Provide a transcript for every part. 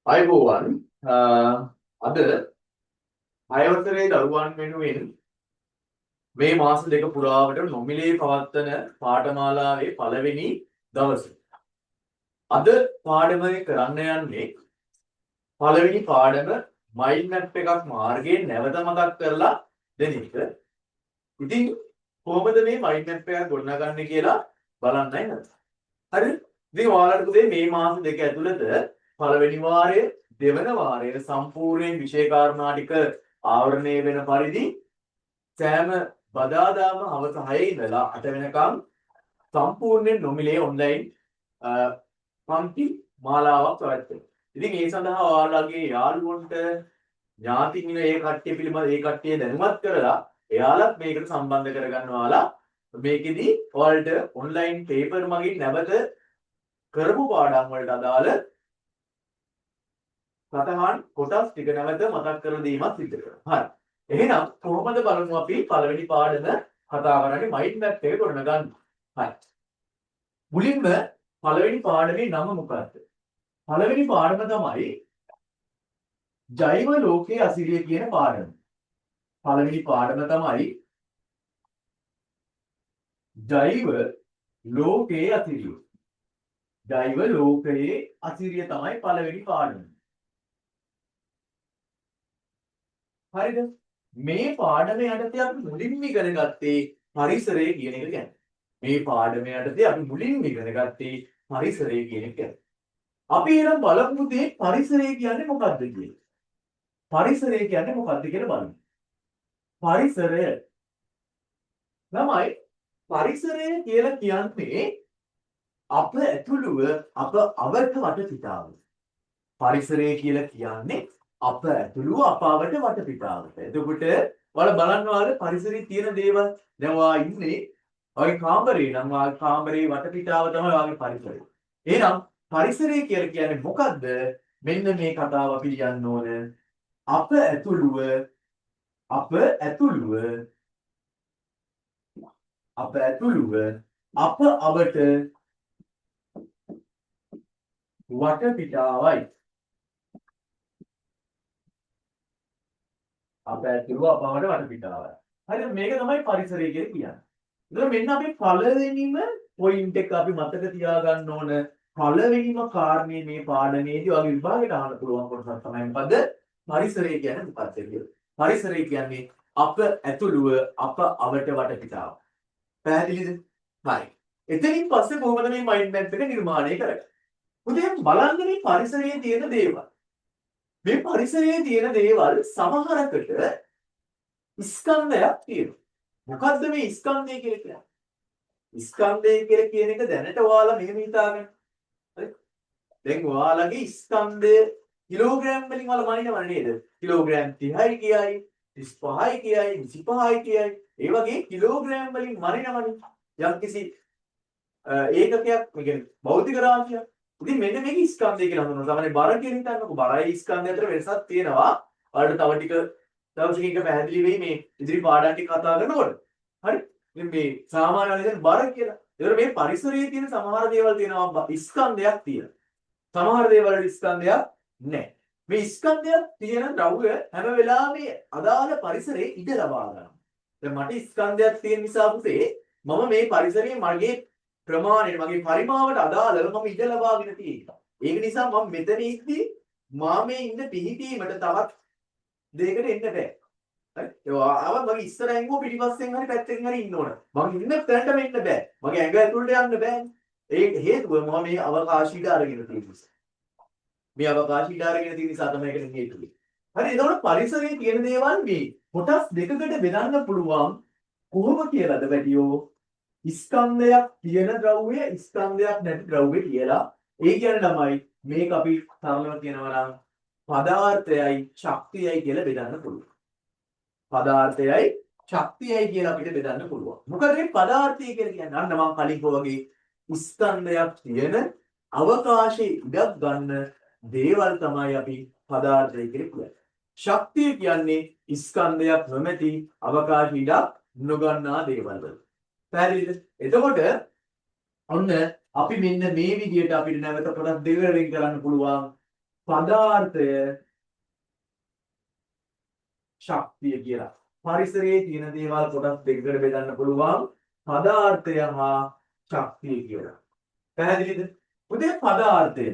අයිබෝවන් අද අයවතරේ දරුවන් වෙනුවෙන් මේ මාස දෙක පුරාවට නොමිලේ පවත්වන පාඨමාලාවේ පළවෙනි දවස. අද පාඩමේ කරන්න යන්නේ පළවෙනි පාඩම මයින්ඩ් මැප් එකක් මාර්ගයෙන් නැවත මතක් කරලා දෙන එක. ඉතින් කොහොමද මේ මයින්ඩ් මැප් එකක් ගොඩනගන්නේ කියලා බලන්නයි නේද? හරිද? ඉතින් ඔයාලට පුතේ මේ මාස දෙක ඇතුළත පළවෙනි වාරය දෙවන වාරයේ සම්පූර්ණයෙන් විෂය කාරණා ටික ආවරණය වෙන පරිදි සෑම බදාදාම හවස 6 ඉඳලා 8 වෙනකම් සම්පූර්ණයෙන් නොමිලේ ඔන්ලයින් පන්ති මාලාවක් පැවැත්වෙනවා. ඉතින් ඒ සඳහා ඔයාලගේ යාළුවන්ට ඥාතින් ඒ කට්ටිය පිළිබඳ ඒ කට්ටිය දැනුවත් කරලා එයාලත් මේකට සම්බන්ධ කරගන්න ඔයාලා මේකෙදි ඔයාලට ඔන්ලයින් පේපර් මගින් නැවත කරපු පාඩම් වලට අදාළ සතහන් කොටස් ටික නැවත මතක් කරලා දීමක් සිදු කරනවා. හරි. එහෙනම් කොහොමද බලමු අපි පළවෙනි පාඩම කතා කරන්නේ මයින්ඩ් මැප් එක ගොඩනගන්න. හරි. මුලින්ම පළවෙනි පාඩමේ නම මොකක්ද? පළවෙනි පාඩම තමයි ජෛව ලෝකයේ අසිරිය කියන පාඩම. පළවෙනි පාඩම තමයි ජෛව ලෝකයේ අසිරිය. ජෛව ලෝකයේ අසිරිය තමයි පළවෙනි පාඩම. හරිද? මේ පාඩම යටතේ අපි මුලින්ම ඉගෙන ගත්තේ පරිසරය කියන එක ගැන. මේ පාඩම යටතේ අපි මුලින්ම ඉගෙන ගත්තේ පරිසරය කියන එක ගැන. අපි එනම් බලමු මේ පරිසරය කියන්නේ මොකක්ද කියලා. පරිසරය කියන්නේ මොකක්ද කියලා බලමු. පරිසරය තමයි පරිසරය කියලා කියන්නේ අප ඇතුළුව අප අවට වටපිටාව. පරිසරය කියලා කියන්නේ අප ඇතුළුව අප අවට වටපිටාවට. එතකොට ඔයාලා බලන්න ඔයාලා පරිසරයේ තියෙන දේවල් දැන් ඔයා ඉන්නේ ඔයාගේ කාමරේ නම් ඔයාගේ කාමරේ වටපිටාව තමයි ඔයාගේ පරිසරය. එහෙනම් පරිසරය කියලා කියන්නේ මොකද්ද? මෙන්න මේ කතාව අපි ලියන්න ඕන. අප ඇතුළුව අප අවට වටපිටාවයි. අප ඇතුළුව අප අවට වටපිටාවයි. හරිද? මේක තමයි පරිසරය කියලා කියන්නේ. එතකොට මෙන්න අපි පළවෙනිම පොයින්ට් එක අපි මතක තියාගන්න ඕන. පළවෙනිම කාරණේ මේ පාඩමේදී ඔයාගේ විභාගයට අහන්න පුළුවන් කොටසක් තමයි මොකද? පරිසරය කියන්නේ මොකක්ද කියලා. පරිසරය කියන්නේ අප ඇතුළුව අප අවට වටපිටාව. පැහැදිලිද? හරි. එතනින් පස්සේ කොහොමද මේ මයින්ඩ් මැප් එක නිර්මාණය කරන්නේ? උදේ බලන්න මේ පරිසරයේ තියෙන දේවල්. මේ පරිසරයේ තියෙන දේවල් සමහරකට ස්කන්ධයක් තියෙනවා. මොකද්ද මේ ස්කන්ධය කියලා කියන්නේ? ස්කන්ධය කියලා කියන එක දැනට ඔයාලා මෙහෙම හිතාගන්න. හරි? දැන් ඔයාලගේ ස්කන්ධය කිලෝග්‍රෑම් වලින් ඔයාලා මනිනව නේද? කිලෝග්‍රෑම් 30යි කියයි, 35යි කියයි, 25යි කියයි. ඒ වගේ කිලෝග්‍රෑම් වලින් මනිනවනේ. යම්කිසි ඒකකයක් කියන්නේ භෞතික රාශියක්. ඉතින් මෙන්න මේක ස්කන්ධය කියලා හඳුන්වනවා. සාමාන්‍ය බර කියන හිතන්නකො බරයි ස්කන්ධය අතර වෙනසක් තියෙනවා. ඔයාලට තව ටික දවසකින් පැහැදිලි වෙයි මේ ඉදිරි පාඩම් ටික කතා කරනකොට. හරි? ඉතින් මේ සාමාන්‍ය වලින් බර කියලා. ඒතර මේ පරිසරයේ තියෙන සමහර දේවල් තියෙනවා ස්කන්ධයක් තියෙනවා. සමහර දේවල් වල ස්කන්ධයක් නැහැ. මේ ස්කන්ධයක් තියෙන ද්‍රව්‍ය හැම වෙලාවෙම අදාළ පරිසරයේ ඉඩ ලබා ගන්නවා. දැන් මට ස්කන්ධයක් තියෙන නිසා පුතේ මම මේ පරිසරයේ මගේ ප්‍රමාණයට මගේ පරිමාවට අදාළව මම ඉඩ ලබාගෙන තියෙනවා. ඒක නිසා මම මෙතන ඉද්දි මාමේ ඉන්න පිහිටීමට තවත් දෙයකට එන්න බෑ. හරි? ඒවා මගේ ඉස්සරහින් හෝ පිටිපස්සෙන් හරි පැත්තෙන් හරි ඉන්න ඕන. මම ඉන්න තැනටම එන්න බෑ. මගේ ඇඟ ඇතුළට යන්න බෑනේ. ඒක හේතුව මම මේ අවකාශීට අරගෙන තියෙන නිසා. මේ අවකාශීට අරගෙන තියෙන නිසා තමයි ඒකට හේතුව. හරි එතකොට පරිසරයේ තියෙන දේවල් මේ කොටස් දෙකකට බෙදන්න පුළුවන් කොහොම කියලාද වැඩියෝ ස්කන්ධයක් තියෙන ද්‍රව්‍ය ස්කන්ධයක් නැති ද්‍රව්‍ය කියලා. ඒ කියන්නේ තමයි මේක අපි සරලව කියනවා නම් පදාර්ථයයි ශක්තියයි කියලා බෙදන්න පුළුවන්. පදාර්ථයයි ශක්තියයි කියලා අපිට බෙදන්න පුළුවන්. මොකද මේ පදාර්ථය කියලා කියන්නේ අන්න මම කලින් වගේ ස්කන්ධයක් තියෙන අවකාශයේ ඉඩක් ගන්න දේවල් තමයි අපි පදාර්ථය කියලා කියන්නේ. ශක්තිය කියන්නේ ස්කන්ධයක් නොමැති අවකාශයේ ඉඩක් නොගන්නා දේවල් වල. පැහැදිලිද? එතකොට ඔන්න අපි මෙන්න මේ විදිහට අපිට නැවත කොටස් දෙකකට වෙන් කරන්න පුළුවන්. පදාර්ථය ශක්තිය කියලා. පරිසරයේ තියෙන දේවල් කොටස් දෙකකට බෙදන්න පුළුවන් පදාර්ථය හා ශක්තිය කියලා. පැහැදිලිද? උදේ පදාර්ථය.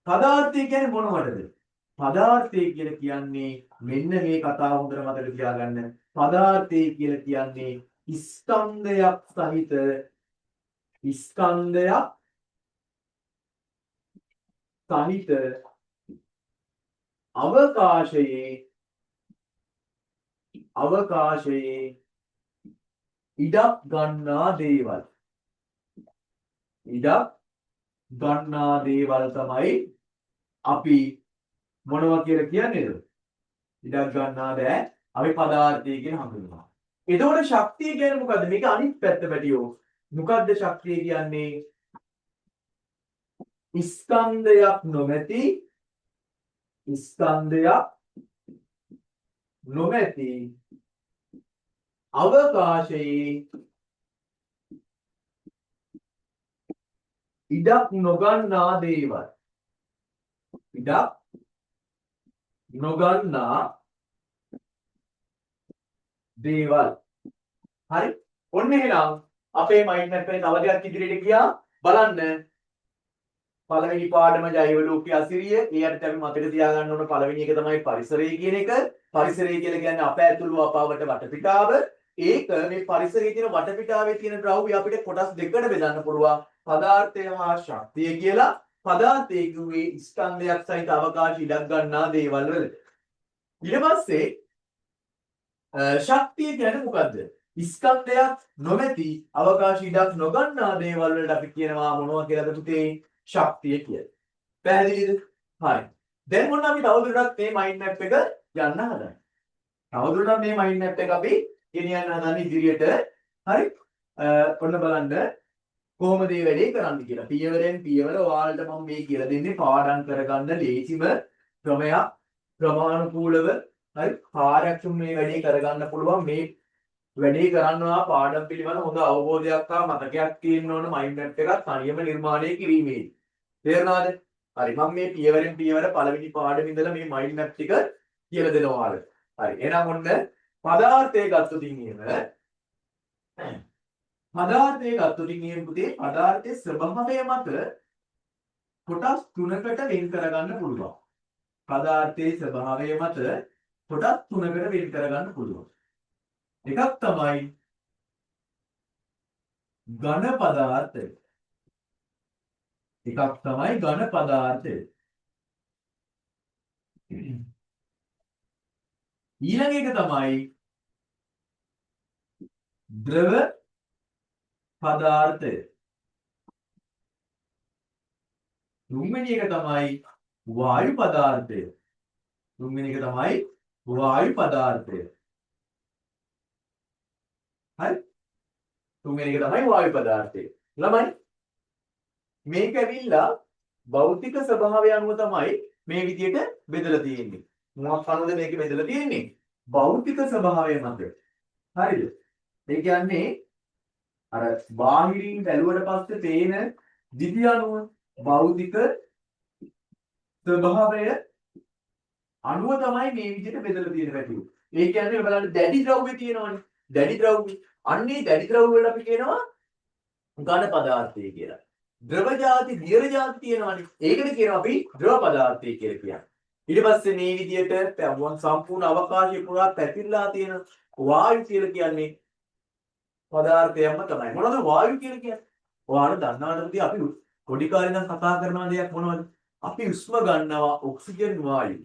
පදාර්ථය කියන්නේ මොනවටද? පදාර්ථය කියලා කියන්නේ මෙන්න මේ කතාව හොඳට මතක තියාගන්න. පදාර්ථය කියලා කියන්නේ ස්කන්ධයක් සහිත අවකාශයේ ඉඩක් ගන්නා දේවල්. ඉඩක් ගන්නා දේවල් තමයි අපි මොනවා කියලා කියන්නේද? ඉඩක් ගන්නා දෑ අපි පදාර්ථය කියන හඳුන්වනවා. එතකොට ශක්තිය කියන්නේ මොකද්ද? මේක අනිත් පැත්ත පැටියෝ. මොකද්ද ශක්තිය කියන්නේ? ස්කන්ධයක් නොමැති අවකාශයේ ඉඩක් නොගන්නා දේවල්. ඉඩක් නොගන්නා දේවල්. හරි. ඔන්න එහෙනම් අපේ මයින්ඩ් මැප් එකේ තව ටිකක් ඉදිරියට ගියා. බලන්න. පළවෙනි පාඩම ජෛව ලෝකයේ අසිරිය. ඊයට අපි මතක තියාගන්න ඕන පළවෙනි එක තමයි පරිසරය කියන එක. පරිසරය කියලා කියන්නේ අප ඇතුළු අපාවට වටපිටාව. ඒක මේ පරිසරයේ තියෙන වටපිටාවේ තියෙන ද්‍රව්‍ය අපිට කොටස් දෙකකට බෙදන්න පුළුවන්. පදාර්ථය හා ශක්තිය කියලා. පදාර්ථය කිව්වේ ස්කන්ධයක් සහිත අවකාශ ඉඩක් ගන්නා දේවල් වලට. ඊට පස්සේ ශක්තිය කියන්නේ මොකද්ද? ස්කන්ධයක් නොමැති අවකාශ ඉඩක් නොගන්නා දේවල් වලට අපි කියනවා මොනවා කියලාද පුතේ? ශක්තිය කියලා. පැහැදිලිද? හරි. දැන් මොන අපි තවදුරටත් මේ මයින්ඩ් මැප් එක යන්න හදන්නේ. තවදුරටත් මේ මයින්ඩ් මැප් එක අපි ගෙනියන්න හදන්නේ ඉදිරියට. හරි. ඔන්න බලන්න කොහොමද මේ වැඩේ කරන්න කියලා. පියවරෙන් පියවර ඔයාලට මම මේ කියලා දෙන්නේ පාඩම් කරගන්න ලේසිම ක්‍රමයක්. ක්‍රමානුකූලව හරි කාර්යක්ෂම මේ වැඩේ කරගන්න පුළුවන්. මේ වැඩේ කරනවා පාඩම් පිළිබඳ හොඳ අවබෝධයක් හා මතකයක් තියෙන්න ඕන මයින්ඩ් මැප් එකක් තනියම නිර්මාණය කිරීමේදී. තේරුණාද? හරි මම මේ පියවරෙන් පියවර පළවෙනි පාඩමේ ඉඳලා මේ මයින්ඩ් මැප් ටික කියලා දෙනවා ඔයාලට. හරි. එහෙනම් ඔන්න පදාර්ථය ගත්තොත් එහෙම පුතේ පදාර්ථයේ ස්වභාවය මත කොටස් තුනකට වෙන් කරගන්න පුළුවන්. පදාර්ථයේ ස්වභාවය මත කොටස් තුනකට වෙන් කරගන්න පුළුවන්. එකක් තමයි ඝන පදාර්ථය. ඊළඟ එක තමයි ද්‍රව පදාර්ථය. තුන්වෙනි එක තමයි වායු පදාර්ථය. හරි. තුන්වෙනි එක තමයි වායු පදාර්ථය. ළමයි මේක ඇවිල්ලා භෞතික ස්වභාවය අනුව තමයි මේ විදියට බෙදලා තියෙන්නේ. මොනවක් අනුවද මේක බෙදලා තියෙන්නේ? භෞතික ස්වභාවය මත. හරිද? ඒ කියන්නේ අර බාහිරින් බැලුවට පස්සේ පේන දිවි අණුව භෞතික ස්වභාවය අණුව තමයි මේ විදිහට බෙදලා තියෙන පැතිව. ඒ කියන්නේ බලන්න දැඩි ද්‍රව්‍ය තියෙනවනේ. දැඩි ද්‍රව්‍ය. අන්නේ දැඩි ද්‍රව්‍ය වලට අපි කියනවා ඝන පදාර්ථය කියලා. ද්‍රව ಜಾති, දියර ಜಾති තියෙනවනේ. ඒකට කියනවා අපි ද්‍රව පදාර්ථය කියලා කියන්නේ. ඊට පස්සේ මේ විදිහට සම්පූර්ණ අවකාශය පුරා පැතිරලා තියෙන වායු කියලා කියන්නේ පදාර්ථයක්ම තමයි. මොනවද වායු කියලා කියන්නේ? ඔයාලා දන්නවද අපි පොඩි කාලේ ඉඳන් කතා කරන දෙයක් මොනවද? අපි උෂ්ම ගන්නවා ඔක්සිජන් වායුව.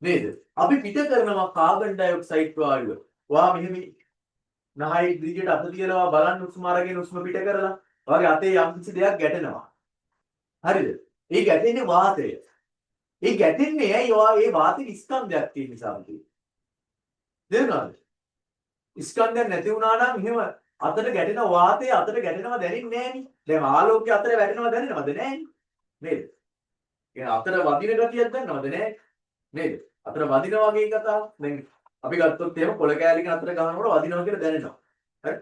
නේද? අපි පිට කරනවා කාබන් ඩයොක්සයිඩ් වායුව. ඔයා මෙහෙම නහයි දිගට අත තියලා බලන්න උෂ්ම අරගෙන උෂ්ම පිට කරලා ඔයාගේ අතේ යම් කිසි දෙයක් ගැටෙනවා. හරිද? ඒ ගැටෙන්නේ වාතය. ඒ ගැටෙන්නේ ඇයි? ඔයා ඒ වාතේ ස්කන්ධයක් තියෙන නිසා තියෙන්නේ. තේරුණාද? ස්කන්ධයක් නැති වුණා නම් එහෙම අතට ගැටෙන වාතය අතට ගැටෙනවා දැනෙන්නේ නැහෙනි. දැන් ආලෝකය අතට වැටෙනවා දැනෙනවද නැහෙනි? නේද? ඒ අතට වදින ගතියක් දැනනවද නැහැ? නේද? අතට වදිනවා වගේ කතාව. දැන් අපි ගත්තොත් එහෙම කොළ කෑල්ලකින් අතට ගහනකොට වදිනවා කියලා දැනෙනවා. හරි?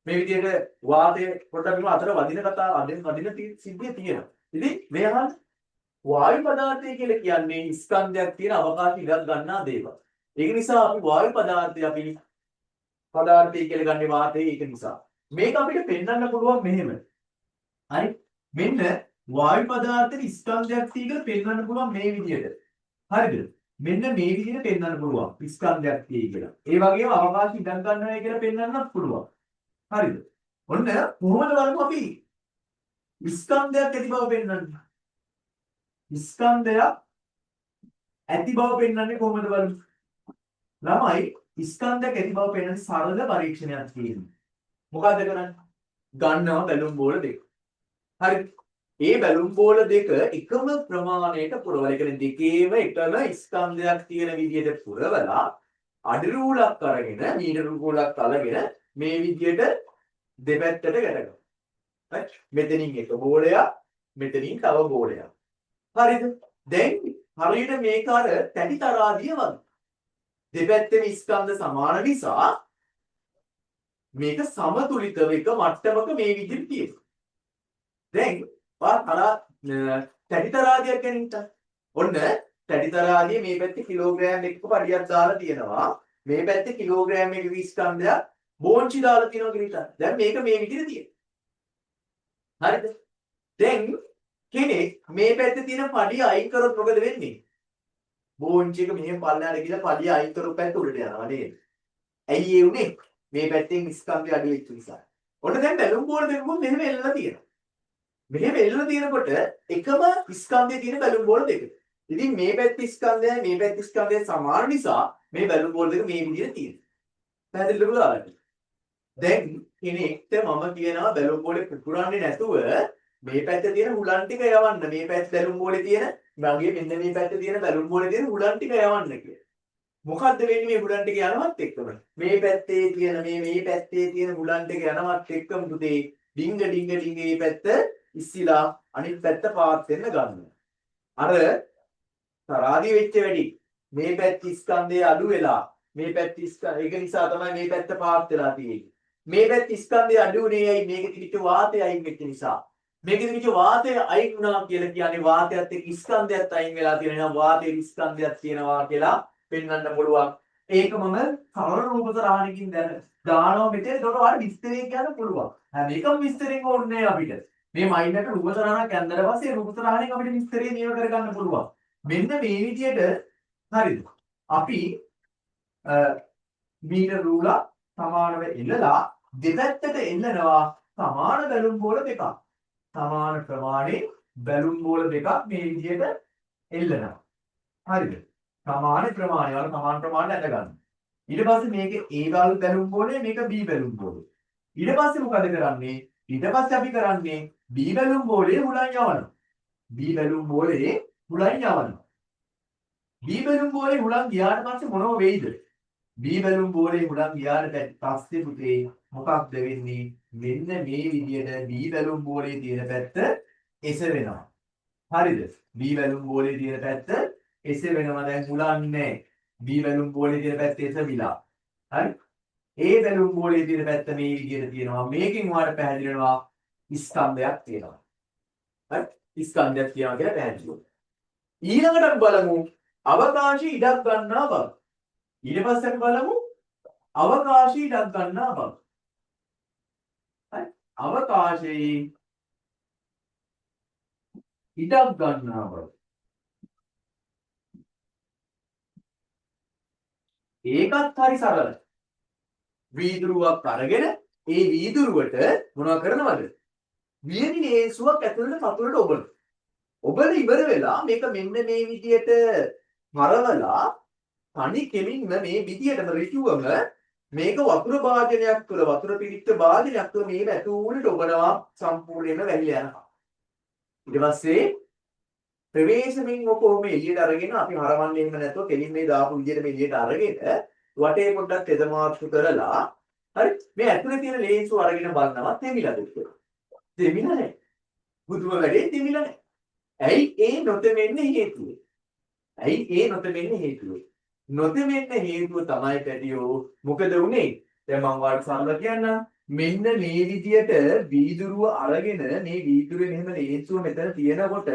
මේ විදිහට වාතය පොඩ්ඩක් අතට වදින කතාව වදින සිද්ධිය තියෙනවා. ඉතින් මේ අහන්න වායු පදාර්ථය කියලා කියන්නේ ස්කන්ධයක් තියෙන අවකාශ ඉඩක් ගන්නා දේවල්. ඒක නිසා අපි වායු පදාර්ථය අපි පදාර්ථය කියලා ගන්නේ වාතය ඒක නිසා. මේක අපිට පෙන්වන්න පුළුවන් මෙහෙම. හරි? මෙන්න වායු පදාර්ථයේ ස්කන්ධයක් තියෙන පෙන්වන්න පුළුවන් මේ විදිහට. හරිද? මෙන්න මේ විදිහට පෙන්වන්න පුළුවන් ස්කන්ධයක් තියෙයි කියලා. ඒ වගේම අවකාශ ඉඩක් ගන්නවා කියලා පෙන්වන්නත් පුළුවන්. හරිද? ඔන්න කොහොමද බලමු අපි ස්කන්ධයක් ඇති බව පෙන්වන්නේ. ස්කන්ධයක් ඇති බව පෙන්වන්නේ කොහොමද බලමු. ළමයි ස්කන්ධයක් ඇති බව පෙන්වන්නේ සරල පරීක්ෂණයක් තියෙනවා. මොකද්ද කරන්නේ? ගන්නවා බැලුම් බෝල දෙක. හරි. ඒ බැලුම් බෝල දෙක එකම ප්‍රමාණයට පුරවලා. ඒ කියන්නේ දෙකේම එකම ස්කන්ධයක් තියෙන විදිහට පුරවලා අඩි රූලක් අරගෙන මීටර රූලක් අරගෙන මේ විදිහට දෙපැත්තට ගැටගන්න. හරි. මෙතනින් එක බෝලයක් මෙතනින් තව බෝලයක්. හරිද? දැන් හරියට මේක අර තැටි තරාදිය වගේ. දෙපැත්තේ ස්කන්ධ සමාන නිසා මේක සමතුලිතව එක මට්ටමක මේ විදිහට තියෙනවා. දැන් තැටි තරාදියක් ගැන හිතන්න. ඔන්න තැටි තරාදිය මේ පැත්තේ කිලෝග්‍රෑම් එකක පඩියක් දාලා තියෙනවා. මේ පැත්තේ කිලෝග්‍රෑම් එකක ස්කන්ධයක් බෝංචි දාලා තියෙනවා කියලා හිතන්න. දැන් මේක මේ විදිහට තියෙනවා. හරිද? දැන් කෙනෙක් මේ පැත්තේ තියෙන පඩිය අයින් කරොත් මොකද වෙන්නේ? බෝංචි එක මෙහෙම පල්ලෙහාට ගිහලා පඩිය අයින් කරොත් පැත්ත උඩට යනවා නේද? ඇයි ඒ උනේ? මේ පැත්තෙන් ස්කන්ධය අඩු වෙච්ච නිසා. ඔන්න දැන් බැලුම් බෝල දෙකම මෙහෙම එල්ලලා තියෙනවා. මෙහෙම එල්ලලා තියෙනකොට එකම ස්කන්ධයේ තියෙන බැලුම් බෝල දෙක. ඉතින් මේ පැත්තේ ස්කන්ධයයි මේ පැත්තේ ස්කන්ධයයි සමාන නිසා මේ බැලුම් බෝල දෙක මේ විදිහට තියෙනවා. පැහැදිලිද පුතාලට? දැන් කෙනෙක්ට මම කියනවා බැලුම් බෝලේ පුපුරන්නේ නැතුව මේ පැත්තේ තියෙන හුලන් ටික යවන්න. මේ පැත්තේ බැලුම් බෝලේ තියෙන මගේ මෙන්න මේ පැත්තේ තියෙන බැලුම් බෝලේ තියෙන හුලන් ටික යවන්න කියලා. මොකද්ද වෙන්නේ මේ හුලන් ටික යනවත් එක්කම? මේ පැත්තේ තියෙන මේ පැත්තේ තියෙන හුලන් ටික යනවත් එක්කම පුතේ ඩිංග ඩිංග ඩිංග මේ පැත්ත ඉස්සිලා අනිත් පැත්ත පාත් වෙන්න ගන්නවා. අර තරාදී වෙච්ච වැඩි මේ පැත්ත ස්කන්ධය අඩු වෙලා මේ පැත්ත ඒක නිසා තමයි මේ පැත්ත පාත් වෙලා තියෙන්නේ. මේ පැත්ත ස්කන්ධය අඩු වුණේ ඇයි? මේකේ තිබිච්ච වාතය අයින් වෙච්ච නිසා. මේකේ තිබිච්ච වාතය අයින් වුණා කියලා කියන්නේ වාතයත් එක්ක ස්කන්ධයත් අයින් වෙලා තියෙනවා. වාතයේ ස්කන්ධයක් තියෙනවා කියලා පෙන්වන්න පුළුවන්. ඒක මම සරල රූප තරහණකින් දැන දානවා මෙතන. ඒකට ඔයාලට විස්තරයෙන් කියන්න පුළුවන්. හැම එකම විස්තරයෙන් ඕනේ අපිට. මේ මයින්ඩ් එකට රූප තරහණක් ඇන්දට පස්සේ රූප තරහණෙන් අපිට විස්තරේ නියම කරගන්න පුළුවන්. මෙන්න මේ විදිහට හරිද? අපි මීටර රූල සමානව එල්ලලා දෙපැත්තට එල්ලනවා සමාන බැලුම් බෝල දෙකක්. සමාන ප්‍රමාණයේ බැලුම් බෝල දෙකක් මේ විදිහට එල්ලනවා. හරිද? සමාන ප්‍රමාණය වල සමාන ප්‍රමාණය ඇද ගන්න. ඊට පස්සේ මේක A බැලුම් බෝලේ මේක B බැලුම් බෝලේ. ඊට පස්සේ මොකද කරන්නේ? ඊට පස්සේ අපි කරන්නේ B බැලුම් බෝලේ හුලං යවනවා. B බැලුම් බෝලේ හුලං යවනවා. B බැලුම් බෝලේ හුලං ගියාට පස්සේ මොනව වෙයිද? B බැලුම් බෝලේ හුලං ගියාට පස්සේ පුතේ මොකක්ද වෙන්නේ? මෙන්න මේ විදිහට B බැලුම් බෝලේ තියෙන පැත්ත එස වෙනවා. හරිද? B බැලුම් බෝලේ තියෙන පැත්ත එස වෙනවා. දැන් හුලං නැහැ. B බැලුම් බෝලේ තියෙන පැත්ත එස විලා. හරි? A බැලුම් බෝලේ තියෙන පැත්ත මේ විදිහට තියෙනවා. මේකෙන් ඔයාලට පැහැදිලි වෙනවා ස්කන්ධයක් තියෙනවා. හරි? ස්කන්ධයක් තියෙනවා කියලා පැහැදිලි වෙනවා. ඊළඟට අපි බලමු අවකාශී ඉඩක් ගන්නා බව. ඊට පස්සේ අපි බලමු අවකාශී ඉඩක් ගන්නා බව. හරි? අවකාශයේ ඉඩක් ගන්නා බව. ඒකත් හරි සරලයි. වීදුරුවක් අරගෙන ඒ වීදුරුවට මොනව කරනවද? වියලි ලේසුවක් ඇතුළට පතුලට ඔබන. ඔබන ඉවර වෙලා මේක මෙන්න මේ විදියට මරවලා තනි කෙලින්ම මේ විදියටම ඍජුවම මේක වතුර භාජනයක් තුළ වතුර පිරිච්ච භාජනයක් තුළ මේ ඇතුළට ඔබනවා සම්පූර්ණයෙන්ම වැහිලා යනවා. ඊට පස්සේ ප්‍රවේශමින් ඔකෝම එළියට අරගෙන අපි හරවන්නේ එහෙම නැතුව කෙලින් මේ දාපු විදියට මේ එළියට අරගෙන වටේ පොඩ්ඩක් තෙද මාත්‍රු කරලා හරි මේ ඇතුලේ තියෙන ලේන්සු අරගෙන බලනවා තෙමිලාද කියලා. තෙමිලා නැහැ. බුදුම වැඩේ තෙමිලා නැහැ. ඇයි ඒ නොතෙමෙන්නේ හේතුව? ඇයි ඒ නොතෙමෙන්නේ හේතුව? නොතෙමෙන්න හේතුව තමයි පැටියෝ මොකද උනේ? දැන් මම ඔයාලට සරලව කියන්නම්. මෙන්න මේ විදියට වීදුරුව අරගෙන මේ වීදුරුවේ මෙහෙම ලේන්සුව මෙතන තියෙනකොට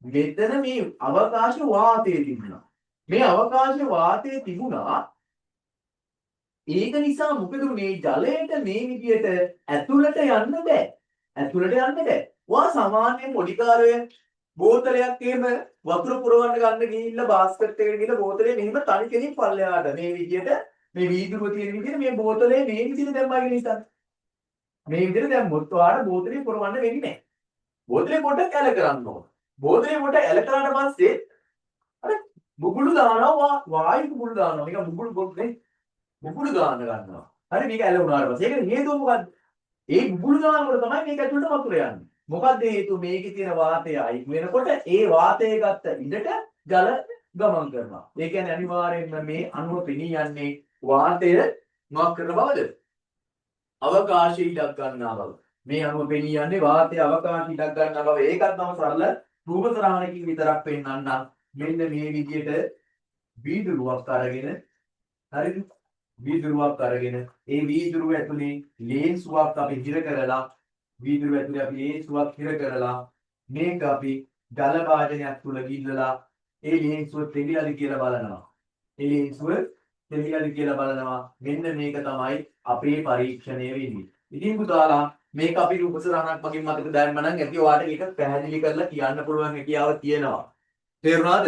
මෙතන මේ අවකාශ වාතය තිබුණා. මේ අවකාශ වාතය තිබුණා. ඒක නිසා මොකද මේ ජලයට මේ විදියට ඇතුළට යන්න බෑ. ඇතුළට යන්න බෑ. වා සාමාන්‍ය පොඩි කාරය බෝතලයක් එහෙම වතුර පුරවන්න ගන්න ගිහිල්ලා බාස්කට් එකකට ගිහිල්ලා බෝතලේ මෙහෙම තනි කෙලින් පල්ලෙහාට මේ විදියට මේ වීදුරුව තියෙන විදියට මේ බෝතලේ මේ විදියට දැම්මා කියන නිසා මේ විදියට දැම්මොත් ඔයාලට බෝතලේ පුරවන්න වෙන්නේ නැහැ. බෝතලේ පොඩ්ඩක් ඇල කරන්න ඕන. බෝතලේ පොඩ්ඩක් ඇල කරාට පස්සේ අර බුබුලු දානවා වායු බුබුලු දානවා. මේක බුබුලු බොන්නේ බුබුලු දාන්න ගන්නවා. හරි මේක ඇල වුණාට පස්සේ ඒකට හේතුව මොකද්ද? ඒ බුබුලු දානකොට තමයි මේක ඇතුළට වතුර යන්නේ. මොකක්ද හේතුව? මේකේ තියෙන වාතය අයින් වෙනකොට ඒ වාතය ගත්ත ඉඩට ජල ගමන් කරනවා. ඒ කියන්නේ අනිවාර්යයෙන්ම මේ අණුව පෙනී යන්නේ වාතය මොකක් කරන බවද? අවකාශයේ ඉඩක් ගන්නා බව. මේ අණුව පෙනී යන්නේ වාතය අවකාශයේ ඉඩක් ගන්නා බව. ඒකත් නම් සරල රූප සරහණකින් විතරක් පෙන්වන්නම්. මෙන්න මේ විදිහට වීදුරුවක් අරගෙන හරිද? වීදුරුවක් අරගෙන ඒ වීදුරුව ඇතුලේ ලේන්සුවක් අපි හිර කරලා වීදුරුව ඇතුලේ අපි ලේන්සුවක් හිර කරලා මේක අපි ජල භාජනයක් තුල ගිල්ලලා ඒ ලේන්සුව තෙලියද කියලා බලනවා. ඒ ලේන්සුව තෙලියද කියලා බලනවා. මෙන්න මේක තමයි අපේ පරීක්ෂණය වෙන්නේ. ඉතින් පුතාලා මේක අපි රූප සරහනක් මගින් මතක දාන්න නම් ඇති ඔයාලට මේක පැහැදිලි කරලා කියන්න පුළුවන් හැකියාව තියෙනවා. තේරුණාද?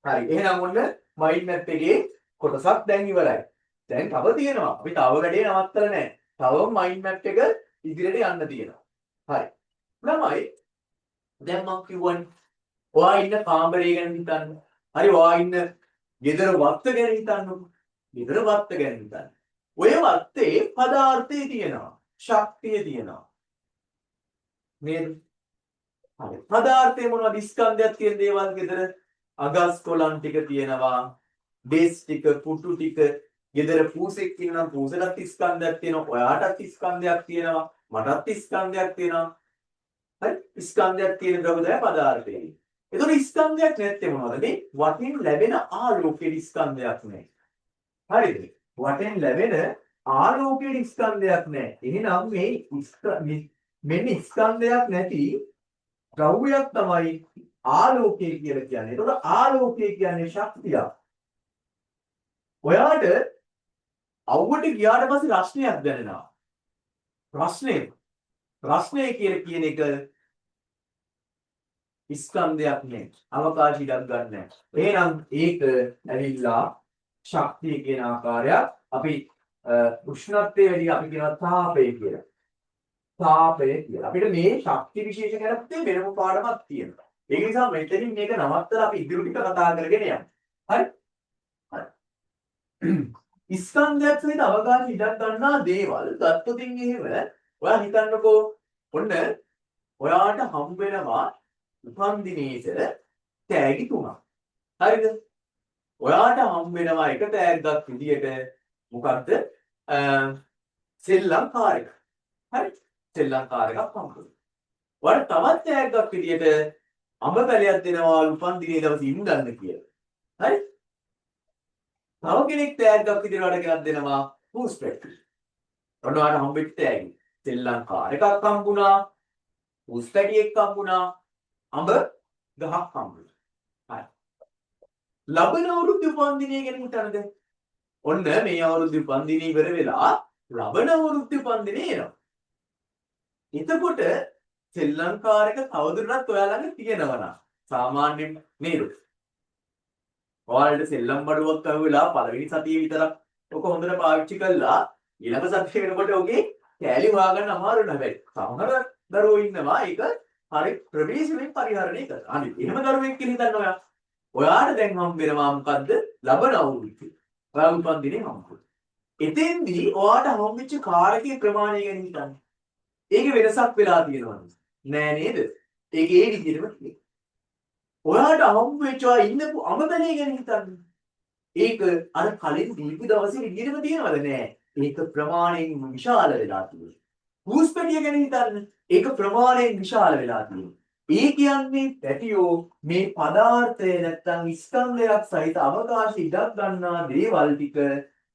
හරි. එහෙනම් ඔන්න මයින්ඩ් මැප් එකේ කොටසක් දැන් ඉවරයි. දැන් තව තියෙනවා. අපි තව වැඩේ නවත්තලා නැහැ. තව මයින්ඩ් මැප් එක ඉදිරියට යන්න තියෙනවා. හරි. ළමයි දැන් මම කිව්වනේ ඔයා ඉන්න කාමරය ගැන හිතන්න. හරි ඔයා ඉන්න ගෙදර වත්ත ගැන හිතන්නකො. ගෙදර වත්ත ගැන හිතන්න. ඔය වත්තේ පදාර්ථය තියෙනවා. ශක්තිය තියෙනවා. නේද? හරි. පදාර්ථය මොනවද? ස්කන්ධයක් තියෙන දේවල් ගෙදර අගස් කොළන් ටික තියෙනවා. බේස් ටික, පුටු ටික, ගෙදර පූසෙක් ඉන්නවා පූසටත් ස්කන්ධයක් තියෙනවා. ඔයාටත් ස්කන්ධයක් තියෙනවා. මටත් ස්කන්ධයක් තියෙනවා. හරි ස්කන්ධයක් තියෙන දවද පදාර්ථය. ඒතකොට ස්කන්ධයක් නැත්තේ මොනවද? මේ වටින් ලැබෙන ආලෝකයේ ස්කන්ධයක් නැහැ. හරිද? වටින් ලැබෙන ආලෝකයේ ස්කන්ධයක් නැහැ. එහෙනම් මේ මෙන්න ස්කන්ධයක් නැති ද්‍රව්‍යයක් තමයි ආලෝකය කියලා කියන්නේ. ඒතකොට ආලෝකය කියන්නේ ශක්තියක්. ඔයාට අවුවට ගියාට පස්සේ රස්නයක් දැනෙනවා. රස්නේ කියලා කියන එක ස්කන්ධයක් නෙවෙයි. අවකාශයක් ගන්න නැහැ. එහෙනම් ඒක ඇවිල්ලා ශක්තිය කියන ආකාරයක් අපි උෂ්ණත්වයේ වැඩි අපි කියනවා තාපය කියලා. තාපය කියලා. අපිට මේ ශක්ති විශේෂ ගැන වෙනම පාඩමක් තියෙනවා. ඒක නිසා මෙතනින් මේක නවත්තලා අපි ඉදිරි ටික කතා කරගෙන යමු. හරි? හරි. ස්කන්ධයක් සහිත අවකාශ ඉඩක් ගන්නා දේවල් දත්තොතින් එහෙම ඔයා හිතන්නකෝ ඔන්න ඔයාට හම්බ වෙනවා උපන් දිනේට තෑගි 3ක්. හරිද? ඔයාට හම්බ වෙනවා එක තෑග්ගක් විදියට මොකද්ද? සෙල්ලම් කාර් එක. හරි? සෙල්ලම් කාර් එකක් හම්බ වෙනවා. ඔයාට තවත් තෑග්ගක් විදියට අඹ පැලයක් දෙනවා උපන් දිනේ දවසේ ඉඳන්න කියලා. හරි? තව කෙනෙක් තෑග්ගක් විදියට වඩ ගෙනත් දෙනවා හූස් පැටි. ඔන්න ඔයාට හම්බෙච්ච තෑගි. සෙල්ලම් කාර් එකක් හම්බුණා. හූස් පැටියෙක් හම්බුණා. අඹ ගහක් හම්බුණා. හරි. ලබන අවුරුද්දේ උපන් දිනේ ගැන හිතන්නද? ඔන්න මේ අවුරුද්දේ උපන් දිනේ ඉවර වෙලා ලබන අවුරුද්දේ උපන් දිනේ එනවා. එතකොට සෙල්ලම් කාර් එක තවදුරටත් ඔයා ළඟ තියෙනවා නා. සාමාන්‍යයෙන් නේද? ඔයාලට සෙල්ලම් බඩුවක් අහුවෙලා පළවෙනි සතියේ විතරක් ඔක හොඳට පාවිච්චි කළා ඊළඟ සතිය වෙනකොට ඔගේ කෑලි හොයාගන්න අමාරු නෑ. සමහර දරුවෝ ඉන්නවා ඒක හරි ප්‍රවේශමෙන් පරිහරණය කරනවා. අනිත් එහෙම දරුවෙක් කියලා හිතන්න ඔයා. ඔයාට දැන් හම් වෙනවා මොකද්ද? ලබන අවුරුද්දේ. ඔයා උපන් දිනේ හම්බුනේ. එතෙන්දී ඔයාට හම්බෙච්ච කාර්කයේ ප්‍රමාණය ගැන හිතන්න. ඒකේ වෙනසක් වෙලා තියෙනවද? නෑ නේද? ඒක ඒ විදිහටම තියෙනවා. ඔයාට හම්බෙච්චා ඉන්නපු අමතලයේ ගැන හිතන්න. ඒක අර කලින් දීපු දවසේ විදිහටම තියෙනවද? නෑ. ඒක ප්‍රමාණයෙන් විශාල වෙලා තියෙනවා. හූස් පැටිය ගැන හිතන්න. ඒක ප්‍රමාණයෙන් විශාල වෙලා තියෙනවා. ඒ කියන්නේ පැටියෝ මේ පදාර්ථය නැත්තම් ස්කන්ධයක් සහිත අවකාශ ඉඩක් ගන්නා දේවල් ටික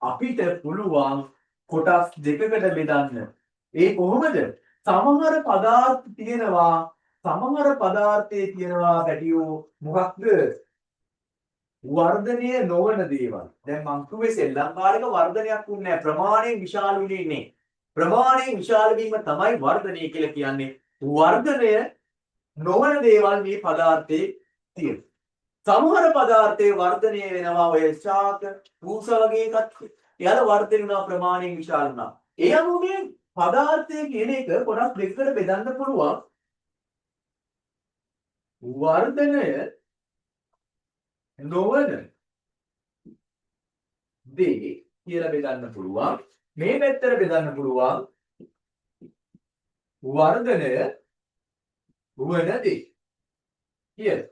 අපිට පුළුවන් කොටස් දෙකකට බෙදන්න. ඒ කොහොමද? සමහර පදාර්ථ තියෙනවා සමහර පදාර්ථයේ තියෙනවා පැටියෝ මොකක්ද වර්ධනය නොවන දේවල්. දැන් මං කිව්වේ සෙල්ලම් කාලේක වර්ධනයක් වුණේ නැහැ. ප්‍රමාණයෙන් විශාල වුණේ නේ. ප්‍රමාණයෙන් විශාල වීම තමයි වර්ධනය කියලා කියන්නේ. වර්ධනය නොවන දේවල් මේ පදාර්ථයේ තියෙනවා. සමහර පදාර්ථයේ වර්ධනය වෙනවා ඔය ශාක, පූස වගේ එකත්. එයාලා වර්ධනය වෙනවා ප්‍රමාණයෙන් විශාල වුණා. ඒ අනුව මේ පදාර්ථය කියන එක කොටස් දෙකකට බෙදන්න පුළුවන්. වර්ධනය නොවන දේ කියලා බෙදන්න පුළුවන්. මේ පැත්තට බෙදන්න පුළුවන් වර්ධනය වන දේ කියලා.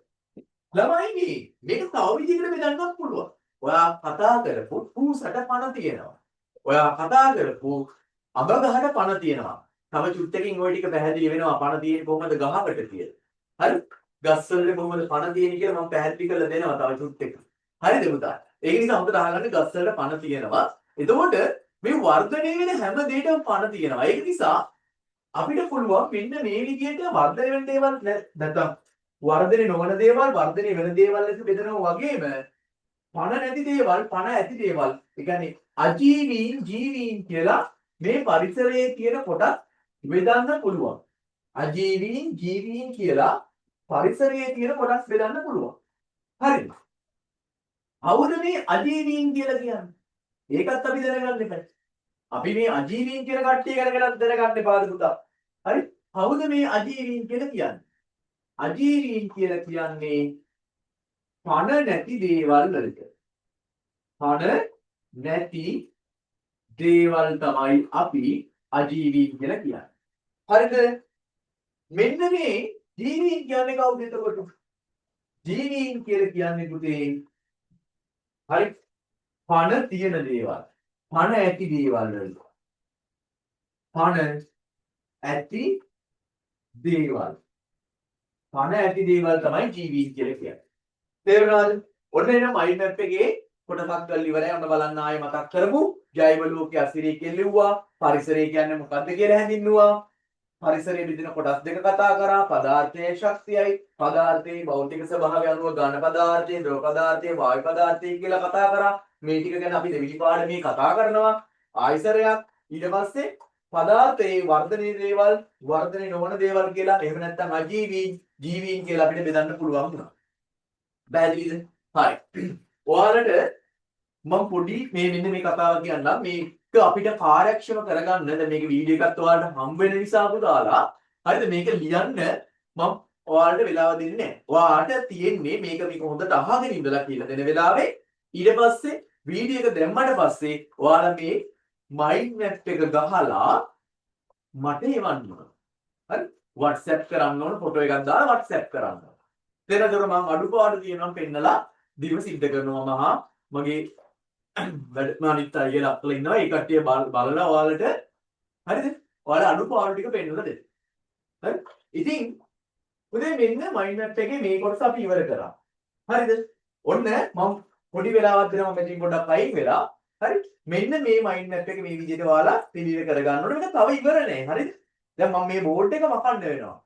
ළමයි මේක තව විදිහකට බෙදන්නත් පුළුවන්. ඔයා කතා කරපු පූසට පණ තියෙනවා. ඔයා කතා කරපු අඹ ගහට පණ තියෙනවා. තව චුට්ටකින් ওই ටික පැහැදිලි වෙනවා පණ තියෙන්නේ කොහොමද ගහකට කියලා. හරි? ගස් වල කොහොමද පණ තියෙන්නේ කියලා මම පැහැදිලි කරලා දෙනවා තව චුට්ටක. හරිද පුතා? ඒක නිසා හොඳට අහගන්න ගස් වල පණ තියෙනවා. එතකොට මේ වර්ධනය වෙන හැම දෙයකම පණ තියෙනවා. ඒක නිසා අපිට පුළුවන් මෙන්න මේ විදිහට වර්ධනය වෙන දේවල් නැත්නම් වර්ධනය නොවන දේවල් වර්ධනය වෙන දේවල් ලෙස බෙදනවා වගේම පණ නැති දේවල් පණ ඇති දේවල්. ඒ කියන්නේ අජීවීන් ජීවීන් කියලා මේ පරිසරයේ තියෙන කොටස් බෙදන්න පුළුවන්. අජීවීන් ජීවීන් කියලා පරිසරයේ තියෙන කොටස් බෙදන්න පුළුවන්. හරිද? අවුද මේ අජීවීන් කියලා කියන්නේ? ඒකත් අපි දැනගන්න එපා. අපි මේ අජීවීන් කියන කට්ටිය ගැන දැනගන්න එපාද පුතා? හරි? කවුද මේ අජීවීන් කියලා කියන්නේ? අජීවීන් කියලා කියන්නේ පණ නැති දේවල් වලට. පණ නැති දේවල් තමයි අපි අජීවීන් කියලා කියන්නේ. හරිද? මෙන්න මේ ජීවීන් කියන්නේ කවුද එතකොට? ජීවීන් කියලා කියන්නේ පුතේ හරි පණ තියෙන දේවල්. පණ ඇති දේවල් වලට. පණ ඇති දේවල්. පණ ඇති දේවල් තමයි ජීවීන් කියලා කියන්නේ. තේරුණාද? ඔන්න එන මයින්ඩ් මැප් එකේ කොටසක් ගන්න ඉවරයි. ඔන්න බලන්න ආයෙ මතක් කරමු. ජෛව ලෝකයේ අසිරිය කියලා ලිව්වා. පරිසරය කියන්නේ මොකක්ද කියලා හැඳින්නුවා. පරිසරයේ බෙදෙන කොටස් දෙක කතා කරා. පදාර්ථයේ ශක්තියයි පදාර්ථයේ භෞතික ස්වභාවය අනුව ඝන පදාර්ථයේ, ද්‍රව පදාර්ථයේ, වායු පදාර්ථයේ කියලා කතා කරා. මේ ටික ගැන අපි දෙවිලි පාඩමේ කතා කරනවා. ආයසරයක් ඊට පස්සේ පදාර්ථයේ වර්ධනීය දේවල්, වර්ධනය නොවන දේවල් කියලා එහෙම නැත්නම් අජීවීන්, ජීවීන් කියලා අපිට බෙදන්න පුළුවන් වුණා. පැහැදිලිද? හරි. ඔයාලට මම පොඩි මෙන්න මේ කතාව කියන්නම්. මේක අපිට කාර්යක්ෂම කරගන්න දැන් මේක වීඩියෝ එකත් ඔයාලට හම්බ වෙන නිසා පුතාලා හරිද මේක ලියන්න මම ඔයාලට වෙලාව දෙන්නේ නැහැ. ඔයාලට තියෙන්නේ මේක හොඳට අහගෙන ඉඳලා කියලා දෙන වෙලාවේ ඊට පස්සේ වීඩියෝ එක දැම්මට පස්සේ ඔයාලා මේ මයින්ඩ් මැප් එක ගහලා මට එවන්න ඕන. හරි? WhatsApp කරන්න ඕන ෆොටෝ එකක් දාලා WhatsApp කරන්න. දෙනතර මම අඩුපාඩු තියෙනවා පෙන්නලා දිව සිද්ධ කරනවා මහා මගේ අනිත් අය කියලා අප්ලා ඉන්නවා ඒ කට්ටිය බලලා ඔයාලට හරිද? ඔයාලා අඩුපාඩු ටික පෙන්නලා දෙන්න. හරි? ඉතින් උදේ මෙන්න මයින්ඩ් මැප් එකේ මේ කොටස අපි ඉවර කරා. හරිද? ඔන්න මම පොඩි වෙලාවක් දෙනවා මෙතනින් පොඩ්ඩක් අයින් වෙලා. හරි? මෙන්න මේ මයින්ඩ් මැප් එක මේ විදිහට ඔයාලා පිළිවෙල කරගන්න ඕනේ. මේක තව ඉවර නෑ. හරිද? දැන් මම මේ බෝඩ් එක මකන්න වෙනවා.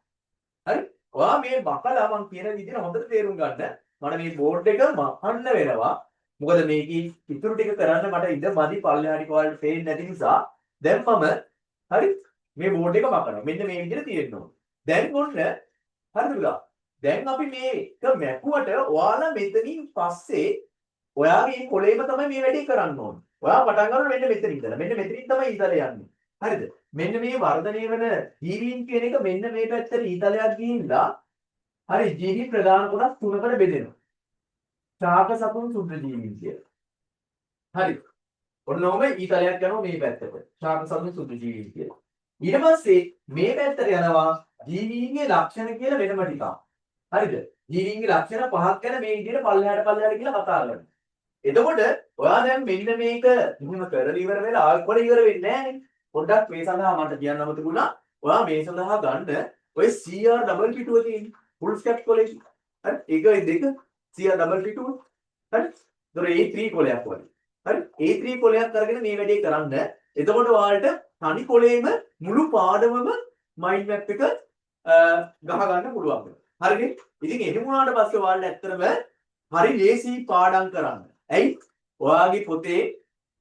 හරි? ඔයා මේ මකලා මම කියන විදිහට හොඳට තේරුම් ගන්න. මට මේ බෝඩ් එක මකන්න වෙනවා. මොකද මේකේ ඉතුරු ටික කරන්න මට ඉඳ මදි පල්ලෙහාට ඔයාලට පේන්නේ නැති නිසා දැන් මම හරි මේ බෝඩ් එක මකනවා. මෙන්න මේ විදිහට තියෙන්න ඕනේ. දැන් ඔන්න හරිද පුතා? දැන් අපි මේක මැකුවට ඔයාලා මෙතනින් පස්සේ ඔයාගේ කොලේම තමයි මේ වැඩේ කරන්න ඕනේ. ඔයා පටන් ගන්නකොට මෙන්න මෙතන ඉඳලා. මෙන්න මෙතනින් තමයි ඊතලය යන්නේ. හරිද? මෙන්න මේ වර්ධනය වෙන ජීවීන් කියන එක මෙන්න මේ පැත්තට ඊතලයක් ගිහිල්ලා හරි ජීවි ප්‍රධාන කොටස් තුනකට බෙදෙනවා. ශාක සතුන් සුද්ධ ජීවීන් කියලා. හරි. ඔන්න ඔබ ඊතලයක් යනවා මේ පැත්තට. ශාක සතුන් සුද්ධ ජීවීන් කියලා. ඊට පස්සේ මේ පැත්තට යනවා ජීවීන්ගේ ලක්ෂණ කියලා වෙනම ටිකක්. හරිද? ජීවීන්ගේ ලක්ෂණ පහක් ගැන මේ විදිහට පල්ලෙහාට කියලා කතා කරනවා. එතකොට ඔයා දැන් මෙන්න මේක මෙහෙම කරලා ඉවර වෙලා ආල්කොල ඉවර වෙන්නේ නැහනේ. පොඩ්ඩක් මේ සඳහා මට කියන්න අමතකුණා. ඔයා මේ සඳහා ගන්න ඔය CR ඩබල් පිටුව තියෙන ෆුල් ස්ටැප් කොලේ. හරි? එක දෙක CR ඩබල් පිටුව. හරි? ඒතර A3 කොලයක් වගේ. හරි? A3 කොලයක් අරගෙන මේ වැඩේ කරන්න. එතකොට ඔයාලට තනි කොලේම මුළු පාඩමම මයින්ඩ් මැප් එක ගහ ගන්න පුළුවන්. හරිනේ? ඉතින් එහෙම වුණාට පස්සේ ඔයාලට ඇත්තටම හරි ලේසි පාඩම් කරන්න. ඇයි? ඔයාගේ පොතේ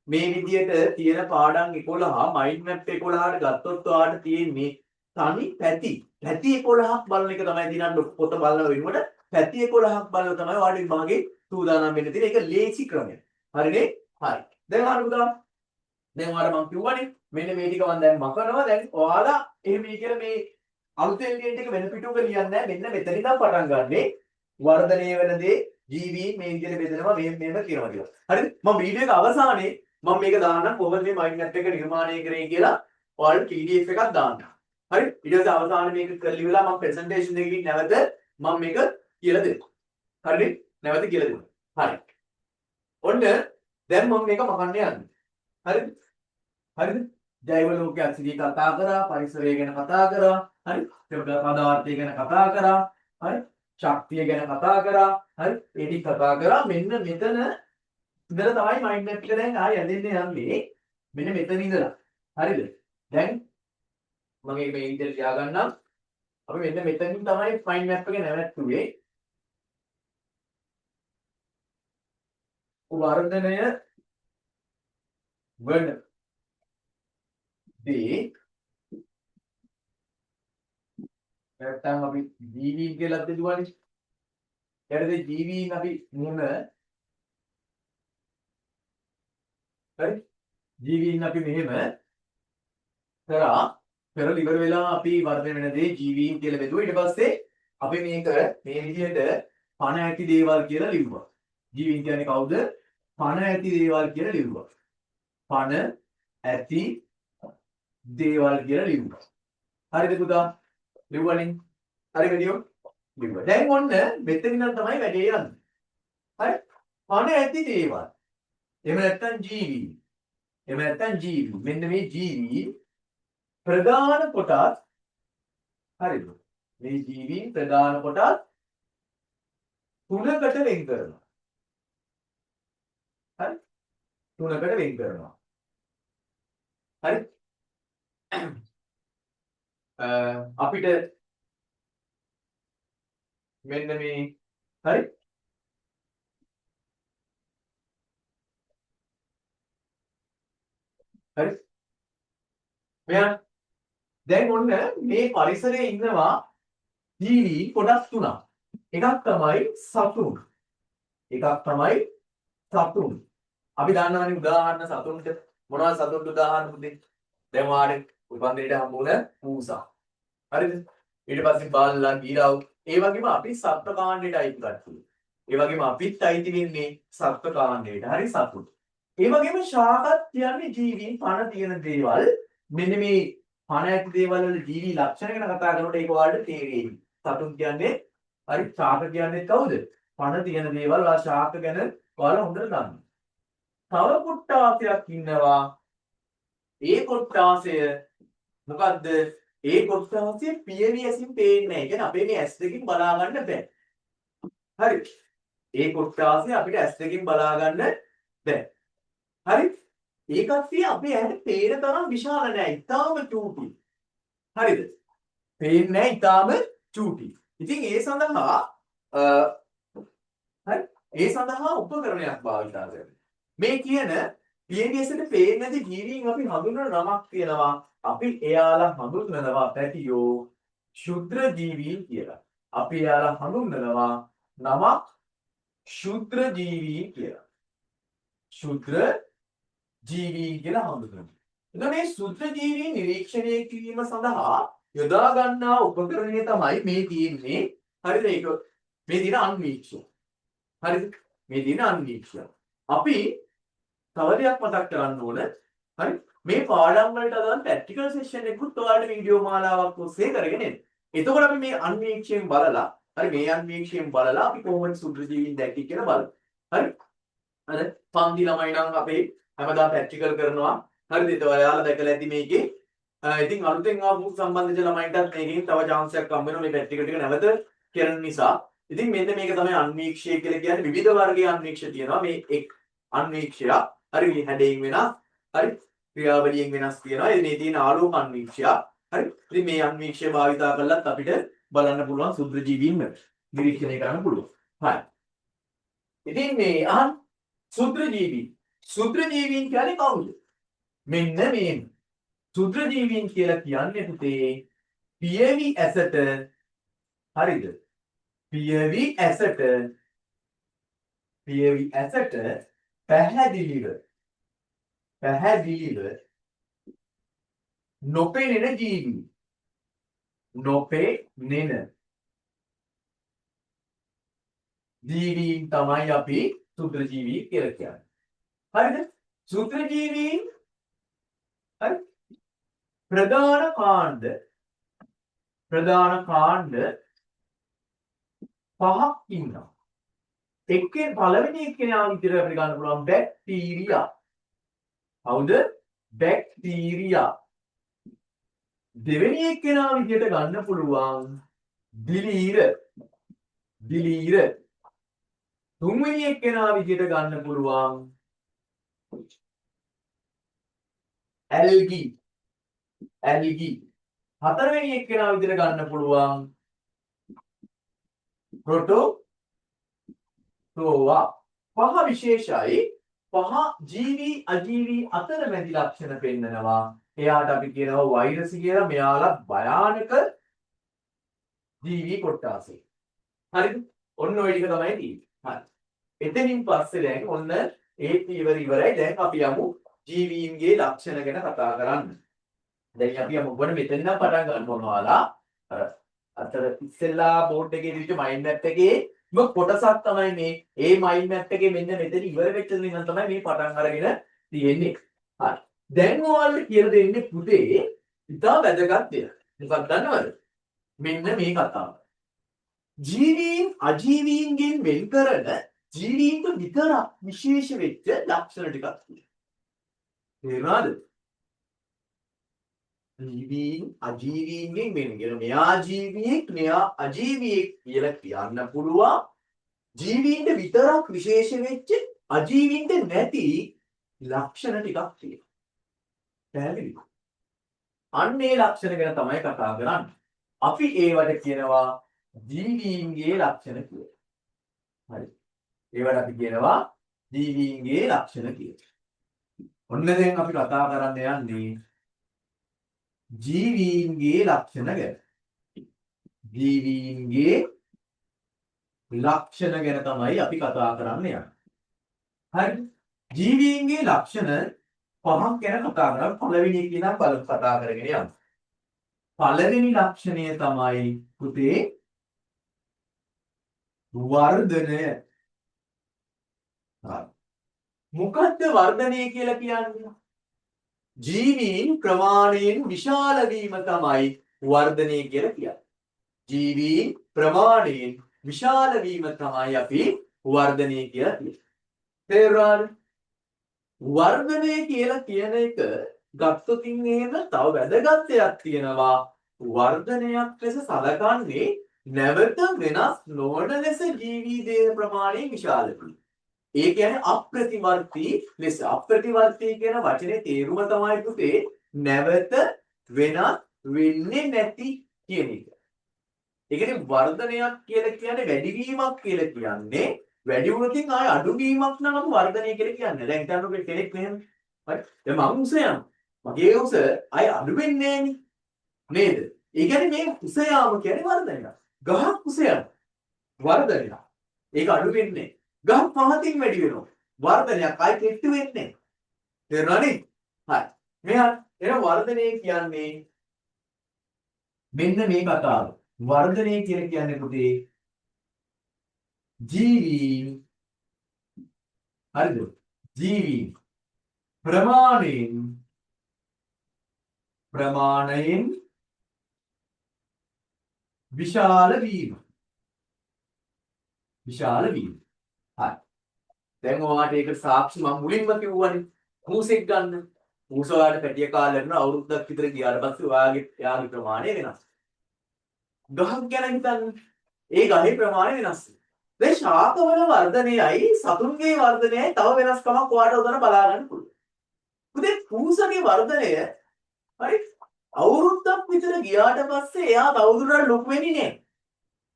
මේ විදියට තියෙන පාඩම් 11 මයින්ඩ් මැප් 11ට ගත්තොත් ඔයාලට තියෙන්නේ තනි පැති 11ක් බලන එක තමයි දිනන්න පොත බලන වෙනුවට පැති 11ක් බලන තමයි ඔයාලට විභාගේ සූදානම් වෙන්න තියෙන. ඒක ලේසි ක්‍රමය. හරිනේ? හරි. දැන් අහන්න පුතා. දැන් ඔයාලට මම කිව්වනේ මෙන්න මේ ටික මම දැන් මකනවා. දැන් ඔයාලා එහෙම කියලා මේ අලුතෙන් එලිමන්ට් එක වෙන පිටුවක ලියන්නේ නැහැ. මෙන්න මෙතන ඉඳන් පටන් ගන්නෙ. වර්ධනය වෙන දේ GV මේ විදිහට බෙදෙනවා මෙහෙම කියනවා කියලා. හරිද? මම වීඩියෝ එක අවසානයේ මම මේක දාන්නම් කොහොමද මේ මයින්ඩ් මැප් එක නිර්මාණය කරේ කියලා ඔයාලට PDF එකක් දාන්න. හරි? ඊට පස්සේ අවසානයේ මේක කරලි වෙලා මම ප්‍රසන්ටේෂන් එකකින් නැවත මම මේක කියලා දෙන්න. හරිද? නැවත කියලා දෙන්න. හරි. ඔන්න දැන් මම මේක මකන්න යන්නේ. හරිද? හරිද? ජෛව ලෝකයක් සිටි කතා කරා, පරිසරය ගැන කතා කරා, හරි? පදාර්ථය ගැන කතා කරා, හරි? ශක්තිය ගැන කතා කරා, හරි? ඒ ටික කතා කරා. මෙන්න මෙතන ඉඳලා තමයි මයින්ඩ් මැප් එක දැන් ආයෙ ඇදෙන්නේ යන්නේ. මෙන්න මෙතන ඉඳලා. හරිද? දැන් මම මේ විදිහට ලියා ගන්නම්. අපි මෙන්න මෙතනින් තමයි මයින්ඩ් මැප් එක නැවැත්තුවේ. වර්ධනය වන දේ නැත්තම් අපි ජීවීන් කියලා දෙදුවානේ. ඊට ජීවීන් අපි මෙහෙම හරි ජීවීන් අපි මෙහෙම කරා පෙරල ඉවර වෙලා අපි වර්ධනය වෙන දේ ජීවීන් කියලා බෙදුවා. ඊට පස්සේ අපි මේක මේ විදිහට පණ ඇති දේවල් කියලා ලිව්වා. ජීවීන් කියන්නේ කවුද? පණ ඇති දේවල් කියලා ලිව්වා. පණ ඇති දේවල් කියලා ලිව්වා. හරිද පුතා? ලිව්වනේ. හරි වැඩියෝ? ලිව්වා. දැන් ඔන්න මෙතන ඉඳන් තමයි වැඩේ යන්නේ. හරි? පණ ඇති දේවල්. එහෙම නැත්නම් ජීවී. එහෙම නැත්නම් ජීවී. මෙන්න මේ ජීවී ප්‍රධාන කොටස් හරිද? මේ ජීවී ප්‍රධාන කොටස් තුනකට වෙන් කරනවා. හරි? තුනකට වෙන් කරනවා. හරි? අපිට මෙන්න මේ හරි? හරි? මෙයා දැන් ඔන්න මේ පරිසරයේ ඉන්නවා ජීවි කොටස් තුනක්. එකක් තමයි සතුන්. එකක් තමයි සතුන්. අපි දන්නවනේ උදාහරණ සතුන්ට මොනවද සතුන්ට උදාහරණ පුතේ? දැන් වාරේ උපන්දිනේට හම්බුන පූසා. හරිද? ඊට පස්සේ බාල්ලා ගිරව්. ඒ වගේම අපි සත්ත්ව කාණ්ඩයට අයිති කට්ටිය. ඒ වගේම අපිත් අයිති වෙන්නේ සත්ත්ව කාණ්ඩයට. හරි සතුන්. ඒ වගේම ශාකත් කියන්නේ ජීවීන් පණ තියෙන දේවල්. මෙන්න මේ පණ ඇති දේවල් වල ජීවි ලක්ෂණ ගැන කතා කරනකොට ඒක ඔයාලට තේරෙයි. සතුන් කියන්නේ හරි ශාක කියන්නේ කවුද? පණ තියෙන දේවල් ඔයා ශාක ගැන ඔයාලා හොඳට දන්නවා. තව කොට්ටාසයක් ඉන්නවා. ඒ කොට්ටාසය මොකද්ද? ඒ කොට්ටාසය පියවි ඇසින් පේන්නේ නැහැ. ඒ කියන්නේ අපේ මේ ඇස් දෙකකින් බලා ගන්න බෑ. හරි. ඒ කොට්ටාසය අපිට ඇස් දෙකකින් බලා ගන්න බෑ. හරි? ඒ කට්ටිය අපේ ඇහැට පේන තරම් විශාල නෑ. ඊටාම චූටි. හරිද? පේන්නේ නෑ ඊටාම චූටි. ඉතින් ඒ සඳහා හරි ඒ සඳහා උපකරණයක් භාවිතා කරනවා. මේ කියන PBS එකට පේන්නේ නැති ජීවීන් අපි හඳුන්වන නමක් තියෙනවා. අපි එයාලා හඳුන්වනවා පැටියෝ ශුද්‍ර ජීවීන් කියලා. අපි එයාලා හඳුන්වනවා නමක් ශුද්‍ර ජීවීන් කියලා. ශුද්‍ර ජීවීන් කියලා හඳුන්වනවා. එතකොට මේ ශුද්‍ර ජීවීන් නිරීක්ෂණය කිරීම සඳහා යොදා ගන්නා උපකරණය තමයි මේ තියෙන්නේ. හරිද? ඒක මේ දින අන්වීක්ෂය. හරිද? මේ දින අන්වීක්ෂය. අපි තව දෙයක් මතක් කරන්න ඕන. හරි? මේ පාඩම් වලට අදාළ ප්‍රැක්ටිකල් සෙෂන් එකකුත් ඔයාලට වීඩියෝ මාලාවක් ඔස්සේ කරගෙන එන්න. එතකොට අපි මේ අන්වීක්ෂයෙන් බලලා, හරි මේ අන්වීක්ෂයෙන් බලලා අපි කොහොමද ශුද්‍ර ජීවීන් දැක්කේ කියලා බලමු. හරි? අර පන්ති ළමයි නම් අපේ හැමදාම ප්‍රැක්ටිකල් කරනවා. හරිද? ඒක ඔයාලා දැකලා ඇති මේකේ. ඉතින් අලුතෙන් ආපු සම්බන්ධිත ළමයින්ටත් මේකෙන් තව chance එකක් හම්බ වෙනවා මේ ප්‍රැක්ටිකල් ටික නැවත කරන නිසා. ඉතින් මෙන්න මේක තමයි අන්වීක්ෂය කියලා කියන්නේ. විවිධ වර්ගයේ අන්වීක්ෂය තියෙනවා. මේ එක් අන්වීක්ෂය හරි හැඩයෙන් වෙනස්, හරි ක්‍රියාවලියෙන් වෙනස් තියෙනවා. මේ තියෙන ආලෝක අන්වීක්ෂය. හරි. ඉතින් මේ අන්වීක්ෂය භාවිතා කළත් අපිට බලන්න පුළුවන් සුද්ධ ජීවීන් නිරීක්ෂණය කරන්න පුළුවන්. හරි. ඉතින් මේ සුද්ධ ජීවීන් කියන්නේ කවුද? මෙන්න මේ සුද්ධ ජීවීන් කියලා කියන්නේ පුතේ පියවි ඇසට හරිද? පියවි ඇසට පැහැදිලිව නොපෙනෙන ජීවීන්. නොපෙනෙන ජීවීන් තමයි අපි සුද්ධ ජීවී කියලා කියන්නේ. හරිද? සුද්ධ ජීවීන් හරි ප්‍රධාන කාණ්ඩ පහක් ඉන්නවා. පළවෙනි එක්කෙනා විදිහට අපිට ගන්න පුළුවන් බැක්ටීරියා. කවුද? බැක්ටීරියා. දෙවෙනි එක්කෙනා විදිහට ගන්න පුළුවන් දිලීර. තුන්වෙනි එක්කෙනා විදිහට ගන්න පුළුවන් ඇල්ගි. හතරවෙනි එක්කෙනා විදිහට ගන්න පුළුවන් ප්‍රොටෝසෝවා. පහ විශේෂයි. පහ ජීවි අජීවි අතරමැදි ලක්ෂණ පෙන්නනවා. එයාට අපි කියනවා වෛරස් කියලා. මෙයාලා භයානක ජීවි කොට්ටාසෙ. හරිද? ඔන්න ඔය ටික තමයි තියෙන්නේ. හරි. එතනින් පස්සේ දැන් ඔන්න ඒත් ඉවරයි. දැන් අපි යමු ජීවීන්ගේ ලක්ෂණ ගැන කතා කරන්න. දැන් අපි යමු ඔබට මෙතන නම් පටන් ගන්න ඕනවාලා. අතර ඉස්සෙල්ලා බෝඩ් එකේ දිවිච්ච මයින්ඩ් මැප් එකේ කොටසක් තමයි මේ. ඒ මයින්ඩ් මැප් එකේ මෙන්න මෙතන ඉවර වෙච්ච දේ නම් තමයි මේ පටන් අරගෙන තියෙන්නේ. හරි. දැන් ඔයාලට කියලා දෙන්නේ පුතේ ඉතා වැදගත් දෙයක්. මොකක්ද දන්නවද? මෙන්න මේ කතාව. ජීවීන් අජීවීන්ගෙන් වෙන් කරන ජීවීන්ට විතරක් විශේෂ වෙච්ච ලක්ෂණ ටිකක් තියෙනවා. තේරුණාද? ජීවීන් අජීවීන්ගෙන් වෙන් කරන මෙයා ජීවියෙක් මෙයා අජීවියෙක් කියලා කියන්න පුළුවන්. ජීවීන්ට විතරක් විශේෂ වෙච්ච අජීවීන්ට නැති ලක්ෂණ ටිකක් තියෙනවා. පැහැදිලිද? අන්න ඒ ලක්ෂණ ගැන තමයි කතා කරන්නේ. අපි ඒවට කියනවා ජීවීන්ගේ ලක්ෂණ කියලා. හරි. ඒවට අපි කියනවා ජීවීන්ගේ ලක්ෂණ කියලා. ඔන්න දැන් අපි කතා කරන්න යන්නේ ජීවීන්ගේ ලක්ෂණ ගැන. ජීවීන්ගේ ලක්ෂණ ගැන තමයි අපි කතා කරන්න යන්නේ. හරි. ජීවීන්ගේ ලක්ෂණ පහක් ගැන කතා කරලා පළවෙනි එක නම් බලමු කතා කරගෙන යමු. පළවෙනි ලක්ෂණය තමයි පුතේ වර්ධනය. මොකද්ද වර්ධනය කියලා කියන්නේ? ජීවීන් ප්‍රමාණයෙන් විශාල වීම තමයි වර්ධනය කියලා කියන්නේ. ජීවීන් ප්‍රමාණයෙන් විශාල වීම තමයි අපි වර්ධනය කියලා කියන්නේ. තේරුණාද? වර්ධනය කියලා කියන එක ගත්තොත් එහෙම තව වැදගත් දෙයක් තියෙනවා. වර්ධනයක් ලෙස සලකන්නේ නැවත වෙනස් නොවන ලෙස ජීවී දේහ ප්‍රමාණය විශාල වීම. ඒ කියන්නේ අප්‍රතිවර්තී ලෙස. අප්‍රතිවර්තී කියන වචනේ තේරුම තමයි පුතේ නැවත වෙනස් වෙන්නේ නැති කියන එක. ඒ කියන්නේ වර්ධනයක් කියලා කියන්නේ වැඩිවීමක් කියලා කියන්නේ වැඩි වුණොතින් ආය අඩු වීමක් නම් අපි වර්ධනය කියලා කියන්නේ. දැන් හිතන්නකෝ කෙනෙක් මෙහෙම. හරි. දැන් මම උස යනවා. මගේ උස ආය අඩු වෙන්නේ නේද? ඒ කියන්නේ මේ උස යාම කියන්නේ වර්ධනයක්. ගහක් උස යනවා. වර්ධනයක්. ඒක අඩු වෙන්නේ. ගහ පහතින් වැඩි වෙනවා. වර්ධනයක් ආයි කෙට්ටු වෙන්නේ. තේරුණානේ? හරි. මෙහා එන වර්ධනය කියන්නේ මෙන්න මේ කතාව. වර්ධනය කියලා කියන්නේ පුතේ ජීවීන් හරිද? ජීවීන් ප්‍රමාණයෙන් විශාල වීම. විශාල වීම. හරි. දැන් ඔයාලට ඒක සාක්ෂි මම මුලින්ම කිව්වනේ. හූසෙක් ගන්න. හූස ඔයාලට පැටිය කාලේ කරන අවුරුද්දක් විතර ගියාට පස්සේ ඔයාගේ ප්‍රමාණය වෙනස්. ගහක් ගැන හිතන්න. ඒ ගහේ ප්‍රමාණය වෙනස්. දැන් ශාකවල වර්ධනයයි සතුන්ගේ වර්ධනයයි තව වෙනස්කමක් ඔයාලට උදන බලා ගන්න පුළුවන්. පුතේ හූසගේ වර්ධනය හරි අවුරුද්දක් විතර ගියාට පස්සේ එයා තවදුරටත් ලොකු වෙන්නේ නැහැ.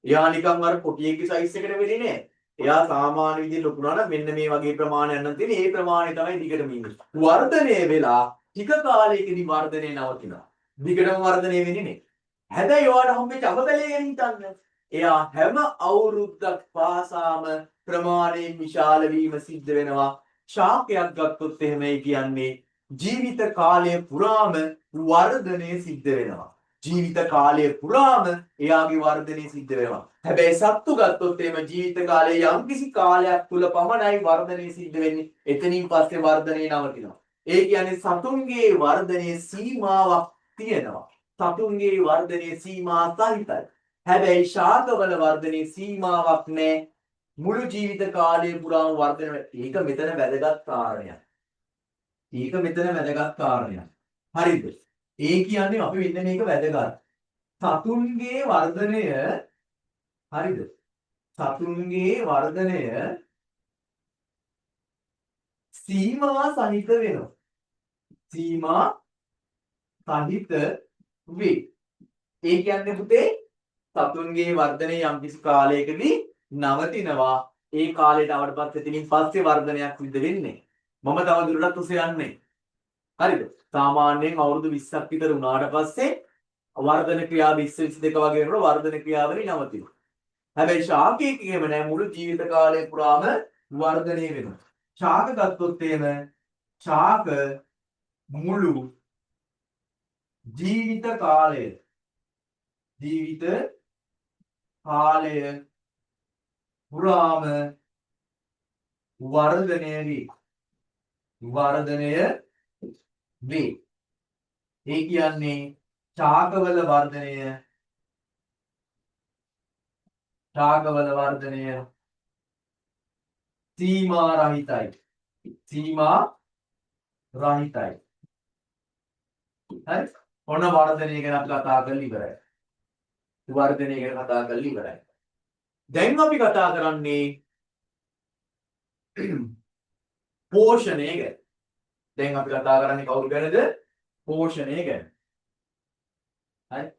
එයා නිකන් අර කොටියේගේ සයිස් එකට වෙන්නේ නැහැ. එයා සාමාන්‍ය විදිහට ලොකු වුණා නම් මෙන්න මේ වගේ ප්‍රමාණයක් නම් තියෙන. ඒ ප්‍රමාණය තමයි දිගටම ඉන්නේ. වර්ධනය වෙලා ටික කාලයකදී වර්ධනය නවතිනවා. දිගටම වර්ධනය වෙන්නේ නැහැ. හැබැයි ඔයාලට හම්බෙච්ච අමතලයේ ගැන හිතන්න. එයා හැම අවුරුද්දක් පාසාම ප්‍රමාණයෙන් විශාල වීම සිද්ධ වෙනවා. ශාකයක් ගත්තොත් එහෙමයි කියන්නේ ජීවිත කාලය පුරාම වර්ධනය සිද්ධ වෙනවා. ජීවිත කාලය පුරාම එයාගේ වර්ධනය සිද්ධ වෙනවා. හැබැයි සත්තු ගත්තොත් එහෙම ජීවිත කාලයේ යම්කිසි කාලයක් තුල පමණයි වර්ධනය සිද්ධ වෙන්නේ. එතනින් පස්සේ වර්ධනය නවතිනවා. ඒ කියන්නේ සතුන්ගේ වර්ධනයේ සීමාවක් තියෙනවා. සතුන්ගේ වර්ධනයේ සීමා සහිතයි. හැබැයි ශාකවල වර්ධනයේ සීමාවක් නැහැ. මුළු ජීවිත කාලය පුරාම වර්ධනය වෙනවා. ඒක මෙතන වැදගත් කාරණයක්. ඒක මෙතන වැදගත් කාරණයක්. හරිද? ඒ කියන්නේ අපි මෙන්න මේක වැදගත්. සතුන්ගේ වර්ධනය හරිද? සතුන්ගේ වර්ධනය සීමා සහිත වෙනවා. සීමා සහිත වේ. ඒ කියන්නේ පුතේ සතුන්ගේ වර්ධනය යම්කිසි කාලයකදී නවතිනවා. ඒ කාලයට ආවට පස්සේ එතනින් පස්සේ වර්ධනයක් සිද්ධ වෙන්නේ. මම තව දුරටත් උස යන්නේ. හරිද? සාමාන්‍යයෙන් අවුරුදු 20ක් විතර වුණාට පස්සේ වර්ධන ක්‍රියා 20 22 වගේ වෙනකොට වර්ධන ක්‍රියාවලිය නවතිනවා. හැබැයි ශාකයේ කියම නෑ මුළු ජීවිත කාලය පුරාම වර්ධනය වෙනවා. ශාක ගත්තොත් එහෙම ශාක මුළු ජීවිත කාලය පුරාම වර්ධනය වේ. ඒ කියන්නේ ශාකවල වර්ධනය සීමා රහිතයි. හරි? ඔන්න වර්ධනය ගැන අපි කතා කරලා ඉවරයි. දැන් අපි කතා කරන්නේ පෝෂණය ගැන. දැන් අපි කතා කරන්නේ කවුරු ගැනද? පෝෂණය ගැන. හරි?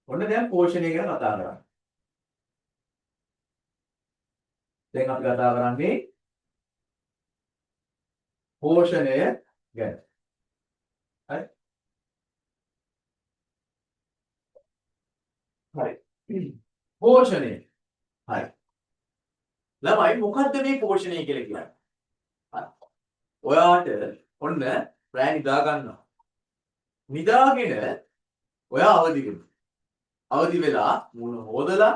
ඔන්න දැන් පෝෂණය ගැන කතා කරන්නේ. දැන් අපි කතා කරන්නේ පෝෂණය ගැන. හරි? හරි. පෝෂණය. හරි. ළමයි මොකද්ද මේ පෝෂණය කියලා කියන්නේ? හරි. ඔයාට ඔන්න රෑ නිදා ගන්නවා. නිදාගෙන ඔයා අවදි වෙනවා. අවදි වෙලා මූණ හොදලා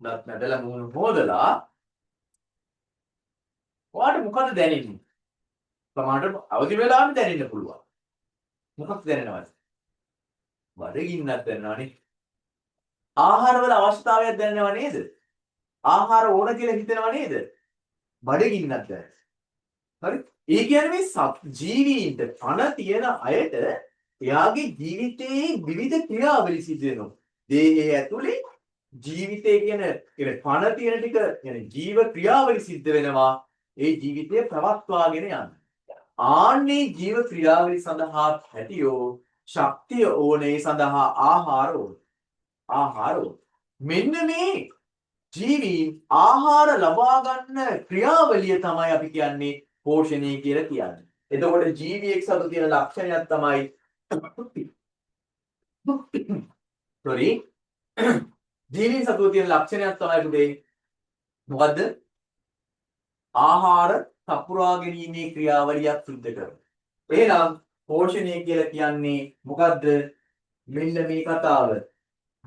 දත් මැදලා මූණ හොදලා ඔයාට මොකද දැනෙන්නේ? සමහරට අවදි වෙලාම දැනෙන්න පුළුවන්. මොකක්ද දැනෙනවද? බඩගින්නක් දැනෙනවනේ. ආහාරවල අවශ්‍යතාවයක් දැනෙනව නේද? ආහාර ඕන කියලා හිතෙනව නේද? බඩගින්නක් දැනෙනවා. හරි? ඒ කියන්නේ මේ ජීවීන්ට පණ තියෙන අයට එයාගේ ජීවිතයේ විවිධ ක්‍රියාවලි සිදු වෙනවා. දේහය ඇතුලේ ජීවිතය කියන පණ තියෙන ටික يعني ජීව ක්‍රියාවලි සිද්ධ වෙනවා. ඒ ජීවිතය පවත්වාගෙන යන්න. ආන්නේ ජීව ක්‍රියාවලි සඳහා හැටියෝ ශක්තිය ඕනේ සඳහා ආහාර ඕනේ. මෙන්න මේ ජීවීන් ආහාර ලබා ගන්න ක්‍රියාවලිය තමයි අපි කියන්නේ පෝෂණය කියලා කියන්නේ. එතකොට ජීවියෙක් සතු තියෙන ලක්ෂණයක් තමයි ජීවීන් සතු තියෙන ලක්ෂණයක් තමයි පුතේ මොකද්ද? ආහාර සපුරා ගැනීමේ ක්‍රියාවලියක් සිද්ධ කරනවා. එහෙනම් පෝෂණය කියලා කියන්නේ මොකද්ද? මෙන්න මේ කතාව.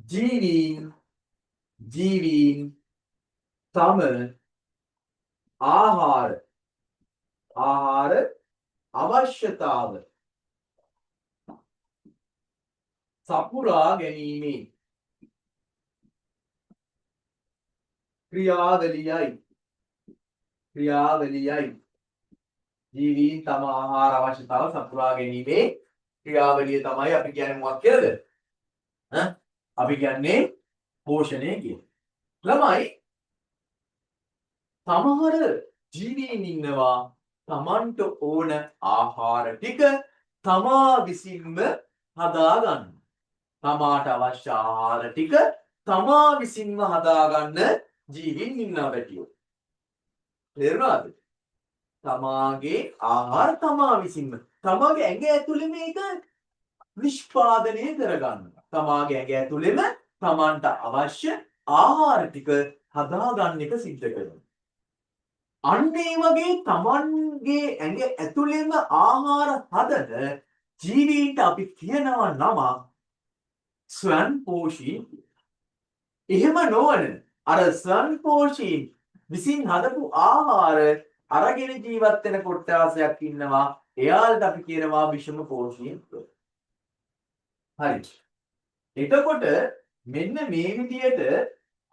ජීවීන් තම ආහාර අවශ්‍යතාව සපුරා ගැනීමේ ක්‍රියාවලියයි. ජීවීන් තම ආහාර අවශ්‍යතාව සපුරා ගැනීමේ ක්‍රියාවලිය තමයි අපි කියන්නේ මොකක් කියලාද? අපි කියන්නේ පෝෂණය කියලා. ළමයි සමහර ජීවීන් ඉන්නවා තමන්ට ඕන ආහාර ටික තමා විසින්ම හදා ගන්න. තමාට අවශ්‍ය ආහාර ටික තමා විසින්ම හදාගන්න ජීවීන් ඉන්නවා බැටියෝ. තේරුණාද? තමාගේ ආහාර තමා විසින්ම තමාගේ ඇඟ ඇතුලේ මේක නිෂ්පාදනය කරගන්න. තමාගේ ඇඟ ඇතුලේම තමන්ට අවශ්‍ය ආහාර ටික හදාගන්න එක සිද්ධ කරනවා. අන්න ඒ වගේ තමන්ගේ ඇඟ ඇතුලේම ආහාර හදන ජීවීන්ට අපි කියනවා නම ස්වයංපෝෂී. එහෙම නොවන අර ස්වයංපෝෂී විසින් හදපු ආහාර අරගෙන ජීවත් වෙන කොට්ටාසයක් ඉන්නවා. එයාලට අපි කියනවා විෂමපෝෂී කියලා. හරි. එතකොට මෙන්න මේ විදියට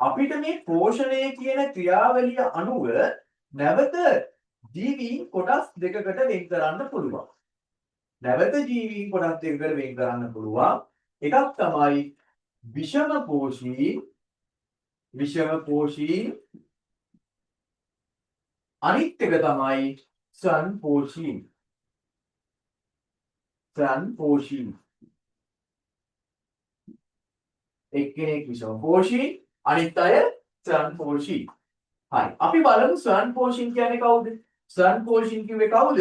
අපිට මේ පෝෂණය කියන ක්‍රියාවලිය අනුව නැවත ජීවීන් කොටස් දෙකකට වෙන් කරන්න පුළුවන්. නැවත ජීවීන් කොටස් දෙකකට වෙන් කරන්න පුළුවන්. එකක් තමයි විෂමපෝෂී අනිත් එක තමයි ස්වයංපෝෂී. එක්කෙනෙක් විෂමපෝෂී අනිත් අය ස්වයංපෝෂී. හරි. අපි බලමු ස්වයංපෝෂී කියන්නේ කවුද? ස්වයංපෝෂී කිව්වේ කවුද?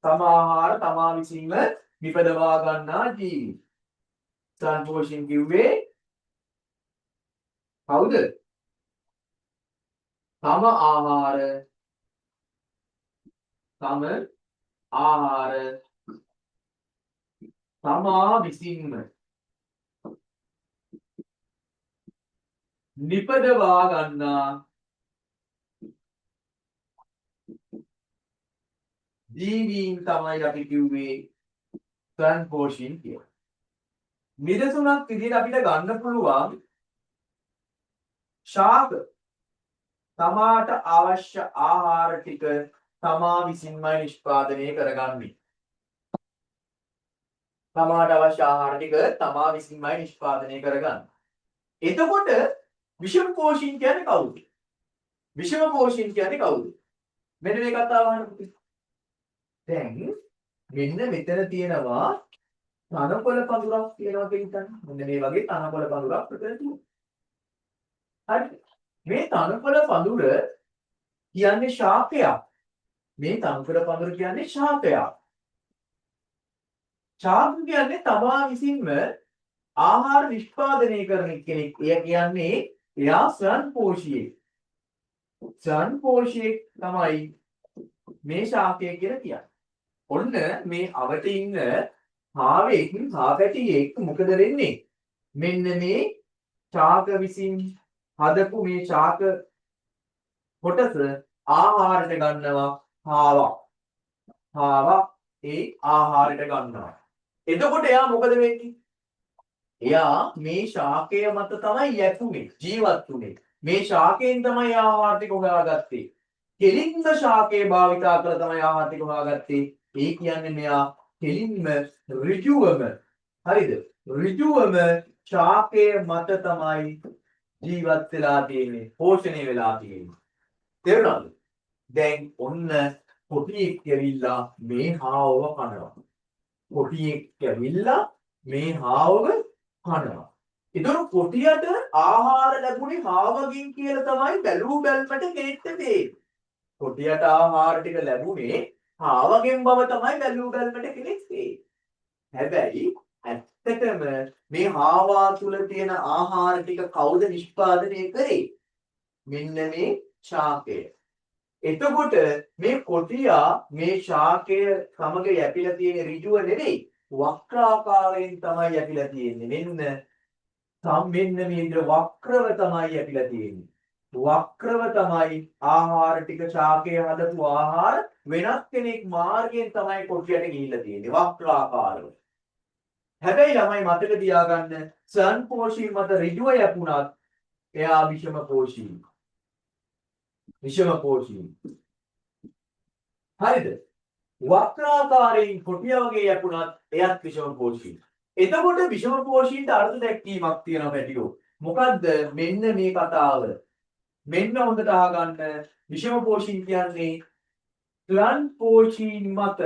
තම ආහාර තමා විසින්ම නිපදවා ගන්නා ජීවි. ස්වයංපෝෂී කිව්වේ කවුද? තම ආහාර තමා විසින්ම නිපදවා ගන්නා ජීවීන් තමයි අපි කිව්වේ ස්වයංපෝෂී කියලා. නිදසුනක් විදිහට අපිට ගන්න පුළුවන් ශාක තමාට අවශ්‍ය ආහාර ටික තමා විසින්මයි නිෂ්පාදනය කරගන්නේ. තමාට අවශ්‍ය ආහාර ටික තමා විසින්මයි නිෂ්පාදනය කරගන්නේ. එතකොට විෂමපෝෂී කියන්නේ කවුද? විෂමපෝෂී කියන්නේ කවුද? මෙන්න මේ කතාව අහන්න. දැන් මෙන්න මෙතන තියෙනවා තනකොළ පඳුරක් තියෙනවා කියලා හිතන්න. මෙන්න මේ වගේ තනකොළ පඳුරක් මෙතන තියෙනවා. හරි. මේ තනකොළ පඳුර කියන්නේ ශාකයක්. මේ තනකොළ පඳුර කියන්නේ ශාකයක්. ශාක කියන්නේ තමා විසින්ම ආහාර නිෂ්පාදනය කරන කෙනෙක්. එය කියන්නේ එයා ස්වයංපෝෂී. ස්වයංපෝෂී තමයි මේ ශාකය කියලා කියන්නේ. ඔන්න මේ අවට ඉන්න හාවෙක් හාපැටියෙක් මොකද වෙන්නේ? මෙන්න මේ ශාක විසින් හදපු මේ ශාක කොටස ආහාරයට ගන්නවා හාවා ඒ ආහාරයට ගන්නවා. එතකොට එයා මොකද වෙන්නේ? එයා මේ ශාකය මත තමයි යැපුනේ ජීවත් වුනේ. මේ ශාකයෙන් තමයි ආහාර ටික හොයාගත්තේ. කෙලින්ම ශාකේ භාවිතා කරලා තමයි ආහාර ටික හොයාගත්තේ. ඒ කියන්නේ මෙයා කෙලින්ම ඍජුවම හරිද? ඍජුවම ශාකයේ මත තමයි ජීවත් වෙලා තියෙන්නේ. පෝෂණය වෙලා තියෙන්නේ. තේරුණාද? දැන් ඔන්න කොටියෙක් ඇවිල්ලා මේ හාවව කනවා. කොටියෙක් ඇවිල්ලා මේ හාවව කනවා. ඒතර කොටියට ආහාර ලැබුණේ හාවගෙන් කියලා තමයි බැලූ බැල්මට ගෙන්න දෙන්නේ. කොටියට ආහාර ටික ලැබුණේ හාවගෙන් බව තමයි බැලූ බැල්මට කෙනෙක් දෙන්නේ. හැබැයි ඇත්තටම මේ හාවා තුල තියෙන ආහාර ටික කවුද නිෂ්පාදනය කරේ? මෙන්න මේ ශාකය. එතකොට මේ කොටියා මේ ශාකය සමග යැපිලා තියෙන ඍජුව නෙවෙයි වක්‍රාකාරයෙන් තමයි යැපිලා තියෙන්නේ. මෙන්න මේ විදිහට වක්‍රව තමයි යැපිලා තියෙන්නේ. වක්‍රව තමයි ආහාර ටික ශාකය හදපු ආහාර වෙනත් කෙනෙක් මාර්ගයෙන් තමයි කොටියට ගිහිල්ලා තියෙන්නේ වක්‍රාකාරව. හැබැයි ළමයි මතක තියාගන්න ස්වයංපෝෂී මත ඍජුව යැපුණත් එයා විෂමපෝෂී. හරිද? වක්‍රාකාරයෙන් කොටිය වගේ යැපුණත් එයත් විෂමපෝෂී. එතකොට විෂමපෝෂීන්ට අර්ථ දැක්වීමක් තියෙනවා පැටියෝ. මොකද්ද? මෙන්න මේ කතාව. මෙන්න හොඳට අහගන්න. විෂමපෝෂී කියන්නේ ස්වයංපෝෂී මත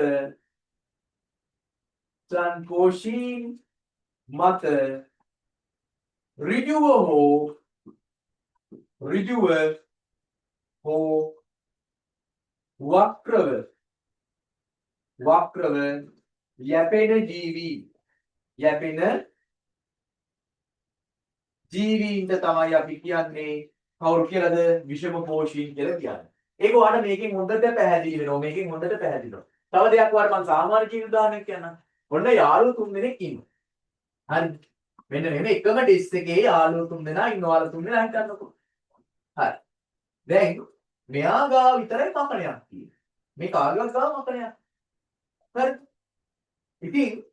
සංකෝෂී මත ඍජුව හෝ වක්‍රව යැපෙන ජීවීන්ට තමයි අපි කියන්නේ කවුරු කියලාද විෂම පෝෂීන් කියලා කියන්නේ. ඒක ඔයාලට මේකෙන් හොඳට පැහැදිලි වෙනවා. මේකෙන් හොඳට පැහැදිලි වෙනවා. තව දෙයක් ඔයාලට මම සාමාන්‍ය ජීවිත උදාහරණයක් කියන්නම්. ඔන්න යාළුවෝ 3 දෙනෙක් ඉන්නවා. හරි. මෙන්න මෙහෙම එකම ඩිස් එකේ යාළුවෝ 3 දෙනා ඉන්නවා. ඔයාලා 3 දෙනා හිතන්නකෝ. හරි. දැන් මෙයා ගාව විතරයි මකණයක් තියෙන්නේ. මේ කාගේවත් ගාව මකණයක්. හරි. ඉතින්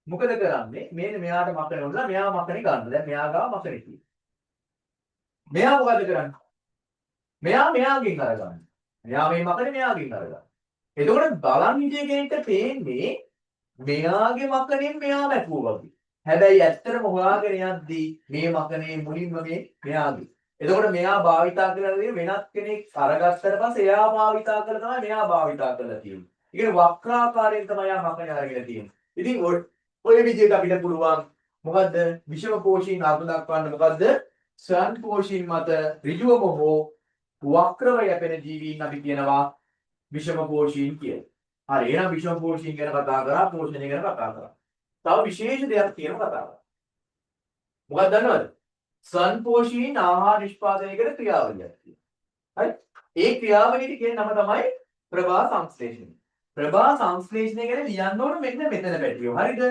මොකද කරන්නේ? මේන මෙයාට මකණ උනලා මෙයා මකණේ ගන්න. දැන් මෙයා ගාව මකණේ තියෙනවා. මෙයා මොකද කරන්නේ? මෙයා මෙයාගෙන් අරගන්න. මෙයා මේ මකනේ මෙයාගෙන් අරගන්න. එතකොට බලන් හිටිය කෙනෙක්ට පේන්නේ මෙයාගේ මකනෙන් මෙයා වැටුවා වගේ. හැබැයි ඇත්තටම හොයාගෙන යද්දී මේ මකනේ මුලින්ම මෙයාගේ. එතකොට මෙයා භාවිතා කරලා තියෙන වෙනත් කෙනෙක් අරගත්තට පස්සේ එයා භාවිතා කරලා තමයි මෙයා භාවිතා කරලා තියෙන්නේ. ඒ කියන්නේ වක්‍රාකාරයෙන් තමයි යා මකනේ අරගෙන තියෙන්නේ. ඉතින් ඔය විදිහට අපිට පුළුවන් මොකද්ද විෂම පෝෂීන් අර්ථ දක්වන්න මොකද්ද සංකෝෂීන් මත ඍජුවම හෝ වක්‍රව යැපෙන ජීවීන් අපි කියනවා විෂම පෝෂීන් කියලා. හරි එහෙනම් විෂම පෝෂීන් ගැන කතා කරා පෝෂණය ගැන කතා කරා. තව විශේෂ දෙයක් තියෙනවා කතා කරා. මොකක්ද දන්නවද? සංපෝෂීන් ආහාර නිෂ්පාදනය කරන ක්‍රියාවලියක් තියෙනවා. හරි? ඒ ක්‍රියාවලියට කියන නම තමයි ප්‍රභා සංශ්ලේෂණය. ප්‍රභා සංශ්ලේෂණය ගැන ලියන්න ඕන මෙන්න මෙතන පැටියෝ. හරිද?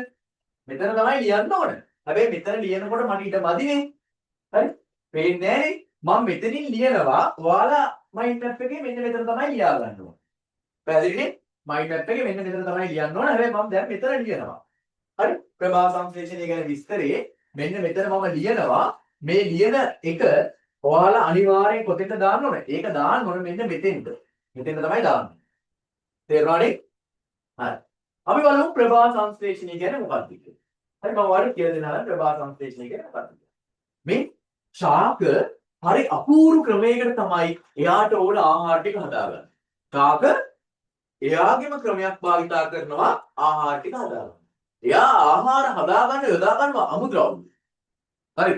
මෙතන තමයි ලියන්න ඕන. හැබැයි මෙතන ලියනකොට මට ඊට මදිනේ. හරි? පේන්නේ නැහැ. මම මෙතනින් ලියනවා. ඔයාලා මයින්ඩ් මැප් එකේ මෙන්න මෙතන තමයි ලියා ගන්න ඕන. පැහැදිලිනේ? මයින්ඩ් මැප් එකේ මෙන්න මෙතන තමයි ලියන්න ඕන. හැබැයි මම දැන් මෙතන ලියනවා. හරි? ප්‍රභා සංශ්ලේෂණය ගැන විස්තරේ මෙන්න මෙතන මම ලියනවා. මේ ලියන එක ඔයාලා අනිවාර්යෙන් කොතෙන්ද දාන්න ඕන? ඒක දාන්න ඕන මෙන්න මෙතෙන්ට. මෙතෙන්ට තමයි දාන්නේ. තේරුණානේ? හරි. අපි බලමු ප්‍රභා සංශ්ලේෂණය කියන්නේ මොකක්ද කියලා. හරි මම ඔයාලට කියලා දෙනවා ප්‍රභා සංශ්ලේෂණය කියන්නේ මොකක්ද කියලා. මේ ශාක හරි අපූර්ව ක්‍රමයකට තමයි එයාට ඕන ආහාර ටික හදාගන්නේ. ශාක එයාගේම ක්‍රමයක් භාවිතා කරනවා ආහාර ටික හදාගන්න. එයා ආහාර හදාගන්න යොදා ගන්නවා අමුද්‍රව්‍ය. හරි.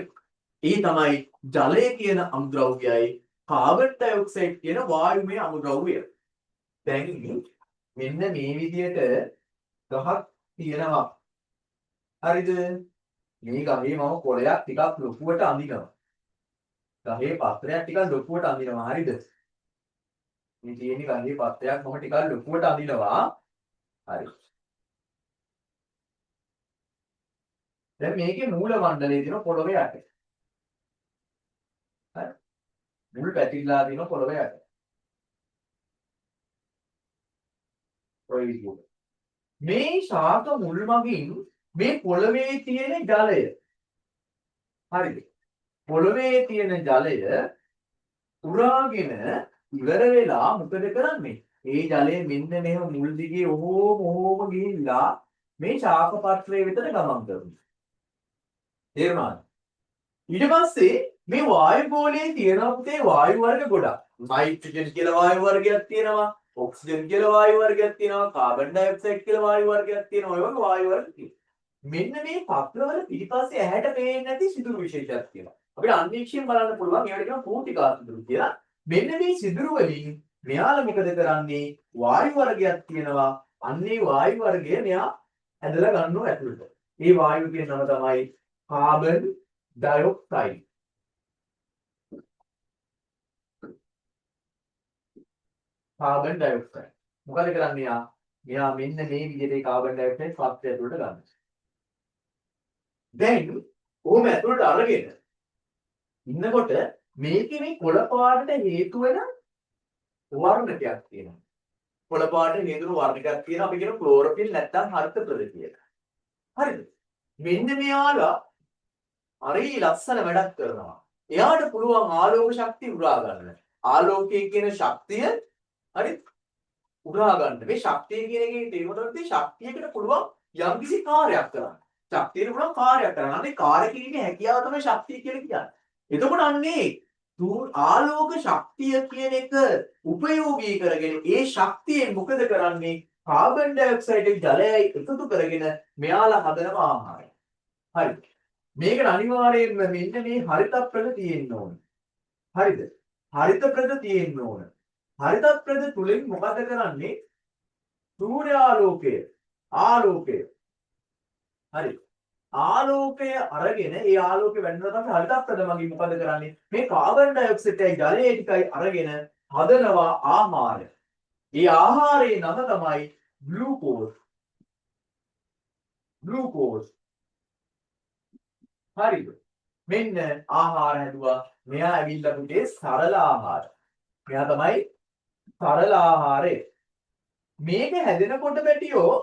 ඒ තමයි ජලය කියන අමුද්‍රව්‍යයයි කාබන් ඩයොක්සයිඩ් කියන වායුමය අමුද්‍රව්‍යය. දැන් මෙන්න මේ විදිහට ගහක් තියෙනවා. හරිද? මේ ගහේ මම කොළයක් ටිකක් ලොකුවට අඳිනවා. ගහේ පත්‍රයක් ටිකක් ලොකුවට අඳිනවා. හරිද? මේ තියෙන ගහේ පත්‍රයක් මම ටිකක් ලොකුවට අඳිනවා. හරි. දැන් මේකේ මූල මණ්ඩලයේ තියෙන පොළොවේ යට. හරි. මුල් පැතිරලා තියෙන පොළොවේ යට. ඔය විදිහට. මේ ශාක මුල් මගින් මේ පොළවේ තියෙන ජලය. හරිද? පොළවේ තියෙන ජලය උරාගෙන ඉවර වෙලා මොකද කරන්නේ? ඒ ජලය මෙන්න මෙහෙම මුල් දිගේ ඔහොම ගිහිල්ලා මේ ශාක පත්‍රයේ විතර ගමන් කරනවා. තේරුණාද? ඊට පස්සේ මේ වායු ගෝලයේ තියෙන පුතේ වායු වර්ග ගොඩක්. නයිට්‍රජන් කියලා වායු වර්ගයක් තියෙනවා. ඔක්සිජන් කියලා වායු වර්ගයක් තියෙනවා. කාබන් ඩයොක්සයිඩ් කියලා වායු වර්ගයක් තියෙනවා. ඔය වගේ වායු වර්ග තියෙනවා. මෙන්න මේ පත්‍රවල පිටිපස්සේ ඇහැට පේන්නේ නැති සිදුරු විශේෂයක් තියෙනවා. අපිට අන්වීක්ෂයෙන් බලන්න පුළුවන් ඒවට කියනවා පූටිකා සිදුරු කියලා. මෙන්න මේ සිදුරු වලින් මෙයාලා මොකද කරන්නේ? වායු වර්ගයක් තියෙනවා. අන්නේ වායු වර්ගය මෙයා ඇදලා ගන්නවා ඇතුළට. මේ වායු කියන නම තමයි කාබන් ඩයොක්සයිඩ්. Carbon dioxide. මොකද කරන්නේ යා? මෙයා මෙන්න මේ විදිහට කාබන් ඩයොක්සයිඩ් පත්‍රය ඇතුළට ගන්නවා. දැන් ඕම ඇතුළට අරගෙන ඉන්නකොට මේකේ මේ කොළ පාටට හේතු වෙන වර්ණකයක් තියෙනවා. කොළ පාටට හේතු වෙන වර්ණකයක් තියෙනවා. අපි කියන ක්ලෝරොෆිල් නැත්නම් හරිත ප්‍රද කියලා. හරිද? මෙන්න මෙයාලා හරි ලස්සන වැඩක් කරනවා. එයාට පුළුවන් ආලෝක ශක්තිය උරා ගන්න. ආලෝකයේ කියන ශක්තිය හරි උරා ගන්න. මේ ශක්තිය කියන එකේ තේරුම තමයි ශක්තියකට පුළුවන් යම්කිසි කාර්යයක් කරන්න. ශක්තියට පුළුවන් කාර්යයක් කරන්න. අනේ කාර්ය කිරීමේ හැකියාව තමයි ශක්තිය කියලා කියන්නේ. එතකොට අන්නේ ආලෝක ශක්තිය කියන එක උපයෝගී කරගෙන ඒ ශක්තියෙන් මොකද කරන්නේ? කාබන් ඩයොක්සයිඩ් ජලයයි එකතු කරගෙන මෙයාලා හදන ආහාරය. හරි. මේකට අනිවාර්යයෙන්ම මෙන්න මේ හරිත ප්‍රද තියෙන්න ඕන. හරිද? හරිත ප්‍රද තියෙන්න ඕන. හරිත ප්‍රද තුලින් මොකද කරන්නේ? සූර්යාලෝකය, ආලෝකය. හරි. ආලෝකය අරගෙන ඒ ආලෝකය වෙන්නලා තමයි හරිත ප්‍රද මගින් මොකද කරන්නේ? මේ කාබන් ඩයොක්සයිඩ්යි ජලය ටිකයි අරගෙන හදනවා ආහාරය. ඒ ආහාරයේ නම තමයි ග්ලූකෝස්. ග්ලූකෝස්. හරිද? මෙන්න ආහාර හැදුවා. මෙයා ඇවිල්ලා පුතේ සරල ආහාර. මෙයා තමයි සරල ආහාරය. මේක හැදෙනකොට බැටියෝ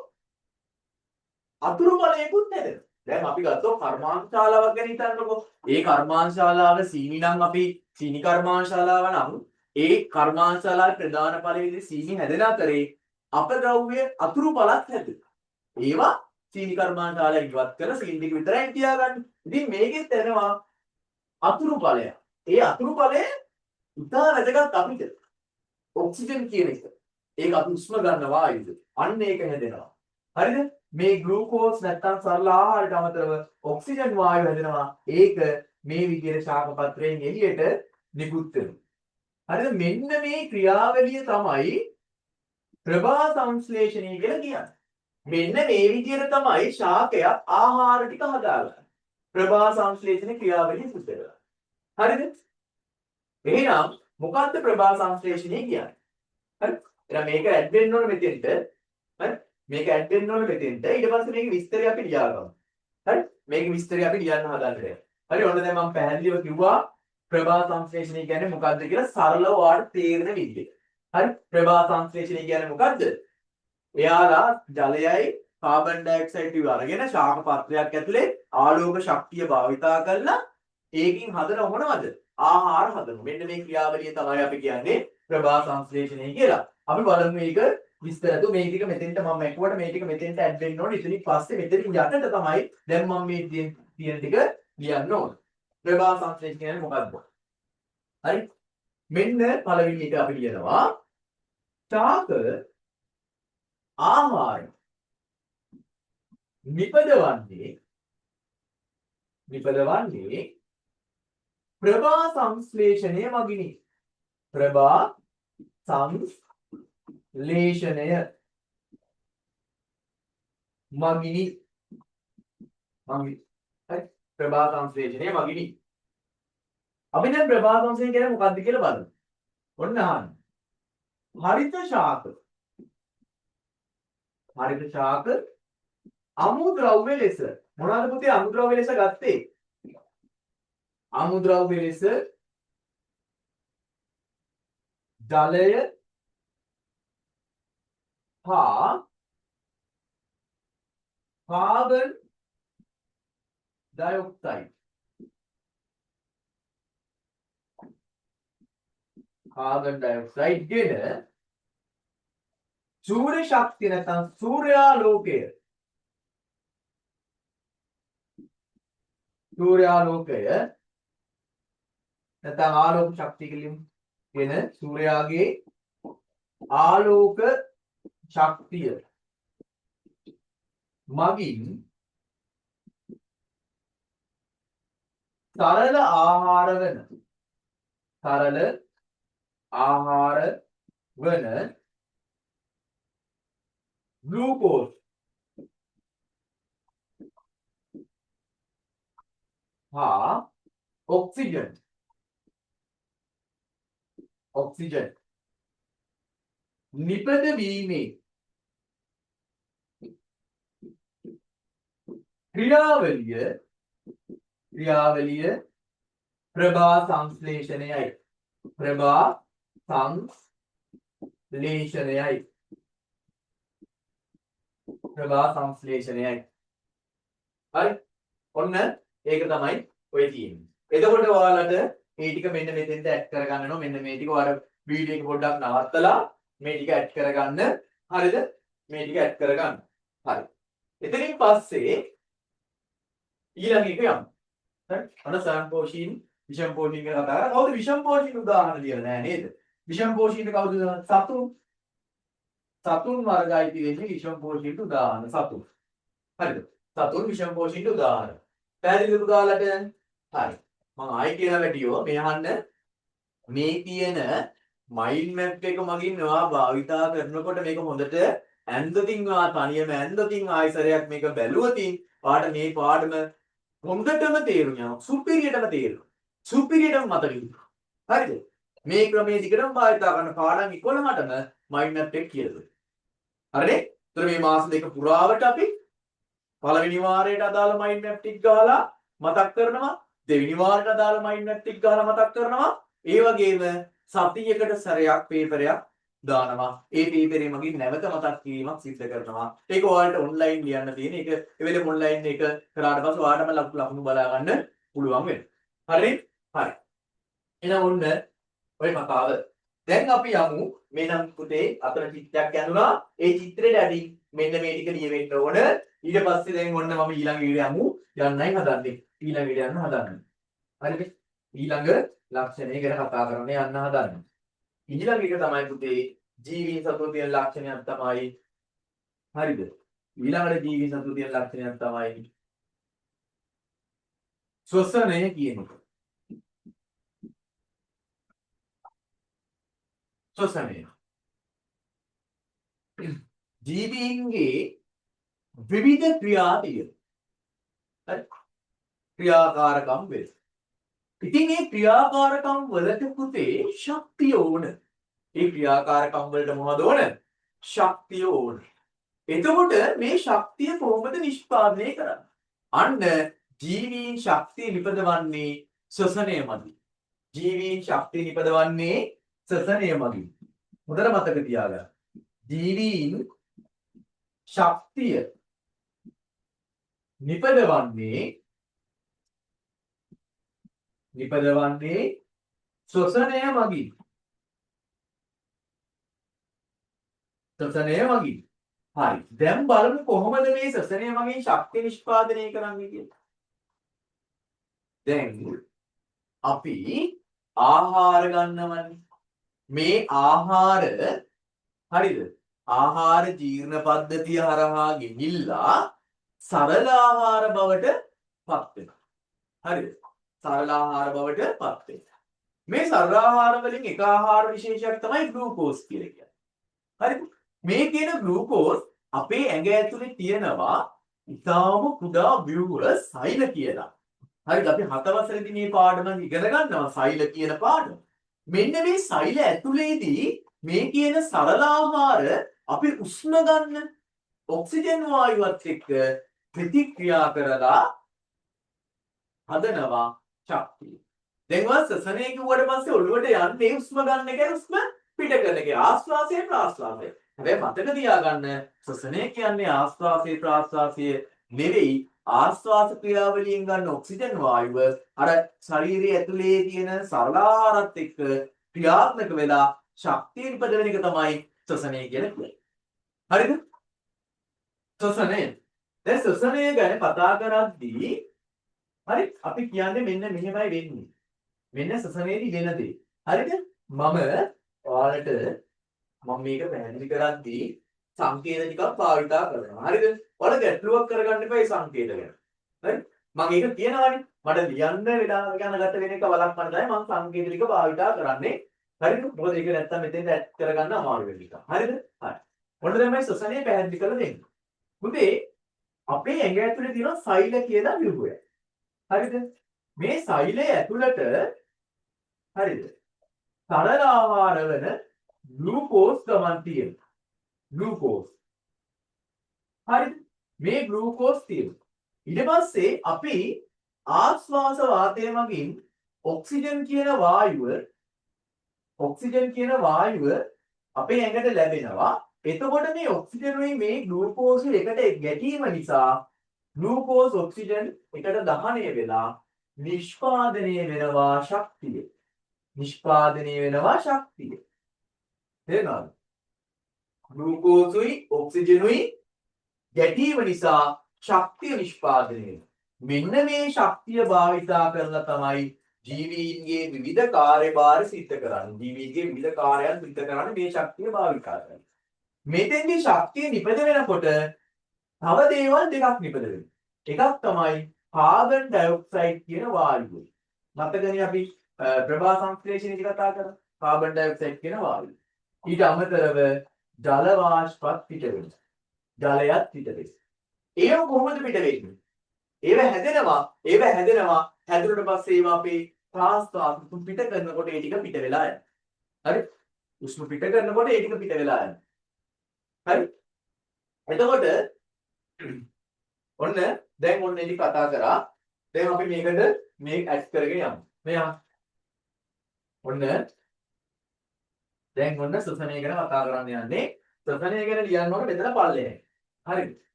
අතුරු බලයකුත් හැදෙනවා. දැන් අපි ගත්තොත් කර්මාන්තශාලාවක් ගැන හිතන්නකෝ. ඒ කර්මාන්තශාලාව සීනි නම් අපි සීනි කර්මාන්තශාලාව නම් ඒ කර්මාන්තශාලාවේ ප්‍රධාන ඵලයේදී සීනි හැදෙන අතරේ අපද්‍රව්‍ය අතුරු බලත් හැදෙනවා. ඒවා සීනි කර්මාන්තශාලාවෙන් ඉවත් කරලා සීනි ටික විතරයි තියාගන්න. ඉතින් මේකෙත් එනවා අතුරු ඵලය. ඒ අතුරු ඵලය ඉතා වැදගත් අපිට. ඔක්සිජන් කියන එක. ඒක අපි උෂ්ම ගන්න වායුද. අන්න ඒක හැදෙනවා. හරිද? මේ ග්ලූකෝස් නැත්තම් සරල ආහාරයට අමතරව ඔක්සිජන් වායුව හැදෙනවා. ඒක මේ විදිහට ශාක පත්‍රයෙන් එළියට නිකුත් වෙනවා. හරිද? මෙන්න මේ ක්‍රියාවලිය තමයි ප්‍රභා සංශ්ලේෂණය කියලා කියන්නේ. මෙන්න මේ විදිහට තමයි ශාකයක් ආහාර ටික හදාගන්නේ. ප්‍රභා සංශ්ලේෂණ ක්‍රියාවලිය සිදු වෙනවා. හරිද? එහෙනම් මොකක්ද ප්‍රභා සංශ්ලේෂණය කියන්නේ? හරි? එහෙනම් මේක ඇඩ් වෙන්න ඕනේ මෙතෙන්ට. හරි? මේක ඇඩ් වෙන්න ඕනේ මෙතෙන්ට. ඊට පස්සේ මේකේ විස්තරය අපි ලියා ගමු. හරි? මේකේ විස්තරය අපි ලියන්න හදන්නේ. හරි? ඔන්න දැන් මම පැහැදිලිව කිව්වා ප්‍රභා සංශ්ලේෂණය කියන්නේ මොකක්ද කියලා සරලව ඔයාලට තේරෙන විදිහට. හරි? ප්‍රභා සංශ්ලේෂණය කියන්නේ මොකක්ද? එයාලා ජලයයි කාබන් ඩයොක්සයිඩ් ටික අරගෙන ශාක පත්‍රයක් ඇතුලේ ආලෝක ශක්තිය භාවිතා කරලා ඒකින් හදන මොනවද? ආහාර හදනවා. මෙන්න මේ ක්‍රියාවලිය තමයි අපි කියන්නේ ප්‍රභා සංශ්ලේෂණය කියලා. අපි බලමු මේක විස්තර තු මේ ටික මෙතෙන්ට මම එක්කුවට මේ ටික මෙතෙන්ට ඇඩ් වෙන්න ඕනේ. ඉතින් පස්සේ මෙතනින් යටට තමයි දැන් මම මේ තියෙන ටික ලියන්න ඕනේ. ප්‍රභා සංශ්ලේෂණය කියන්නේ මොකක්ද? හරි? මෙන්න පළවෙනි එක අපි ලියනවා. ශාක ආහාර නිපදවන්නේ ප්‍රභා සංශ්ලේෂණය මගිනි. ප්‍රභා සංශ්ලේෂණය මගිනි. හරි? ප්‍රභා සංශ්ලේෂණය මගිනි. අපි දැන් ප්‍රභා සංශ්ලේෂණය කියන්නේ මොකක්ද කියලා බලමු. ඔන්න අහන්න. හරිත ශාක අමුද්‍රව්‍ය ලෙස මොනවාද පුතේ අමුද්‍රව්‍ය ලෙස ගත්තේ? අමුද්‍රව්‍ය ලෙස ජලය හා කාබන් ඩයොක්සයිඩ් ගෙන සූර්ය ශක්තිය නැත්නම් සූර්යාලෝකය නැත්නම් ආලෝක ශක්තිය කියන සූර්යාගේ ආලෝක ශක්තිය මගින් සරල ආහාර වන ග්ලූකෝස් හා ඔක්සිජන් නිපදවීමේ ක්‍රියාවලිය ප්‍රභා සංශ්ලේෂණයයි. හරි? ඔන්න ඒක තමයි ඔය තියෙන්නේ. එතකොට ඔයාලට මේ ටික මෙන්න මෙතෙන්ට ඇඩ් කරගන්න ඕන. මෙන්න මේ ටික ඔයාලා වීඩියෝ එක පොඩ්ඩක් නවත්තලා මේ ටික ඇඩ් කරගන්න. හරිද? මේ ටික ඇඩ් කරගන්න. හරි. එතනින් පස්සේ ඊළඟ එක යමු. හරි? අන සම්පෝෂීන් විෂම් පෝෂීන් ගැන කතා කරා. කවුද විෂම් පෝෂීන් උදාහරණ ලියලා නැහැ නේද? විෂම් පෝෂීන් කවුද? සතු සතුන් වර්ගයි තියෙන්නේ විෂම පෝෂිත උදාහරණ සතුන්. හරිද? සතුන් විෂම පෝෂිත උදාහරණ. පැහැදිලිද පුතාලට? හරි. මම ආයි කියලා වැටියෝ මේ අහන්න මේ තියෙන මයින්ඩ් මැප් එක මගින් ඔයා භාවිතා කරනකොට මේක හොඳට ඇන්දතින් ඔයා තනියම ඇන්දතින් ආයිසරයක් මේක බැලුවතින් ඔයාට මේ පාඩම හොඳටම තේරුණා. සුපිරියටම තේරුණා. සුපිරියටම මතක ඉන්නවා. හරිද? මේ ක්‍රමයේ දිගටම භාවිතා කරන පාඩම් 11ටම මයින්ඩ් මැප් එක කියලා දුන්නා. හරිනේ? ඒතර මේ මාස දෙක පුරාවට අපි පළවෙනි වාරයට අදාළ මයින්ඩ් මැප් ටික ගහලා මතක් කරනවා. දෙවෙනි වාරයට අදාළ මයින්ඩ් මැප් ටික ගහලා මතක් කරනවා. ඒ වගේම සතියකට සැරයක් පේපරයක් දානවා. ඒ පේපරේ මගින් නැවත මතක් කිරීමක් සිද්ධ කරනවා. ඒක ඔයාලට ඔන්ලයින් ලියන්න තියෙන. ඒක ඒ වෙලේ ඔන්ලයින් එක කරාට පස්සේ ඔයාලටම ලකුණු බලා ගන්න පුළුවන් වෙනවා. හරි? හරි. එහෙනම් ඔන්න ඔය කතාව. දැන් අපි යමු මේ නම් පුතේ අතන චිත්‍රයක් ඇඳුනා. ඒ චිත්‍රෙට ඇති මෙන්න මේ ටික ලියවෙන්න ඕන. ඊට පස්සේ දැන් ඔන්න මම ඊළඟ ඊට යමු. යන්නයි හදන්නේ. ඊළඟ ඊට යන්න හදන්නේ. හරිද? ඊළඟ ලක්ෂණය ගැන කතා කරන්න යන්න හදන්නේ. ඊළඟ එක තමයි පුතේ ජීවීන් සතුව තියෙන ලක්ෂණයක් තමයි. හරිද? ඊළඟට ජීවීන් සතුව තියෙන ලක්ෂණයක් තමයි ශ්වසනය කියන එක. ශ්වසනය. ජීවීන්ගේ විවිධ ක්‍රියා තියෙනවා. හරි? ක්‍රියාකාරකම් වෙනවා. ඉතින් මේ ක්‍රියාකාරකම් වලට පුතේ ශක්තිය ඕන. මේ ක්‍රියාකාරකම් වලට මොනවද ඕන? ශක්තිය ඕන. එතකොට මේ ශක්තිය කොහොමද නිෂ්පාදනය කරන්නේ? අන්න ජීවීන් ශක්තිය නිපදවන්නේ ශ්වසනය මගින්. ජීවීන් ශක්තිය නිපදවන්නේ ශ්වසනය මගින්. හොඳට මතක තියාගන්න. ජීවීන් ශක්තිය නිපදවන්නේ ශ්වසනය මගින්. ශ්වසනය මගින්. හරි. දැන් බලමු කොහොමද මේ ශ්වසනය මගින් ශක්තිය නිෂ්පාදනය කරන්නේ කියලා. දැන් අපි ආහාර ගන්නවනේ. මේ ආහාර හරිද? ආහාර ජීර්ණ පද්ධතිය හරහා ගෙනිල්ලා සරල ආහාර බවට පත් වෙනවා. හරිද? සරල ආහාර බවට පත් වෙනවා. මේ සරල ආහාර වලින් එක ආහාර විශේෂයක් තමයි ග්ලූකෝස් කියලා කියන්නේ. හරිද? මේ කියන ග්ලූකෝස් අපේ ඇඟ ඇතුලේ තියෙනවා ඉතාම කුඩා ව්‍යුහල සෛල කියලා. හරිද? අපි 7 වසරේදී මේ පාඩම ඉගෙන ගන්නවා සෛල කියන පාඩම. මෙන්න මේ සෛල ඇතුලේදී මේ කියන සරල ආහාර අපි උෂ්ණ ගන්න ඔක්සිජන් වායුවත් එක්ක ප්‍රතික්‍රියා කරලා හදනවා ශක්තිය. දැන් වා ශ්වසනය කිව්වට පස්සේ ඔළුවට යන්නේ උෂ්ම ගන්න එක උෂ්ම පිට කරන එක ආශ්වාසය ප්‍රාශ්වාසය. හැබැයි මතක තියාගන්න ශ්වසනය කියන්නේ ආශ්වාසය ප්‍රාශ්වාසය නෙවෙයි ආශ්වාස ක්‍රියාවලියෙන් ගන්න ඔක්සිජන් වායුව අර ශරීරයේ ඇතුලේ තියෙන සරල ආහාරات එක්ක ක්‍රියාත්මක වෙලා ශක්තිය නිපදවන එක තමයි ශ්වසනය කියන්නේ. හරිද? ශ්වසනය. දැන් ශ්වසනය ගැන කතා කරද්දී හරි අපි කියන්නේ මෙන්න මෙහෙමයි වෙන්නේ. මෙන්න ශ්වසනයේදී වෙන දේ. හරිද? ඔයාලට මම මේක පැහැදිලි කරද්දී සංකේත ටිකක් භාවිතා කරනවා. හරිද? ඔයාලා ගැටලුවක් කරගන්න එපා මේ සංකේත ගැන. හරි? මම ඒක කියනවානේ. මට ලියන්න වෙලාව ගන්න ගත වෙන එක වළක්වන්න තමයි මම සංකේත ටික භාවිතා කරන්නේ. හරිද? මොකද ඒක නැත්තම් මෙතෙන්ද ඇඩ් කරගන්න අමාරු වෙන එක. හරිද? හරි. ඔන්න දැන් මම ශ්වසනය පැහැදිලි කරලා දෙන්න. පුතේ අපේ ඇඟ ඇතුලේ තියෙන සෛල කියලා ව්‍යුහය. හරිද? මේ සෛලය ඇතුළට හරිද? සරල ආහාර වන ග්ලූකෝස් ගමන් තියෙනවා. ග්ලූකෝස්. හරිද? මේ ග්ලූකෝස් තියෙනවා. ඊට පස්සේ අපි ආශ්වාස වාතය මගින් ඔක්සිජන් කියන වායුව අපේ ඇඟට ලැබෙනවා. එතකොට මේ ඔක්සිජන් මේ ග්ලූකෝස් එකට ගැටීම නිසා ග්ලූකෝස් ඔක්සිජන් එකට දහනය වෙලා නිෂ්පාදනය වෙනවා ශක්තිය. තේරෙනවද? ග්ලූකෝසුයි ඔක්සිජනුයි ගැටීම නිසා ශක්තිය නිෂ්පාදනය වෙනවා. මෙන්න මේ ශක්තිය භාවිතා කරලා තමයි ජීවීන්ගේ විවිධ කාර්යභාර සිද්ධ කරන්නේ. ජීවීන්ගේ විවිධ කාර්යයන් සිද්ධ කරන්නේ මේ ශක්තිය භාවිතා කරලා. මෙතෙන්දී ශක්තිය නිපද වෙනකොට තව දේවල් දෙකක් නිපද වෙනවා. එකක් තමයි කාබන් ඩයොක්සයිඩ් කියන වායුව. මතකනේ අපි ප්‍රභා සංශ්ලේෂණයේදී කතා කරා. කාබන් ඩයොක්සයිඩ් කියන වායුව. ඊට අමතරව ජල වාෂ්පත් පිට වෙනවා. ජලයත් පිට වෙනවා. ඒව කොහොමද පිට වෙන්නේ? ඒව හැදෙනවා. හැදුනට පස්සේ ඒවා අපේ ප්‍රාස්වාද පිට කරනකොට ඒ ටික පිට වෙලා යනවා. හරි? උෂ්ම පිට කරනකොට ඒ ටික පිට වෙලා යනවා. හරි? එතකොට ඔන්න දැන් ඔන්න ඉතින් කතා කරා. දැන් අපි මේකට මේක ඇඩ් කරගෙන යමු. මෙයා ඔන්න දැන් ඔන්න ශ්වසනය ගැන කතා කරන්න යන්නේ. ශ්වසනය ගැන ලියන්න ඕන මෙතන පල්ලෙහායි. හරිද?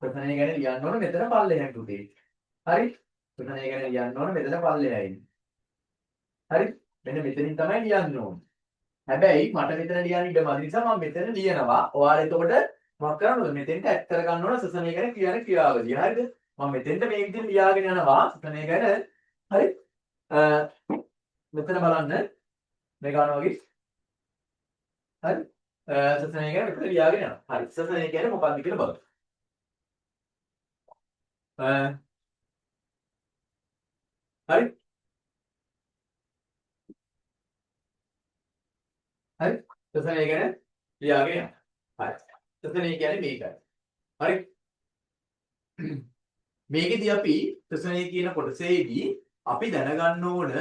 ශ්වසනය ගැන ලියන්න ඕන මෙතන පල්ලෙහායි පුතේ. හරි? ශ්වසනය ගැන ලියන්න ඕන මෙතන පල්ලෙහායි. හරි? මෙන්න මෙතනින් තමයි ලියන්න ඕන. හැබැයි මට මෙතන ලියන්න ඉඩ මදි නිසා මම මෙතන ලියනවා. ඔයාලා එතකොට මොකක් කරන්නද? මෙතෙන්ට ඇඩ් කරගන්න ඕන ශ්වසනය ගැන කියන ක්‍රියාවලිය. හරිද? මම මෙතෙන්ට මේ විදිහට ලියාගෙන යනවා ශ්වසනය ගැන. හරි? මෙතන බලන්න මේ ගන්නවා වගේ. හරි? ශ්වසනය ගැන මෙතන ලියාගෙන යනවා. හරි. ශ්වසනය කියන්නේ මොකක්ද කියලා බලමු. හරි? හරි? ශ්වසනය ගැන ලියාගෙන යනවා. හරි. ශ්වසනය කියන්නේ මේකයි. හරි? මේකෙදී අපි ශ්වසනය කියන කොටසේදී අපි දැනගන්න ඕන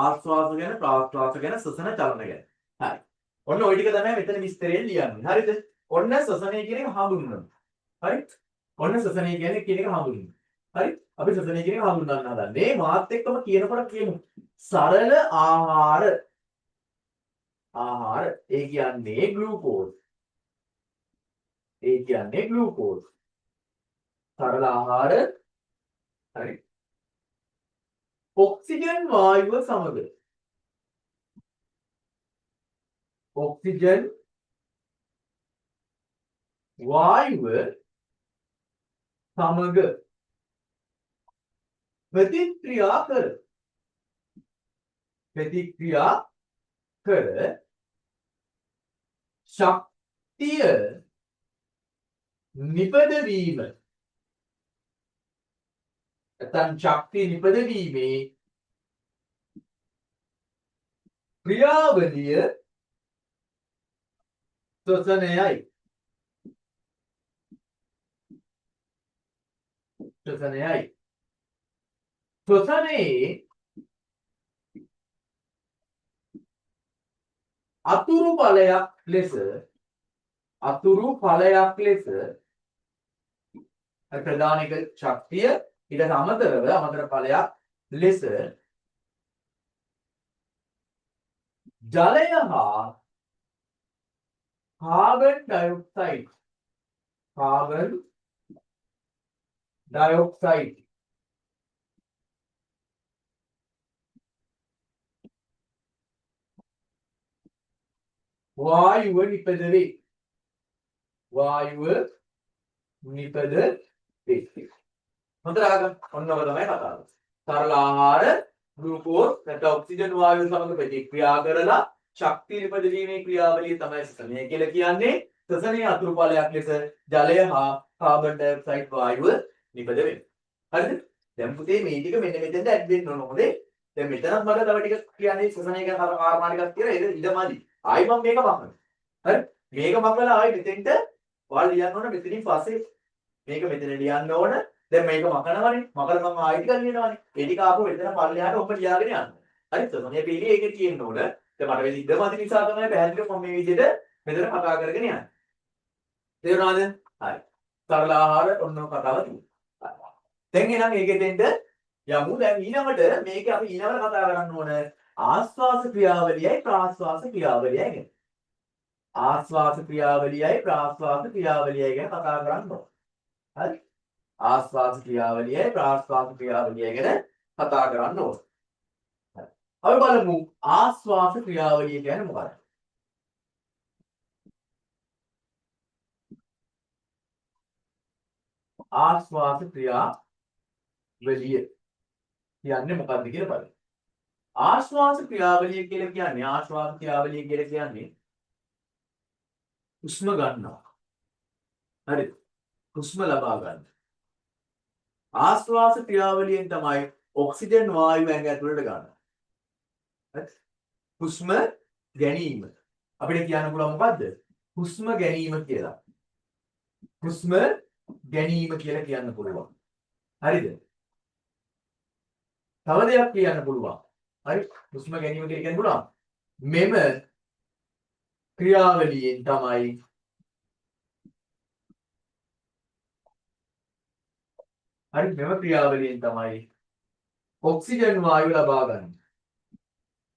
ආශ්වාස ගැන ප්‍රාශ්වාස ගැන ශ්වසන චලන ගැන. හරි. ඔන්න ওই ටික තමයි මෙතන විස්තරයෙන් ලියන්නේ. හරිද? ඔන්න ශ්වසනය කියන එක හඳුන්වනවා. හරි? ඔන්න ශ්වසනය කියන එක හඳුන්වනවා. හරි? අපි ශ්වසනය කියන එක හඳුන්වන්න හදන්නේ. මාත් එක්කම කියනකොට කියමු. සරල ආහාර. ආහාර ඒ කියන්නේ ග්ලූකෝස්. ඒ කියන්නේ ග්ලූකෝස්. සරල ආහාර. හරි. ඔක්සිජන් වායුව සමග ඔක්සිජන් වායුව සමග ප්‍රතික්‍රියා කර ශක්තිය නිපදවීම නැත්නම් ශක්තිය නිපදවීමේ ක්‍රියාවලිය ශ්වසනයයි. ශ්වසනයේ අතුරු ඵලයක් ලෙස ප්‍රධානික ශක්තිය ඊට අමතරව අමතර ඵලයක් ලෙස ජලය හා කාබන් ඩයොක්සයිඩ් වායුව නිපද වේ. හොඳට අහගන්න. ඔන්න ඔබ තමයි කතා කරන්නේ. සරල ආහාර ග්ලූකෝස් නැත්නම් ඔක්සිජන් වායුව සමග ප්‍රතික්‍රියා කරලා ශක්තිය නිපදවීමේ ක්‍රියාවලිය තමයි ශ්වසනය කියලා කියන්නේ. ශ්වසනයේ අතුරු ඵලයක් ලෙස ජලය හා කාබන් ඩයොක්සයිඩ් වායුව නිපද වෙනවා. හරිද? දැන් පුතේ මේ ටික මෙන්න මෙතෙන්ට ඇඩ් වෙන්න ඕන. මොකද දැන් මෙතනත් මට තව ටික කියන්නේ ශ්වසනය ගැන කාරණා ටිකක් කියලා ඒක ඉඩමදි. ආයි මම මේක මකනවා. හරි? මේක මකලා ආයි මෙතෙන්ට ඔයාලා ලියන්න ඕන මෙතනින් පස්සේ මේක මෙතන ලියන්න ඕන. දැන් මේක මකනවනේ. මකලා මම ආයි ටික ලියනවනේ. ඒ ටික ආපහු මෙතන පල්ලෙහාට ඔබ ලියාගෙන යන්න. හරි? ශ්වසනය පිළිලි ඒකේ තියෙන්න ඕන. දැන් මට වෙලි ඉඩමදි නිසා තමයි පැහැදිලිව මම මේ විදිහට මෙතන කතා කරගෙන යන්නේ. තේරුණාද? හරි. සරල ආහාර ඔන්න කතාව තියෙනවා. දැන් එහෙනම් ඒකෙ දෙන්න යමු. දැන් ඊළඟට මේක අපි ඊළඟට කතා කරන්න ඕන ආස්වාස ක්‍රියාවලියයි ප්‍රාස්වාස ක්‍රියාවලියයි ගැන. ආස්වාස ක්‍රියාවලියයි ප්‍රාස්වාස ක්‍රියාවලියයි ගැන කතා කරන්න ඕන. හරි? ආස්වාස ක්‍රියාවලියයි ප්‍රාස්වාස ක්‍රියාවලියයි ගැන කතා කරන්න ඕන. හරි. අපි බලමු ආස්වාස ක්‍රියාවලිය කියන්නේ මොකක්ද? ආස්වාස ක්‍රියාවලිය කියන්නේ මොකක්ද කියලා බලමු. ආශ්වාස ක්‍රියාවලිය කියලා කියන්නේ හුස්ම ගන්නවා. හරිද? හුස්ම ලබා ගන්න. ආශ්වාස ක්‍රියාවලියෙන් තමයි ඔක්සිජන් වායුව ඇඟ ඇතුළට ගන්න. හරිද? හුස්ම ගැනීම. අපිට කියන්න පුළුවන් මොකද්ද? හුස්ම ගැනීම කියලා. හුස්ම ගැනීම කියලා කියන්න පුළුවන්. හරිද? තව දෙයක් කියන්න පුළුවන්. හරි? හුස්ම ගැනීම කියලා කියන්න පුළුවන්. මෙම ක්‍රියාවලියෙන් තමයි හරි මෙම ක්‍රියාවලියෙන් තමයි ඔක්සිජන් වායුව ලබා ගන්න.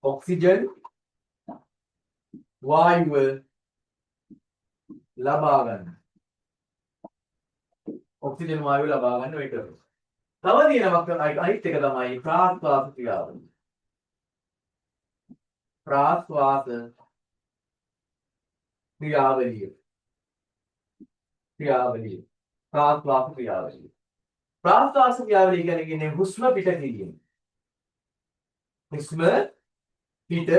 ඔක්සිජන් වායුව ලබා ගන්න. ඔක්සිජන් වායුව ලබා ගන්න ඔය කරමු. තව දිනමක් අනිත් එක තමයි ප්‍රාශ්වාස ක්‍රියාවලිය. ප්‍රාශ්වාස ක්‍රියාවලිය. ප්‍රාශ්වාස ක්‍රියාවලිය. ප්‍රාශ්වාස ක්‍රියාවලිය කියන්නේ හුස්ම පිට කිරීම. හුස්ම පිට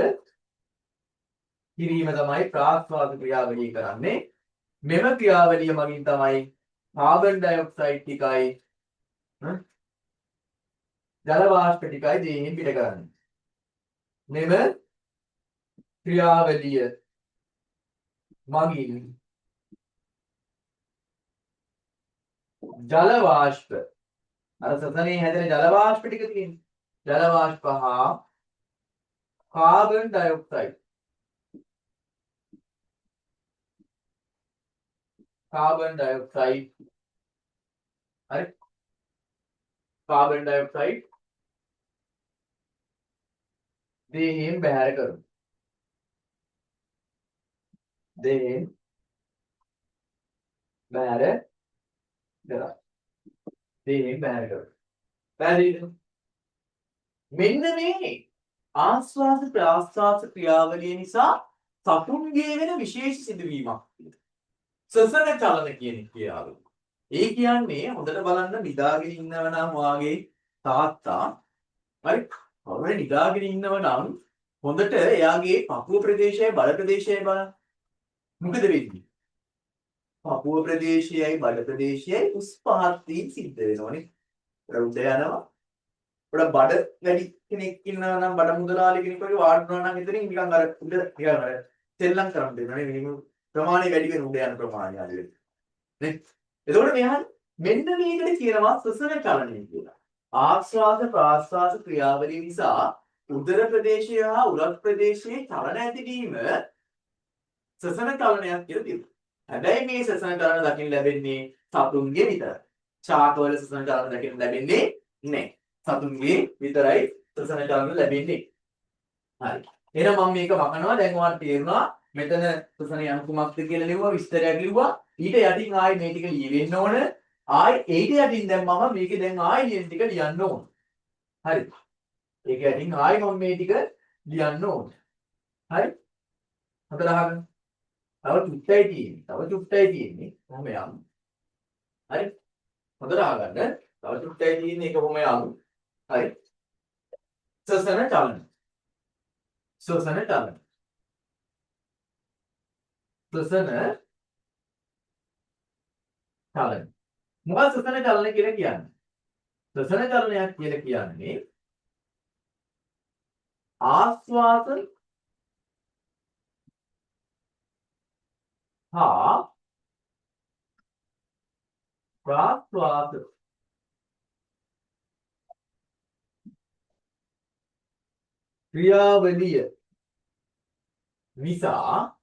කිරීම තමයි ප්‍රාශ්වාස ක්‍රියාවලිය කරන්නේ. මෙම ක්‍රියාවලිය මගින් තමයි කාබන් ඩයොක්සයිඩ් ටිකයි ජල වාෂ්ප ටිකයි දේහෙන් පිට කරන්නේ. මෙම ක්‍රියාවලිය මගින් ජල වාෂ්ප අර සතනේ හැදෙන ජල වාෂ්ප ටික තියෙන්නේ. ජල වාෂ්ප හා කාබන් ඩයොක්සයිඩ් හරි කාබන් ඩයොක්සයිඩ් දේහෙන් බැහැර කරමු. දේහෙන් බැහැර කරා. දේහෙන් බැහැර කරමු. පැහැදිලිද? මෙන්න මේ ආශ්වාස ප්‍රාශ්වාස ක්‍රියාවලිය නිසා සතුන්ගේ වෙන විශේෂ සිදුවීමක්. සසන චලන කියන ක්‍රියාව. ඒ කියන්නේ හොඳට බලන්න නිදාගෙන ඉන්නව නම් වාගේ තාත්තා හරි වරුවේ නිදාගෙන ඉන්නව නම් හොඳට එයාගේ පපුව ප්‍රදේශයයි බඩ ප්‍රදේශයයි බලන්න. මොකද වෙන්නේ? පපුව ප්‍රදේශයයි බඩ ප්‍රදේශයයි උස් පහත් වීම සිද්ධ වෙනවනේ. උඩ යනවා. උඩ බඩ වැඩි කෙනෙක් ඉන්නවා නම් බඩ මුදලාලි කෙනෙක් වගේ වාඩිනවා නම් එතනින් නිකන් අර උඩ නිකන් අර සෙල්ලම් කරන්න දෙනවා නේ. මිනිමු ප්‍රමාණය වැඩි වෙන උඩ යන ප්‍රමාණය අඩු වෙන. නේ? එතකොට මෙහා මෙන්න මේකට කියනවා සසන චලනය කියලා. ආශ්වාස ප්‍රාශ්වාස ක්‍රියාවලිය නිසා උදර ප්‍රදේශය හා උරස් ප්‍රදේශයේ චලන ඇතිවීම සසන චලනයක් කියලා කියනවා. හැබැයි මේ සසන චලන දකින්න ලැබෙන්නේ සතුන්ගේ විතරයි. ශාකවල සසන චලන දකින්න ලැබෙන්නේ නැහැ. සතුන්ගේ විතරයි සසන චලන ලැබෙන්නේ. හරි. එහෙනම් මම මේක වකනවා. දැන් ඔයාලට තේරුණා මෙතන සසන යන කුමක්ද කියලා ලිව්වා විස්තරයක් ලිව්වා. ඊට යටින් ආයි මේ ටික ලියවෙන්න ඕන. ආයි ඊට යටින් දැන් මම මේකේ දැන් ආයි ලියන ටික ලියන්න ඕන. හරිද? ඒක යටින් ආයි මම මේ ටික ලියන්න ඕන. හරි? හතර අහගන්න. තව චුට්ටයි තියෙන්නේ. කොහොම යමු. හරි? හතර අහගන්න. තව චුට්ටයි තියෙන්නේ ඒක කොහොම යමු. හරි? සසන චලන. සසන චලන. මොකක්ද සසන චලන කියලා කියන්නේ? සසන චලනයක් කියලා කියන්නේ ආශ්වාස හා ප්‍රාශ්වාස ක්‍රියාවලිය නිසා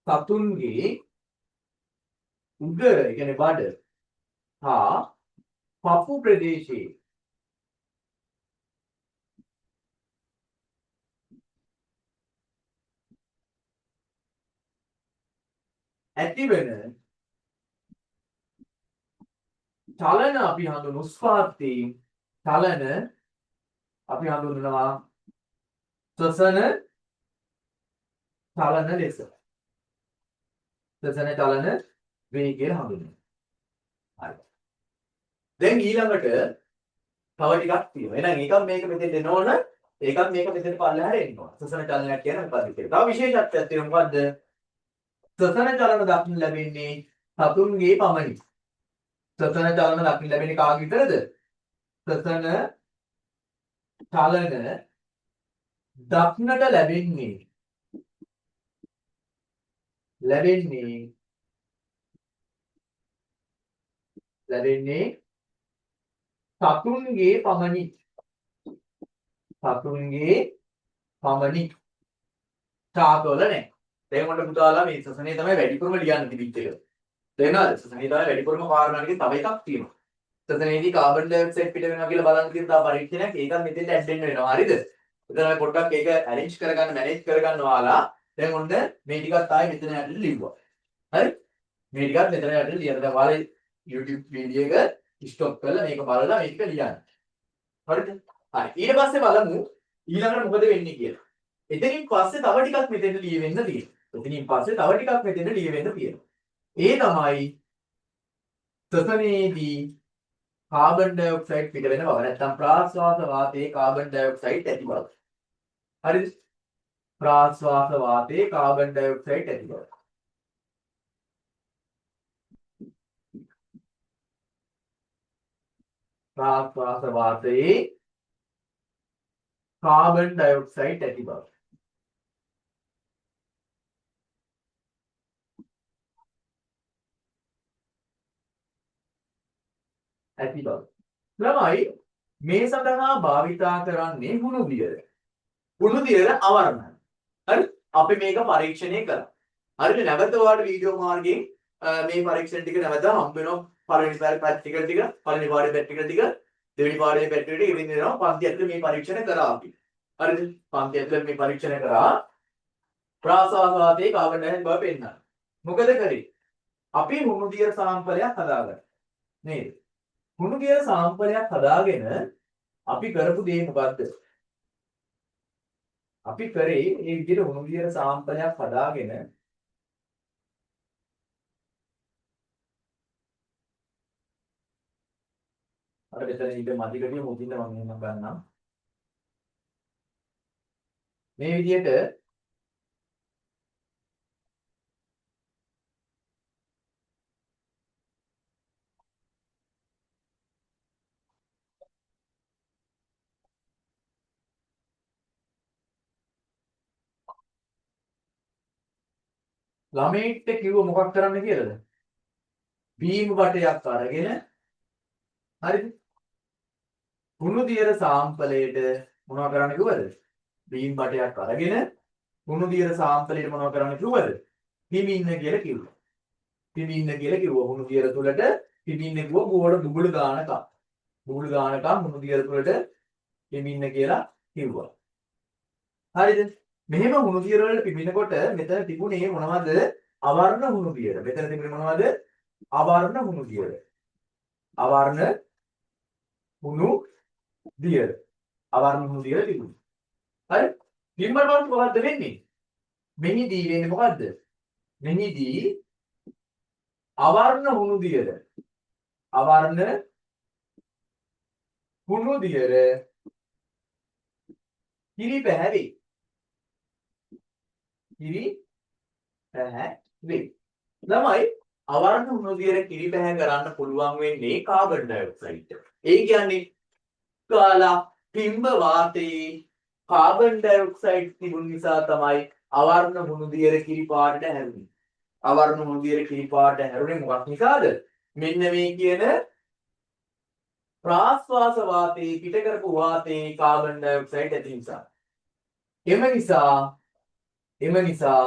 සතුන්ගේ උදර කියන්නේ බඩ හා පපු ප්‍රදේශයේ ඇතිවන චලන අපි හඳුනන උස්පාතී චලන අපි හඳුනනවා සසන චලන ලෙස. සසන චලන වේ කියලා හඳුන්වනවා. හරි. දැන් ඊළඟට තව ටිකක් තියෙනවා. එහෙනම් එකක් මේක මෙතෙන් දෙන්න ඕන. ඒකත් මේක මෙතන පල්ලෙහාට එන්න ඕන. සසන චලනයක් කියන්නේ මොකක්ද කියලා. තව විශේෂත්වයක් තියෙනවා මොකද්ද? සසන චලන දක්න ලැබෙන්නේ සතුන්ගේ පමණි. සසන චලන දක්න ලැබෙන්නේ කාගේ විතරද? සසන චලන දක්නට ලැබෙන්නේ සතුන්ගේ පමණි. සතුන්ගේ පමණි. ඡාපවල නැහැ. දැන් ඔන්න පුතාලා මේ සසනේ තමයි වැඩිපුරම ලියන්න තිබිච්ච එක. තේරෙනවද? සසනේ තමයි වැඩිපුරම කාරණා ටිකේ තව එකක් තියෙනවා. සසනේදී කාබන් ඩයොක්සයිඩ් පිට වෙනවා කියලා බලන්න තියෙන තා පරීක්ෂණයක් ඒකත් මෙතෙන්ට ඇඩ් වෙන්න වෙනවා. හරිද? එතන අපි පොඩ්ඩක් ඒක arrange කරගන්න manage කරගන්න ඔයාලා. දැන් ඔන්න මේ ටිකත් ආයේ මෙතන ඇඩ් ලිව්වා. හරි? මේ ටිකත් මෙතන ඇඩ් ලියන්න. දැන් ඔයාලා YouTube වීඩියෝ එක ස්ටොප් කරලා මේක බලලා මේක ලියන්න. හරිද? හරි. ඊට පස්සේ බලමු ඊළඟට මොකද වෙන්නේ කියලා. එතනින් පස්සේ තව ටිකක් මෙතෙන්ට ලියවෙන්න තියෙනවා. එතනින් පස්සේ තව ටිකක් මෙතෙන්ට ලියවෙන්න තියෙනවා. ඒ තමයි සසනේදී කාබන් ඩයොක්සයිඩ් පිට වෙන බව. නැත්නම් ප්‍රාශ්වාස වාතයේ කාබන් ඩයොක්සයිඩ් ඇති බව. හරිද? ප්‍රාශ්වාස වාතයේ කාබන් ඩයොක්සයිඩ් ඇති බව. ප්‍රාශ්වාස වාතයේ කාබන් ඩයොක්සයිඩ් ඇති බව. ඇති බව. ළමයි මේ සඳහා භාවිතා කරන්නේ හුණු දියර. හුණු දියර අවර්ණන. හරි? අපි මේක පරීක්ෂණය කරා. හරිද? නැවත ඔයාලට වීඩියෝ මාර්ගයෙන් මේ පරීක්ෂණ ටික නැවත හම්බ වෙනවා. පළවෙනි පාඩේ ප්‍රැක්ටිකල් ටික, පළවෙනි පාඩේ ප්‍රැක්ටිකල් ටික, දෙවෙනි පාඩේ ප්‍රැක්ටිකල් ටික ඉතින් දෙනවා. පන්ති ඇතුලේ මේ පරීක්ෂණ කරා අපි. හරිද? පන්ති ඇතුලේ මේ පරීක්ෂණ කරා. ප්‍රාශ්වාස වාතයේ කාබන් ඩයොක්සයිඩ් බව පෙන්නනවා. මොකද කරේ? අපි හුණු දියර සාම්පලයක් හදාගත්තා. නේද? හුණු දියර සාම්පලයක් හදාගෙන අපි කරපු දේ මොකද්ද? අපි කරේ මේ විදිහට හුණු දියර සාම්පලයක් හදාගෙන අර මෙතන ඉඳ මදිකටිය මුදින්න මම එහෙම ගන්නම්. මේ විදිහට ළමයින්ට කිව්ව මොකක් කරන්න කියලාද? බීම් වටයක් අරගෙන හරිද? හුණු දියර සාම්පලයට මොනව කරන්න කිව්වද? බීම් වටයක් අරගෙන හුණු දියර සාම්පලයට මොනව කරන්න කිව්වද? පිඹින්න කියලා කිව්වා. පිඹින්න කියලා කිව්වා. හුණු දියර තුලට පිඹින්න කිව්වා බෝඩ බුබුලු ගානකම්. බුබුලු ගානකම් හුණු දියර තුලට පිඹින්න කියලා කිව්වා. හරිද? මෙහෙම හුණු දියර වල පිඹිනකොට මෙතන තිබුණේ මොනවද? අවර්ණ හුණු දියර. මෙතන තිබුණේ මොනවද? අවර්ණ හුණු දියර. අවර්ණ හුණු දියර. අවර්ණ හුණු දියර තිබුණා. හරි? පිඹන බලන්න මොකද්ද වෙන්නේ? මෙහිදී වෙන්නේ මොකද්ද? මෙහිදී අවර්ණ හුණු දියර. අවර්ණ හුණු දියර කිරි පැහැවේ. කිරි පැහැවේ. ළමයි අවර්ණ හුණු දියර කිරි පැහැ කරන්න පුළුවන් වෙන්නේ කාබන් ඩයොක්සයිඩ්. ඒ කියන්නේ කාලා පිඹ වාතයේ කාබන් ඩයොක්සයිඩ් තිබුණ නිසා තමයි අවර්ණ හුණු දියර කිරි පාටට හැරුනේ. අවර්ණ හුණු දියර කිරි පාටට හැරුනේ මොකක් නිසාද? මෙන්න මේ කියන ප්‍රාශ්වාස වාතයේ පිට කරපු වාතයේ කාබන් ඩයොක්සයිඩ් ඇති නිසා. එම නිසා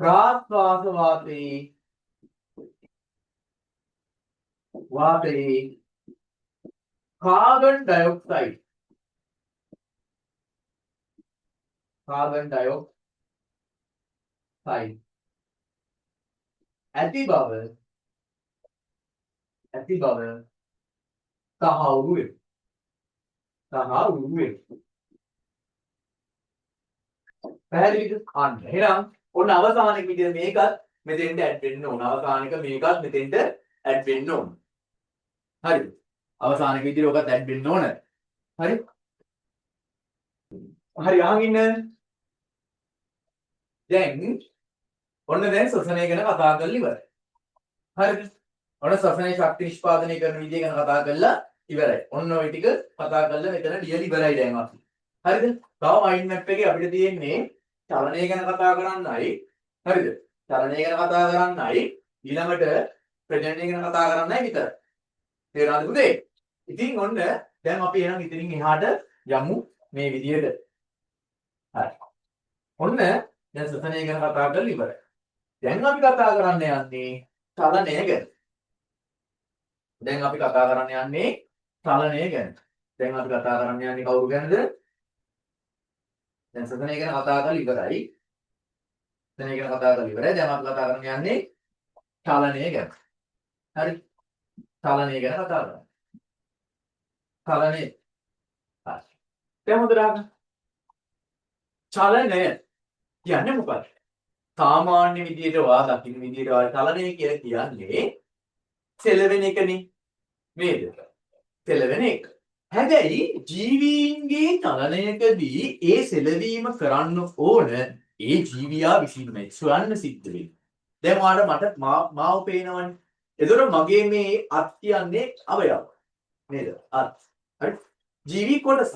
ප්‍රාශ්වාස වාතයේ කාබන් ඩයොක්සයිඩ් ඇති බව තහවුරු වෙනවා. පැහැදිලිද? අන්න. එහෙනම් ඔන්න අවසානයේ විදිහට මේකත් මෙතෙන්ට ඇඩ් වෙන්න ඕන. අවසානික මේකත් මෙතෙන්ට ඇඩ් වෙන්න ඕන. හරිද? අවසානයේ විදිහට ඔකත් ඇඩ් වෙන්න ඕන. හරි? හරි අහන් ඉන්න. දැන් ඔන්න දැන් ශ්වසනය ගැන කතා කරලා ඉවරයි. හරිද? ඔන්න ශ්වසනයේ ශක්ති නිෂ්පාදනය කරන විදිය ගැන කතා කරලා ඉවරයි. ඔන්න ওই ටික කතා කරලා මෙතන ලියලා ඉවරයි දැන් අපි. හරිද? තව මයින්ඩ් මැප් එකේ අපිට තියෙන්නේ චලනය ගැන කතා කරන්නයි. හරිද? චලනය ගැන කතා කරන්නයි ඊළඟට ප්‍රජනනය ගැන කතා කරන්නයි විතරයි. තේරුණාද පුතේ? ඉතින් ඔන්න දැන් අපි එනම් ඉතින් එහාට යමු මේ විදියට. හරි. ඔන්න දැන් ශ්වසනය ගැන කතා කරලා ඉවරයි. දැන් අපි කතා කරන්න යන්නේ චලනය ගැන. දැන් අපි කතා කරන්න යන්නේ චලනය ගැන. දැන් අපි කතා කරන්න යන්නේ කවුරු ගැනද? දැන් ශ්වසනය ගැන කතා කරලා ඉවරයි. ශ්වසනය ගැන කතා කරලා ඉවරයි. දැන් අපි කතා කරන්න යන්නේ චලනය ගැන. හරි. චලනය ගැන කතා කරමු. චලනය. හරි. දැන් හොඳට අහන්න. චලනය කියන්නේ මොකක්ද? සාමාන්‍ය විදියට වා දකින්න විදියට වා චලනය කියලා කියන්නේ සෙලවෙන එකනේ. නේද? සෙලවෙන එක. හැබැයි ජීවීන්ගේ චලනයකදී ඒ සෙලවීම කරන්න ඕන ඒ ජීවියා විසින්මයි ස්වයන්න සිද්ධ වෙන්නේ. දැන් ඔයාලට මට මාව පේනවනේ. එතකොට මගේ මේ අත් කියන්නේ අවයව. නේද? අත්. හරි. ජීවි කොටස.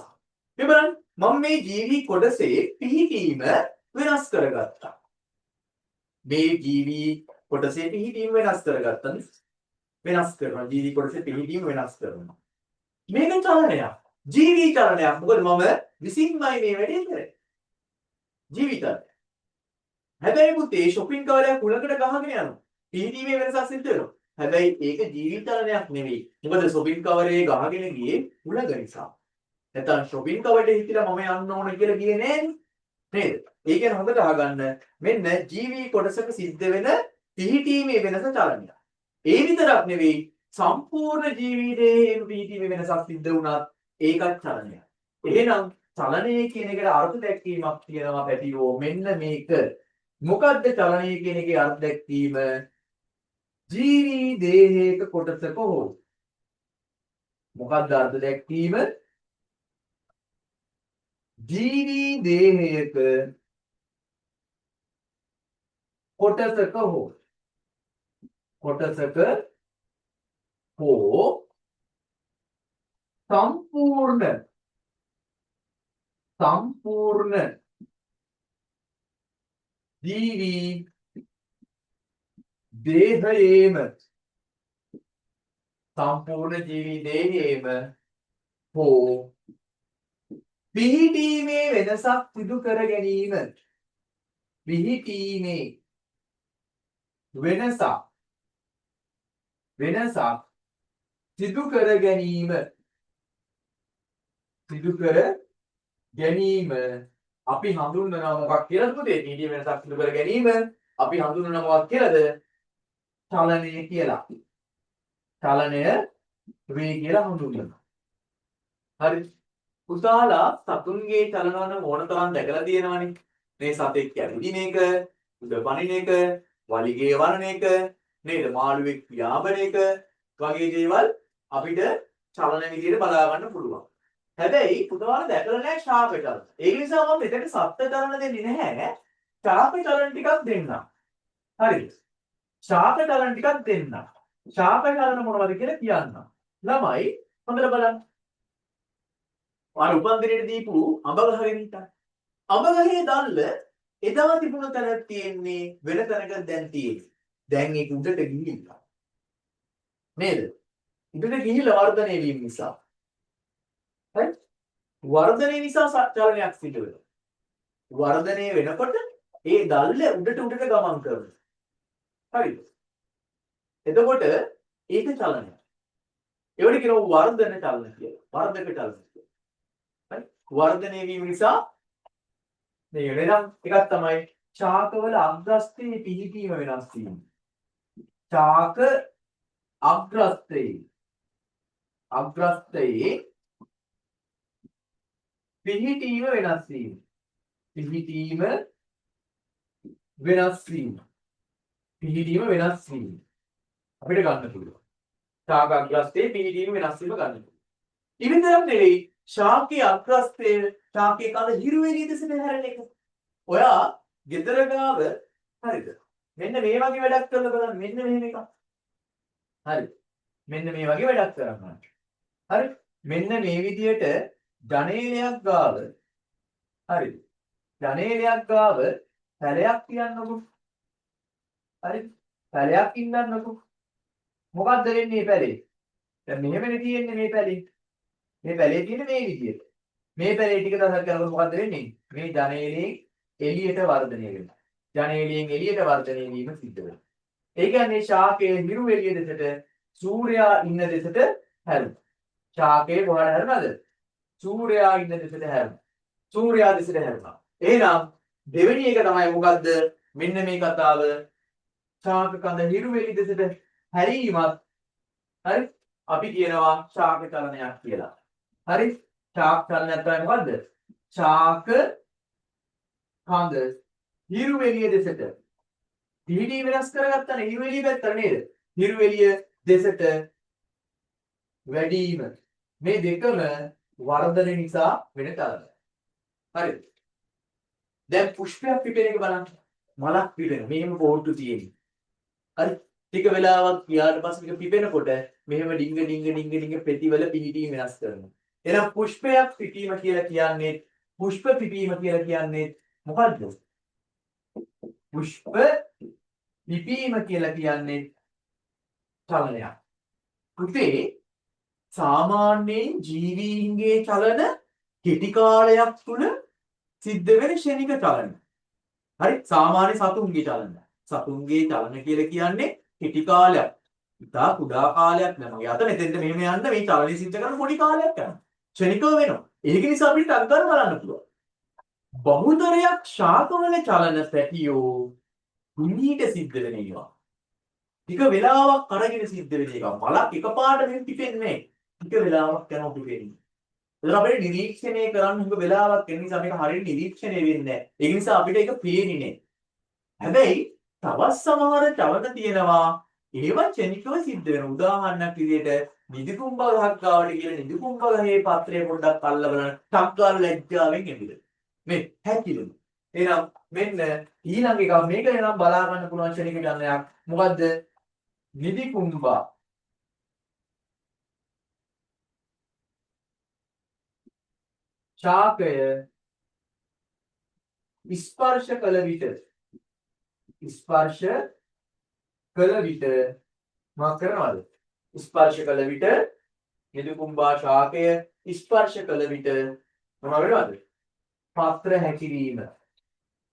මේ බලන්න මම මේ ජීවි කොටසේ පිහිටීම වෙනස් කරගත්තා. මේ ජීවි කොටසේ පිහිටීම වෙනස් කරගත්තා. වෙනස් කරනවා. ජීවි කොටසේ පිහිටීම වෙනස් කරනවා. මේක චලනයක්. ජීවි චලනයක්. මොකද මම විසින්මයි මේ වැඩේ කරන්නේ. ජීවිතය. හැබැයි පුතේ shopping කාර්යයක් උලකට ගහගෙන යනවා. පිහිටීමේ වෙනසක් සිද්ධ වෙනවා. හැබැයි ඒක ජීවි චලනයක් නෙවෙයි. මොකද shopping කවරේ ගහගෙන ගියේ උලක නිසා. නැත්නම් shopping කවරේ හිටිලා මම යන්න ඕන කියලා ගියේ නේද? නේද? ඒ කියන්නේ හොඳට අහගන්න. මෙන්න ජීවි කොටසක සිද්ධ වෙන පිහිටීමේ වෙනස චලනයක්. ඒ විතරක් නෙවෙයි සම්පූර්ණ ජීවිතයේ පිහිටීමේ වෙනසක් සිද්ධ වුණත් ඒකත් චලනයක්. එහෙනම් චලනය කියන එකට අර්ථ දැක්වීමක් තියෙනවා පැටියෝ. මෙන්න මේක. මොකද්ද චලනය කියන එකේ අර්ථ දැක්වීම? ජීවි දේහයක කොටසක හෝ. මොකද්ද අර්ථ දැක්වීම? ජීවි දේහයක කොටසක හෝ සම්පූර්ණ ජීවි දේහයේම හෝ පිහිටීමේ වෙනසක් සිදු කර ගැනීම. පිහිටීමේ වෙනසක් සිදු කර ගැනීම අපි හඳුන්වනවා මොකක් කියලාද පුතේ? පිහිටීමේ වෙනසක් සිදු කර ගැනීම අපි හඳුන්වනවා මොකක් කියලාද? චලනය කියලා. චලනය වේ කියලා හඳුන්වනවා. හරි. පුතාලා සතුන්ගේ චලනවල ඕන තරම් දැකලා තියෙනවනේ. මේ සතෙක් කැවිදින එක, උඩ පනින එක, වලිගේ වරණ එක, නේද? මාළුවෙක් පියාඹන එක වගේ දේවල් අපිට චලන විදියට බලා ගන්න පුළුවන්. හැබැයි පුතාලා දැකලා නැහැ ශාප චලන. ඒ නිසා මම මෙතන සත්ත්ව චලන දෙන්නේ නැහැ. ශාප චලන ටිකක් දෙන්නම්. හරිද? ශාප චලන ටිකක් දෙන්නම්. ශාප චලන මොනවද කියලා කියන්නම්. ළමයි හොඳට බලන්න. උපන්දිනේට දීපු අඹ ගහගෙන හිටා. අඹ ගහේ දැල්ල එදා තිබුණ තැනක් තියෙන්නේ වෙන තැනක දැන් තියෙන්නේ. දැන් ඒක උඩට ගිහිල්ලා. නේද? උඩට ගිහිල්ලා වර්ධනය වීම නිසා. හරි? වර්ධනය නිසා චලනයක් සිදු වෙනවා. වර්ධනය වෙනකොට ඒ දැල්ල උඩට ගමන් කරනවා. හරිද? එතකොට ඒක චලනයක්. ඒවට කියනවා වර්ධන චලන කියලා. වර්ධක චලන. වර්ධනය වීම නිසා මේ වෙනම එකක් තමයි ශාකවල අග්‍රස්තයේ පිහිටීම වෙනස් වීම. ශාක අග්‍රස්තයේ පිහිටීම වෙනස් වීම. පිහිටීම වෙනස් වීම. අපිට ගන්න පුළුවන්. ශාක අග්‍රස්තයේ පිහිටීම වෙනස් වීම ගන්න පුළුවන්. ඉවිතරක් නෙවෙයි ශාකයේ අග්‍රස්තය ශාකයේ කඳ හිරු එළිය දෙසට හැරෙන එක. ඔයා ගෙදර ගාව හරිද? මෙන්න මේ වගේ වැඩක් කරලා බලන්න. මෙන්න මෙහෙම එකක්. හරි. මෙන්න මේ වගේ වැඩක් කරන්න. හරි. මෙන්න මේ විදියට ජනේලයක් ගාව හරිද? ජනේලයක් ගාව පැලයක් තියන්නකො. හරිද? පැලයක් ඉන්නන්නකො. මොකද්ද වෙන්නේ මේ පැලේ? දැන් මෙහෙමනේ තියෙන්නේ මේ පැලේ. මේ පැලේ තියෙන්නේ මේ විදියට. මේ පැලේ ටික දවසක් යනකොට මොකද්ද වෙන්නේ? මේ ජනේලයෙන් එළියට වර්ධනය වෙනවා. ජනේලයෙන් එළියට වර්ධනය වීම සිද්ධ වෙනවා. ඒ කියන්නේ ශාකයේ හිරු එළිය දෙසට සූර්යයා ඉන්න දෙසට හැරෙනවා. ශාකයේ කොහාට හැරෙනවද? සූර්යයා ඉන්න දෙසට හැරෙනවා. සූර්යයා දෙසට හැරෙනවා. එහෙනම් දෙවෙනි එක තමයි මොකද්ද? මෙන්න මේ කතාව. ශාක කඳ හිරු එළිය දෙසට හැරීමත් හරි අපි කියනවා ශාක චලනයක් කියලා. හරි? ශාක චලනයක් තමයි මොකද්ද? ශාක කඳ හිරු එළිය දෙසට පිහිටි වෙනස් කරගත්තනේ හිරු එළිය පැත්තට නේද? හිරු එළිය දෙසට වැඩිම මේ දෙකම වර්ධනය නිසා වෙන චලනයක්. හරිද? දැන් පුෂ්පයක් පිපෙන එක බලන්න. මලක් පිපෙන. මෙහෙම පොට්ටු තියෙන්නේ. හරි? ටික වෙලාවක් ගියාට පස්සේ මේක පිපෙනකොට මෙහෙම ඩිංග පෙතිවල පිහිටීම වෙනස් කරනවා. එහෙනම් පුෂ්පයක් පිපීම කියලා කියන්නේ පුෂ්ප පිපීම කියලා කියන්නේ මොකද්ද? පුෂ්ප පිපීම කියලා කියන්නේ චලනයක්. පුතේ සාමාන්‍යයෙන් ජීවීන්ගේ චලන කෙටි කාලයක් තුල සිද්ධ වෙන ක්ෂණික චලන. හරි? සාමාන්‍ය සතුන්ගේ චලන. සතුන්ගේ චලන කියලා කියන්නේ කෙටි කාලයක්. ඉතා කුඩා කාලයක් නෙමෙයි. අත මෙතෙන්ද මෙහෙම යන්න මේ චලනය සිද්ධ කරන පොඩි කාලයක් යනවා. ක්ෂණිකව වෙනවා. ඒක නිසා අපිට අත්දැක බලන්න පුළුවන්. බහුතරයක් ශාකවල චලන පැටියෝ කුණීට සිද්ධ වෙන ඒවා. ටික වෙලාවක් අරගෙන සිද්ධ වෙන එක. මලක් එකපාරට මෙහෙම පිපෙන්නේ නැහැ. ටික වෙලාවක් යනවා පිපෙන්නේ. ඒතර අපිට නිරීක්ෂණය කරන්න හුඟ වෙලාවක් යන නිසා මේක හරියට නිරීක්ෂණය වෙන්නේ නැහැ. ඒ නිසා අපිට ඒක පේන්නේ නැහැ. හැබැයි තවත් සමහර චලන තියෙනවා. ඒවා ක්ෂණිකව සිද්ධ වෙන. උදාහරණයක් විදිහට නිදිකුම්බ ගහක් ගාවට කියලා නිදිකුම්බ ගහේ පත්‍රය පොඩ්ඩක් අල්ල බලන්න. ටක් ගාලා ලැජ්ජාවෙන් එදින. මේ හැකිලු. එහෙනම් මෙන්න ඊළඟ එක මේක එනම් බලා ගන්න පුළුවන් ක්ෂණික චලනයක්. මොකද්ද? නිදිකුම්බා ශාකය ස්පර්ශ කළ විට මොකක් කරනවද? ස්පර්ශ කළ විට නිදිකුම්බා ශාකය ස්පර්ශ කළ විට මොනව වෙනවද? පත්‍ර හැකිලිම.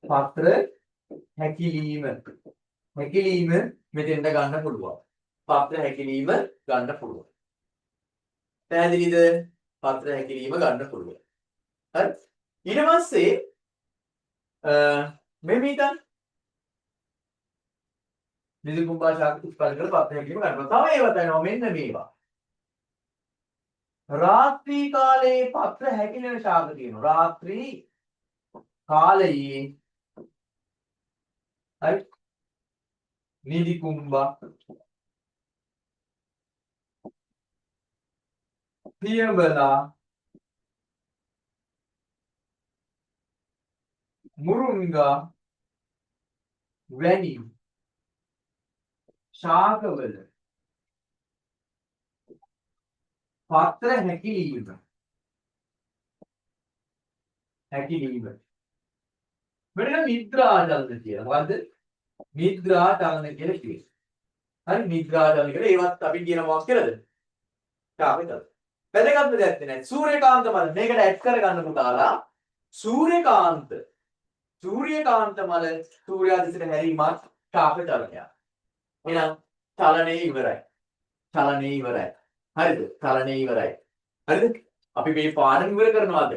පත්‍ර හැකිලිම. හැකිලිම මෙතෙන්ට ගන්න පුළුවන්. පත්‍ර හැකිලිම ගන්න පුළුවන්. පැහැදිලිද? පත්‍ර හැකිලිම ගන්න පුළුවන්. හරි? ඊට පස්සේ මෙහෙම හිතන්න. නිදිකුම්බා ශාක ස්පර්ශ කරලා පත්‍ර හැකිලිම ගන්නවා. තව ඒවා තියෙනවා මෙන්න මේවා. රාත්‍රී කාලයේ පත්‍ර හැකිලෙන ශාක තියෙනවා. රාත්‍රී කාලයේ හරි නිදිකුම්බා පියඹලා මුරුංගා වැනි ශාකවල පත්‍ර හැකිලිම මෙන්න නිද්‍රා චලන කියලා. මොකද්ද? නිද්‍රා චලන කියලා කියනවා. හරි නිද්‍රා චලන කියලා ඒවත් අපි කියන මොකක් කියලාද? ශාකේ චලන. වැදගත්ම දෙයක් නැහැ. සූර්යකාන්ත මල මේකට ඇඩ් කරගන්න පුතාලා. සූර්යකාන්ත මල සූර්යා දිසට හැරීමත් ශාක චලනයක්. එහෙනම් චලනයේ ඉවරයි. හරිද? චලනයේ ඉවරයි. හරිද? අපි මේ පාඩම ඉවර කරනවාද?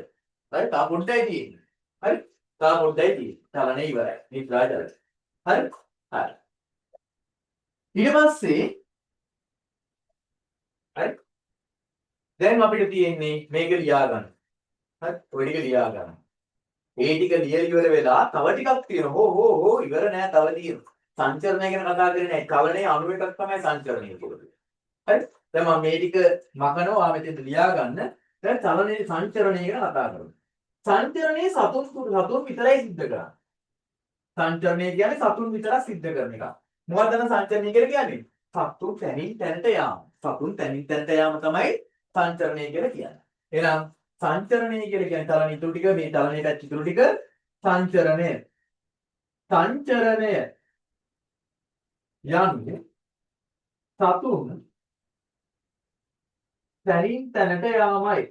හරි? තා පොඩ්ඩයි තියෙන්නේ. හරි? තා පොඩ්ඩයි තියෙන්නේ. චලනයේ ඉවරයි. නිද්‍රා චලන. හරි? හරි. ඊට පස්සේ හරි? දැන් අපිට තියෙන්නේ මේක ලියා ගන්න. හරි? ඔය ටික ලියා ගන්න. මේ ටික ලියලා ඉවර වෙලා තව ටිකක් තියෙනවා. හෝ ඉවර නෑ තව තියෙනවා. සංචරණය ගැන කතා කරන්නේ නැහැ. චලනයේ අණු එකක් තමයි සංචරණය කියන්නේ. හරි? දැන් මම මේ ටික මකනවා මෙතෙන්ට ලියා ගන්න. දැන් චලනයේ සංචරණය ගැන කතා කරමු. සංචරණයේ සතුන් විතරයි සිද්ධ කරන්නේ. සංචරණය කියන්නේ සතුන් විතරක් සිද්ධ කරන එක. මොකක්ද සංචරණය කියලා කියන්නේ? සතුන් තැනින් තැනට යාම. සතුන් තැනින් තැනට යාම තමයි සංචරණය කියලා කියන්නේ. එහෙනම් සංචරණය කියලා කියන්නේ චලන ඉතුරු ටික මේ චලනයට ඉතුරු ටික සංචරණය. සංචරණය යන්නේ සතුන් තැනින් තැනට යාමයි.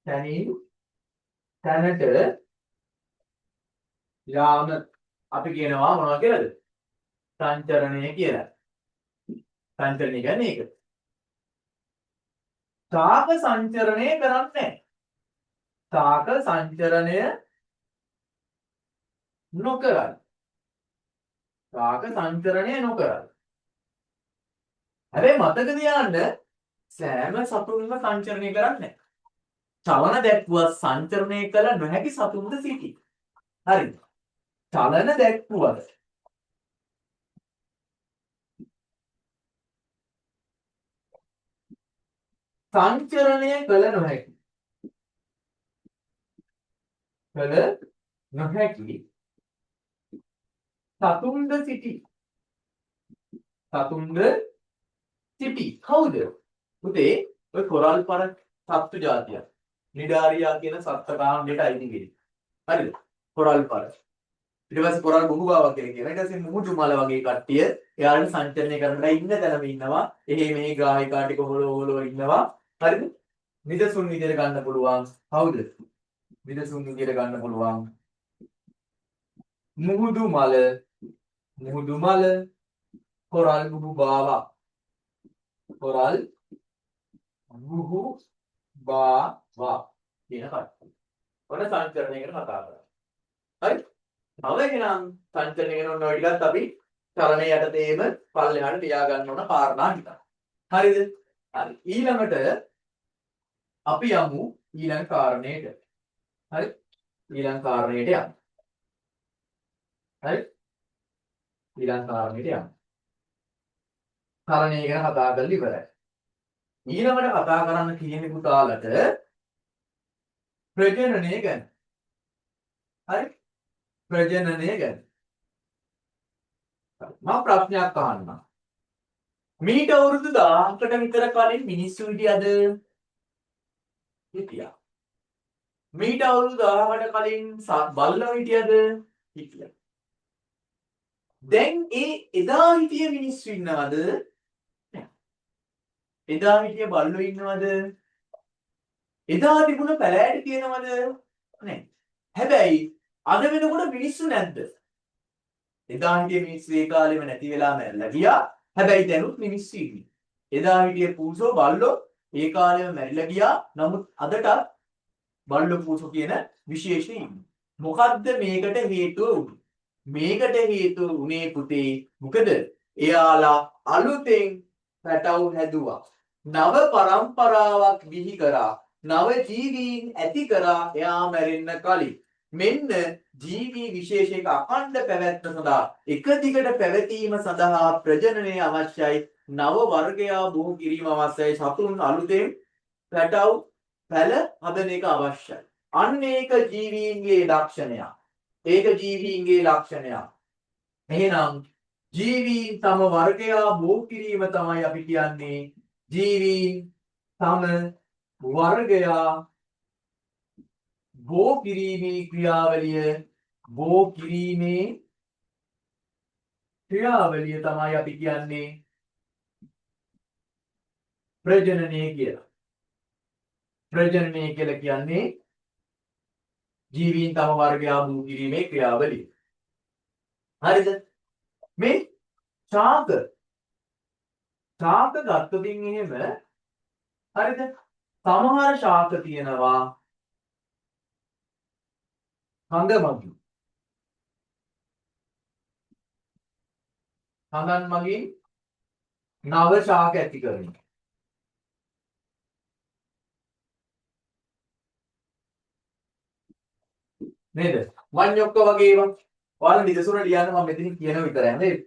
තැනින් තැනට යාම අපි කියනවා මොනවා කියලාද? සංචරණය කියලා. සංචරණය කියන්නේ ඒක. ශාක සංචරණය කරන්නේ නැහැ. ශාක සංචරණය නොකරයි. ශාක සංචරණය නොකරයි. හැබැයි මතක තියාගන්න සෑම සතුන්ම සංචරණය කරන්නේ නැහැ. චලන දැක්වුවා සංචරණය කළ නොහැකි සතුන්ද සිටි. හරිද? චලන දැක්වුවද සංචරණය කළ නොහැකි. කළ නොහැකි සතුන්ද සිටි. සතුන්ද සිටි. කවුද? පුතේ ඔය කොරල් පර සත්තු జాතියක්. නිඩාරියා කියන සත්ත්ව කාණ්ඩයට අයිති කෙනෙක්. හරිද? කොරල් පර. ඊට පස්සේ කොරල් බුබුගාවක් කියලා කියනවා. ඊට පස්සේ මුහුදු මල වගේ කට්ටිය එයාලට සංචරණය කරන්න ඉන්න තැනම ඉන්නවා. එහෙ මෙහි ග්‍රාහිකා ටික හොලෝ ඉන්නවා. හරිද? නිදසුන් විදියට ගන්න පුළුවන්. කවුද? නිදසුන් විදියට ගන්න පුළුවන්. මුහුදු මල කොරල් බුබුබාවා. කොරල් බුබුබාවා කියන කට්ටිය. ඔන්න සංචරණය ගැන කතා කරා. හරි? තව එහෙනම් සංචලනය කරන ඔය ටිකත් අපි චලනයේ යටතේම පල්ලෙහාට තියා ගන්න ඕන කාරණා ටික. හරිද? හරි. ඊළඟට අපි යමු ඊළඟ කාරණේට. හරි? ඊළඟ කාරණේට යමු. හරි? ඊළඟ කාරණේට යමු. චලනය ගැන කතා කරලා ඉවරයි. ඊළඟට කතා කරන්න කියන්නේ පුතාලට ප්‍රජනනය ගැන. හරි? ප්‍රජනනය ගැන. මම ප්‍රශ්නයක් අහන්නම්. මීට අවුරුදු 1000කට විතර කලින් මිනිස්සු හිටියද? හිටියා. මීට අවුරුදු 1000කට කලින් බල්ලෝ හිටියද? හිටියා. දැන් එදා හිටිය මිනිස්සු ඉන්නවද? නැහැ. එදා හිටිය බල්ලෝ ඉන්නවද? එදා තිබුණ පැලෑටි තියෙනවද? නැහැ. හැබැයි අද වෙනකොට මිනිස්සු නැද්ද? එදා හිටිය මිනිස්සු ඒ කාලෙම නැති වෙලා මැරලා ගියා. හැබැයි දැනුත් මිනිස්සු ඉන්නේ. එදා හිටිය පූසෝ බල්ලෝ ඒ කාලෙම මැරිලා ගියා. නමුත් අදටත් බල්ලෝ පූසෝ කියන විශේෂය ඉන්නේ. මොකද්ද මේකට හේතුව උනේ? මේකට හේතුව උනේ පුතේ මොකද? එයාලා අලුතෙන් පැටව් හැදුවා. නව પરම්පරාවක් බිහි කරා. නව ජීවීන් ඇති කරා එයා මැරෙන්න කලින්. මෙන්න ජීවී විශේෂයක අඛණ්ඩ පැවැත්ම සඳහා එක දිගට පැවතීම සඳහා ප්‍රජනනය අවශ්‍යයි. නව වර්ගයා බොහෝ කිරීම අවශ්‍යයි. සතුන් අලුතෙන් පැටව් පැල හදන එක අවශ්‍යයි. අන්න ඒක ජීවීන්ගේ ලක්ෂණයක්. ඒක ජීවීන්ගේ ලක්ෂණයක්. එහෙනම් ජීවීන් තම වර්ගයා බොහෝ කිරීම තමයි අපි කියන්නේ ජීවීන් තම වර්ගයා බෝ කිරීමේ ක්‍රියාවලිය තමයි අපි කියන්නේ ප්‍රජනනය කියලා. ප්‍රජනනය කියලා කියන්නේ ජීවීන් තම වර්ගයා බෝ කිරීමේ ක්‍රියාවලිය. හරිද? මේ ශාක ගත්තොත් එහෙම හරිද? සමහර ශාක තියෙනවා හඳන් මගින් නව ශාක ඇති කරන. නේද? වඤ්ඤොක්ක වගේ ඒවා. ඔයාලා නිදසුන ලියන්න මම මෙතන කියන විතරයි නේද?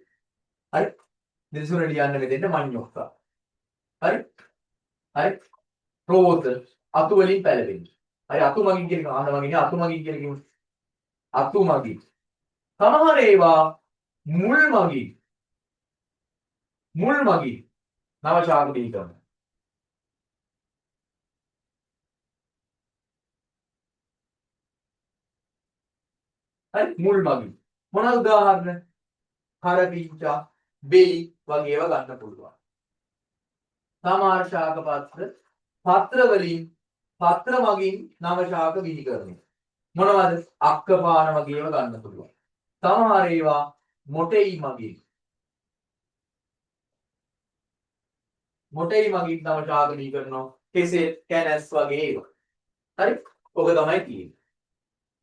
හරි? නිදසුන ලියන්න මෙතෙන්ට වඤ්ඤොක්ක. හරි? හරි? රෝත අතු වලින් පැලවෙන්නේ. හරි අතු මගින් කියන ආහන මගින් අතු මගින් කියන කිව්වොත් අතු මගින්. සමහර ඒවා මුල් මගින් නව ශාක බිහි කරනවා. හරි මුල් මගින්. මොනවාද උදාහරණ? කරපිංචා, බෙලි වගේ ඒවා ගන්න පුළුවන්. සමහර ශාක පත්‍ර වලින් පත්‍ර මගින් නව ශාක බිහි කරනවා. මොනවද? අක්කපාන වගේ ඒවා ගන්න පුළුවන්. සමහර ඒවා මොටෙයි මගින් නව ශාක බිහි කරනවා. කෙසෙල්, කැනස් වගේ ඒවා. හරි? ඔක තමයි තියෙන්නේ.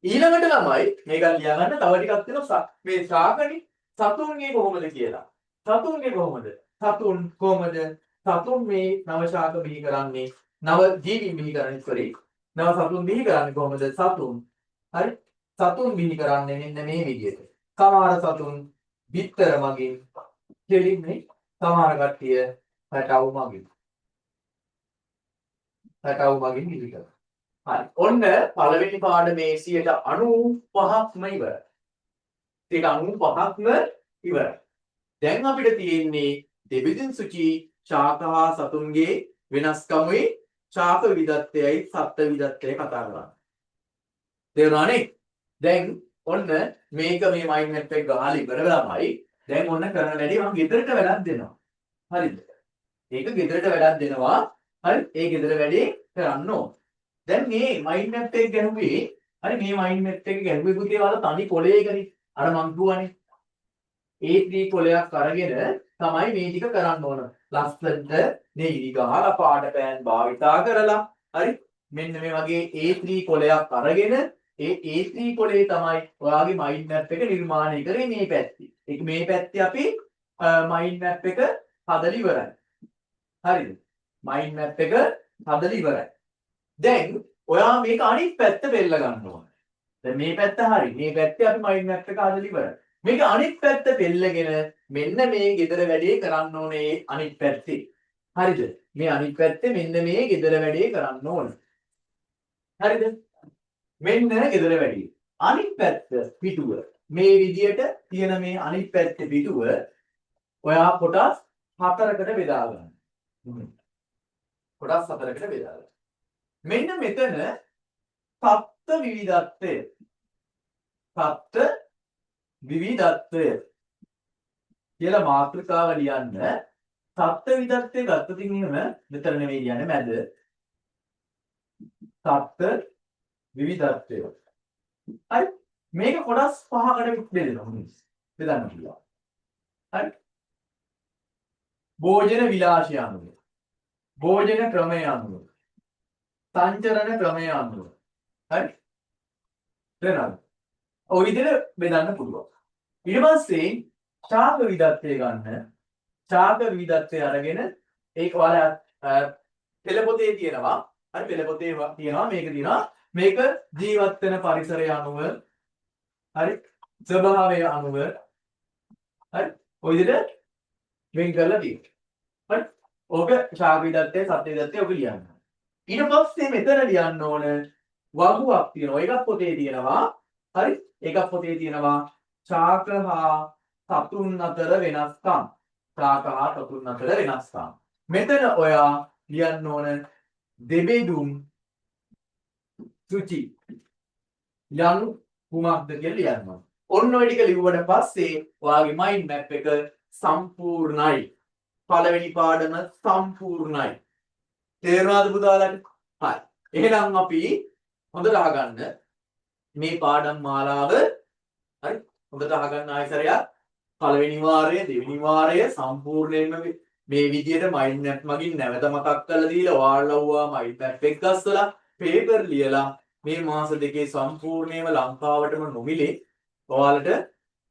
ඊළඟට ළමයි මේක ලියාගන්න තව ටිකක් තියෙනවා මේ ශාකනේ සතුන්ගේ කොහොමද කියලා. සතුන්ගේ කොහොමද? සතුන් මේ නව ශාක බිහි කරන්නේ නව ජීවීන් බිහි කරන්නේ sorry. නව සතුන් බිහි කරන්නේ කොහොමද? හරි? සතුන් බිහි කරන්නේ මෙන්න මේ විදිහට. සමහර සතුන් බිත්තර මගින් කෙලින්නේ සමහර කට්ටිය පැටවු මගින් බිහි කරනවා. හරි. ඔන්න පළවෙනි පාඩමේ 95%ක්ම ඉවරයි. 95%ක්ම ඉවරයි. දැන් අපිට තියෙන්නේ දෙබිදින් සුචි ශාක හා සතුන්ගේ වෙනස්කමුයි ශාක විවිධත්වයයි සත්ත්ව විවිධත්වයයි කතා කරන්නේ. තේරුණානේ? දැන් ඔන්න මේක මේ මයින්ඩ් මැප් එක ගහලා ඉවර වෙලාමයි. දැන් ඔන්න කරන වැඩේ මම ගෙදරට වැඩක් දෙනවා. හරිද? ඒක ගෙදරට වැඩක් දෙනවා. හරි? ඒ ගෙදර වැඩේ කරන්න ඕන. දැන් මේ මයින්ඩ් මැප් එක ගැහුවේ හරි මේ මයින්ඩ් මැප් එක ගැහුවේ පුතේ වල තනි කොලයකනේ. අර මං කියවනේ. A3 කොලයක් අරගෙන තමයි මේ ටික කරන්න ඕන. ලස්සනට නෙගිරි ගහලා පාට පෑන් භාවිතා කරලා හරි මෙන්න මේ වගේ A3 කොලයක් අරගෙන ඒ A3 කොලේ තමයි ඔයාගේ මයින්ඩ් මැප් එක නිර්මාණය කරේ මේ පැත්තේ. ඒක මේ පැත්තේ අපි මයින්ඩ් මැප් එක හදලා ඉවරයි. හරිද? මයින්ඩ් මැප් එක හදලා ඉවරයි. දැන් ඔයා මේක අනිත් පැත්ත බෙල්ල ගන්න ඕනේ. දැන් මේ පැත්ත හරි. මේ පැත්තේ අපි මයින්ඩ් මැප් එක හදලා ඉවරයි. මේක අනිත් පැත්ත පෙන්නගෙන මෙන්න මේ ගෙදර වැඩේ කරන්න ඕනේ අනිත් පැත්තේ. හරිද? මේ අනිත් පැත්තේ මෙන්න මේ ගෙදර වැඩේ කරන්න ඕනේ. හරිද? මෙන්න ගෙදර වැඩේ. අනිත් පැත්ත පිටුව මේ විදියට තියෙන මේ අනිත් පැත්තේ පිටුව ඔයා කොටස් 4කට බෙදා ගන්න. කොටස් 4කට බෙදා ගන්න. මෙන්න මෙතන සත්ත්ව විවිධත්වය කියලා මාතෘකාව ලියන්න. සත්ත්ව විවිධත්වය ගත්තොත් එහෙම මෙතන නෙවෙයි ලියන්නේ මැද. සත්ත්ව විවිධත්වය. හරි මේක කොටස් 5කට බෙදෙනවා. බෙදන්න පුළුවන්. හරි භෝජන විලාසය අනුව භෝජන ක්‍රමය අනුව සංචරණ ක්‍රමය අනුව හරි තේරෙනවද? ඔය විදිහට බෙදන්න පුළුවන්. ඊට පස්සේ ශාක විවිධත්වය ගන්න. ශාක විවිධත්වය අරගෙන ඒක ඔයාලා පෙළ පොතේ තියෙනවා. හරි පෙළ පොතේ තියෙනවා මේක තියෙනවා. මේක ජීවත් වෙන පරිසරය අනුව හරි ස්වභාවය අනුව හරි ඔය විදිහට වෙන් කරලා තියෙනවා. හරි ඕක ශාක විවිධත්වය සත්ත්ව විවිධත්වය ඔක ලියන්න. ඊට පස්සේ මෙතන ලියන්න ඕන වගුවක් තියෙනවා. එකක් පොතේ තියෙනවා. හරි එකක් පොතේ තියෙනවා ශාක හා සතුන් අතර වෙනස්කම්. ශාක හා සතුන් අතර වෙනස්කම්. මෙතන ඔයා ලියන්න ඕන දෙබෙදුම් සුචි යනු කුමක්ද කියලා ලියන්න ඕන. ඔන්න ඔය ටික ලිව්වට පස්සේ ඔයාගේ මයින්ඩ් මැප් එක සම්පූර්ණයි. පළවෙනි පාඩම සම්පූර්ණයි. තේරුණාද පුතාලට? හරි. එහෙනම් අපි හොඳට අහගන්න මේ පාඩම් මාලාව හරි හොඳට අහගන්න ආයතරයක් පළවෙනි වාරය දෙවෙනි වාරය සම්පූර්ණයෙන්ම මේ විදියට මයින්ඩ් මැප් මගින් නැවත මතක් කරලා දීලා ඔයාලවවා මයින්ඩ් මැප් එක ගස්සලා පේපර් ලියලා මේ මාස දෙකේ සම්පූර්ණයෙන්ම ලංකාවටම නොමිලේ ඔයාලට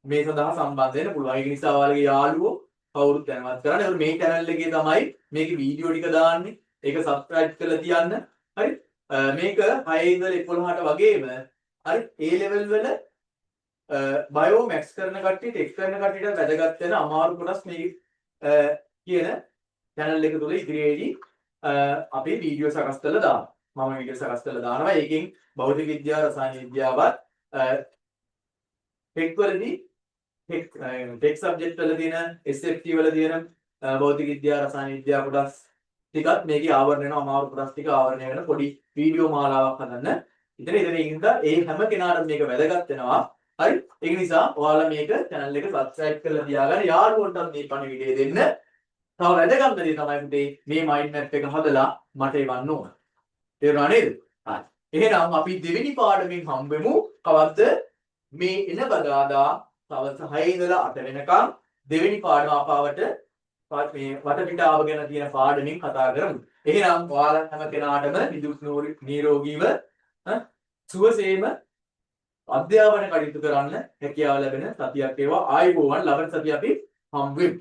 මේ සඳහා සම්බන්ධ වෙන්න පුළුවන්. ඒක නිසා ඔයාලගේ යාළුවෝ කවුරුත් දැනවත් කරන්න. ඒකට මේ channel එකේ තමයි මේකේ වීඩියෝ ටික දාන්නේ. ඒක subscribe කරලා තියන්න. හරි මේක 6 ඉඳලා 11ට වගේම හරි A level වල බයෝ මැක්ස් කරන කට්ටියට එක් කරන කට්ටියට වැදගත් වෙන අමාරු කොටස් මේ කියන channel එක තුල ඉදිරියේදී අපේ වීඩියෝ සකස් කරලා දානවා. මම වීඩියෝ සකස් කරලා දානවා. ඒකෙන් භෞතික විද්‍යාව, රසායන විද්‍යාවත් ටෙක් වලදී ටෙක් සබ්ජෙක්ට් වල තියෙන SFT වල තියෙන භෞතික විද්‍යාව, රසායන විද්‍යාව කොටස් ටිකත් මේකේ ආවරණය වෙනවා. අමාරු කොටස් ටික ආවරණය වෙන පොඩි වීඩියෝ මාලාවක් හදන්න. ඉතින් ඒ හැම කෙනාටම මේක වැදගත් වෙනවා. හරි? ඒක නිසා ඔයාලා මේක channel එක subscribe කරලා තියාගන්න. යාළුවන්ටත් මේ පණිවිඩය දෙන්න. තව වැදගත්ම දේ තමයි පුතේ මේ mind map එක හදලා මට එවන්න ඕන. තේරුණා නේද? හරි. එහෙනම් අපි දෙවෙනි පාඩමෙන් හම්බෙමු. කවද්ද? මේ එන බදාදා සවස් 6 ඉඳලා 8 වෙනකම් දෙවෙනි පාඩම ආපාවට මේ වටපිටාව ගැන තියෙන පාඩමින් කතා කරමු. එහෙනම් ඔයාලා හැම කෙනාටම නිදුක් නිරෝගීව සුවසේම අධ්‍යාපන කටයුතු කරන්න හැකියාව ලැබෙන සතියක් වේවා. ආයුබෝවන්. ලබන සතිය අපි හම්බ වෙමු.